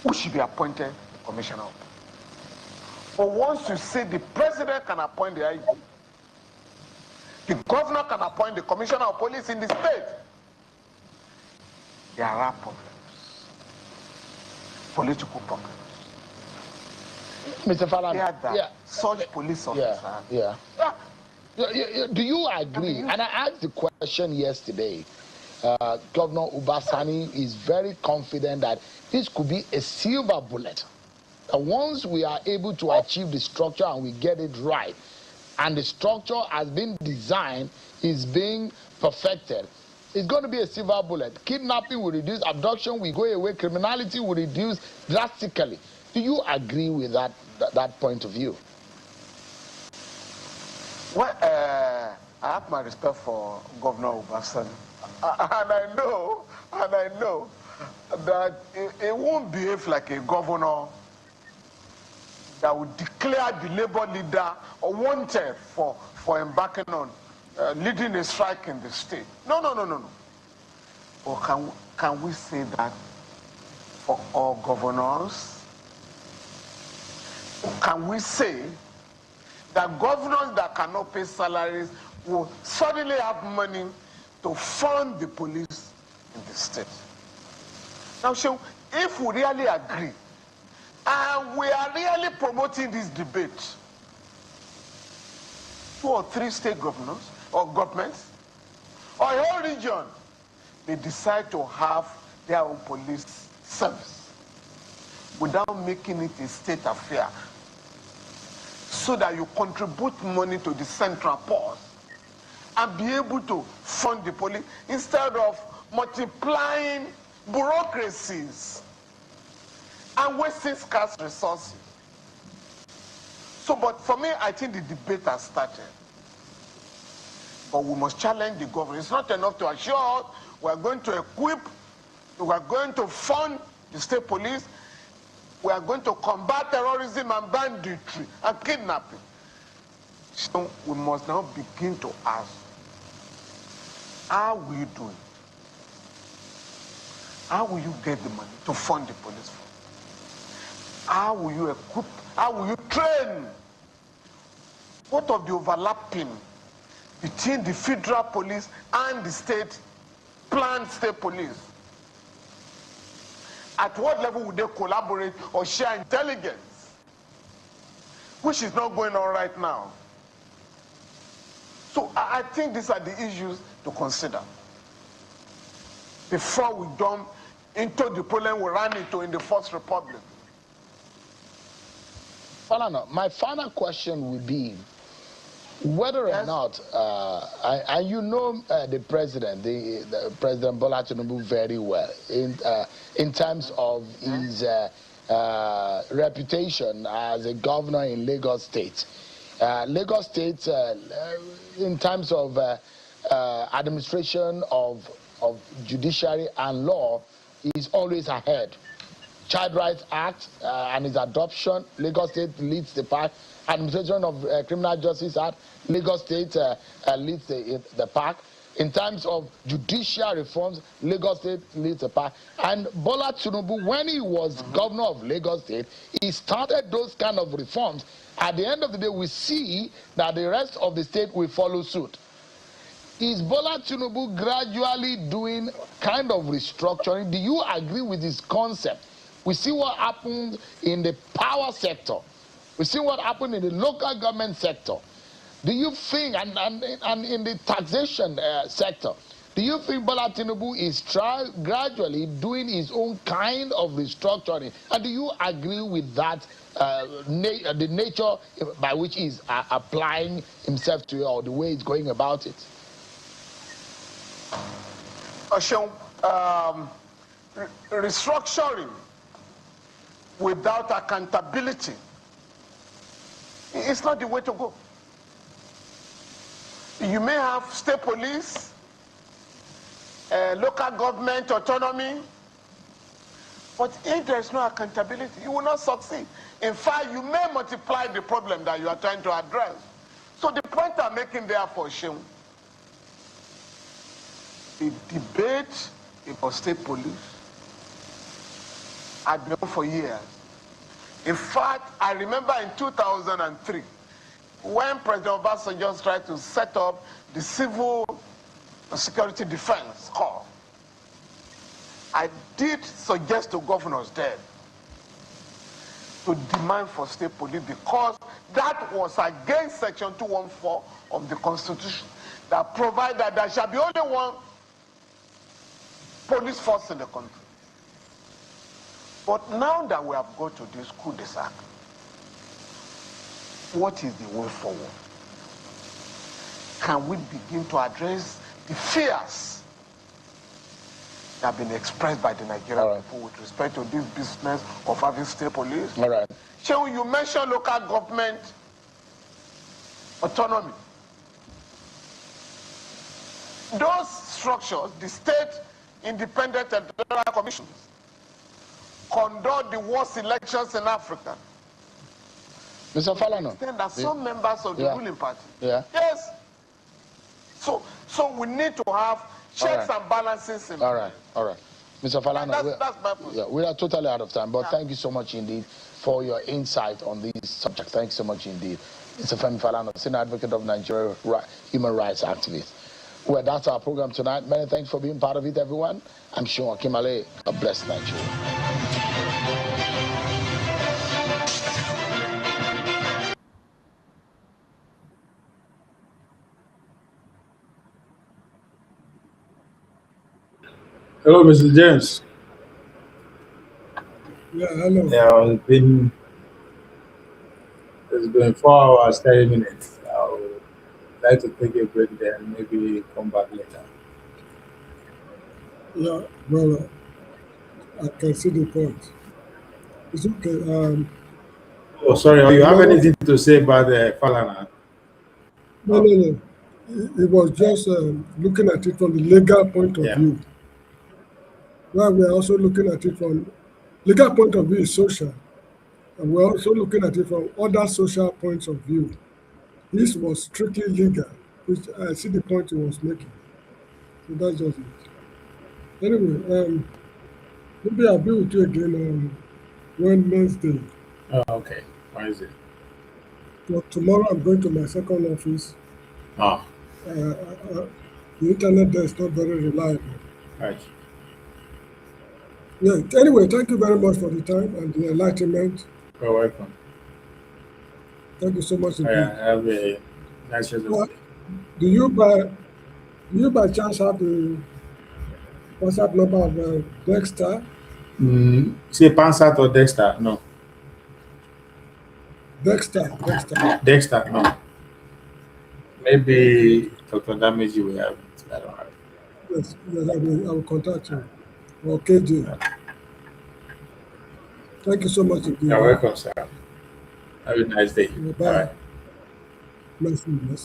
who should be appointed commissioner. But once you say the president can appoint the IG, the governor can appoint the commissioner of police in the state, there are problems, political problems. Mr. Falana, such police officers. Do you agree? And I asked the question yesterday. Governor Ubasani is very confident that this could be a silver bullet. Once we are able to achieve the structure and we get it right, and the structure has been designed, is being perfected, it's going to be a silver bullet. Kidnapping will reduce, abduction will go away, criminality will reduce drastically. Do you agree with that point of view? Well, I have my respect for Governor Ubasani, and I know that it won't behave like a governor that would declare the labor leader wanted for embarking on leading a strike in the state. No. Or can we say that for all governors? Can we say that governors that cannot pay salaries will suddenly have money to fund the police in the state. Now, so if we really agree, and we are really promoting this debate, 2 or 3 state governors or governments or a whole region, they decide to have their own police service without making it a state affair, so that you contribute money to the central purse and be able to fund the police instead of multiplying bureaucracies and wasting scarce resources. So, but for me, I think the debate has started. But we must challenge the government. It's not enough to assure us we are going to equip, we are going to fund the state police, we are going to combat terrorism and banditry and kidnapping. So we must now begin to ask, how will you do it? How will you get the money to fund the police force? How will you equip? How will you train? What of the overlapping between the federal police and the state, planned state police? At what level would they collaborate or share intelligence? Which is not going on right now. So I think these are the issues to consider before we jump into the problem we ran into in the First Republic. Falana, my final question would be whether or not, and you know the president, the President Bola Tinubu very well in terms of his reputation as a governor in Lagos State. Lagos State, in terms of administration of judiciary and law, is always ahead. Child Rights Act and its adoption, Lagos State leads the pack. Administration of Criminal Justice Act, Lagos State leads the pack. In terms of judicial reforms, Lagos State leads the pack. And Bola Tinubu, when he was governor of Lagos State, he started those kind of reforms. At the end of the day, we see that the rest of the state will follow suit. Is Bola Tinubu gradually doing kind of restructuring? Do you agree with this concept? We see what happened in the power sector. We see what happened in the local government sector. Do you think, and in the taxation sector, do you think Bola Tinubu is gradually doing his own kind of restructuring? And do you agree with that, the nature by which he's applying himself to it, or the way he's going about it? Restructuring without accountability, it's not the way to go. You may have state police, local government autonomy, but if there is no accountability, you will not succeed. In fact, you may multiply the problem that you are trying to address. So the point I'm making there for Sheung, the debate about state police had been on for years. In fact, I remember in 2003, when President Obasanjo tried to set up the Civil Security Defense Corps, I did suggest to governors then to demand for state police, because that was against Section 214 of the Constitution that provided that there shall be only one police force in the country. But now that we have got to this coup-de-sac, what is the way forward? Can we begin to address the fears that have been expressed by the Nigerian people with respect to this business of having state police? All right. So you mentioned local government autonomy. Those structures, the state independent electoral commissions, conduct the worst elections in Africa. Mr. Falana. There are some members of the ruling party. Yeah. Yes. So we need to have checks and balances in All right. Mr. Falana, that's my position. we are totally out of time, but thank you so much indeed for your insight on this subject. Thank you so much indeed. Mr. Femi Falana, Senior Advocate of Nigeria, human rights activist. Well, that's our program tonight. Many thanks for being part of it, everyone. I'm Sean Kimale. God bless Nigeria. Hello, Mr. James. Yeah, hello. Yeah, it's been 4 hours, 30 minutes. I would like to take a break there and maybe come back later. Yeah, well, I can see the point. It's okay. Oh, sorry. Do you have tomorrow- anything to say about the Falana? No. It was just looking at it from the legal point of Yeah. view. While we're also looking at it from legal point of view is social, and we're also looking at it from other social points of view. This was strictly legal, which I see the point he was making. So that's just it. Anyway, maybe I'll be with you again on Wednesday. Oh, okay. Why is it? But tomorrow I'm going to my second office. Oh, The internet there is not very reliable. right. Yeah. Anyway, thank you very much for the time and the enlightenment. You're welcome. Thank you so much indeed. Have a nice rest of the day. Do you by chance have the WhatsApp number of Dexter? Say Pansat or Dexter? No. Dexter. Dexter, no. Maybe Dr. Damage will have it. I don't have it. Yes, I will contact you. Or KJ. Thank you so much indeed. You're welcome, sir. Have a nice day. Bye. Merci.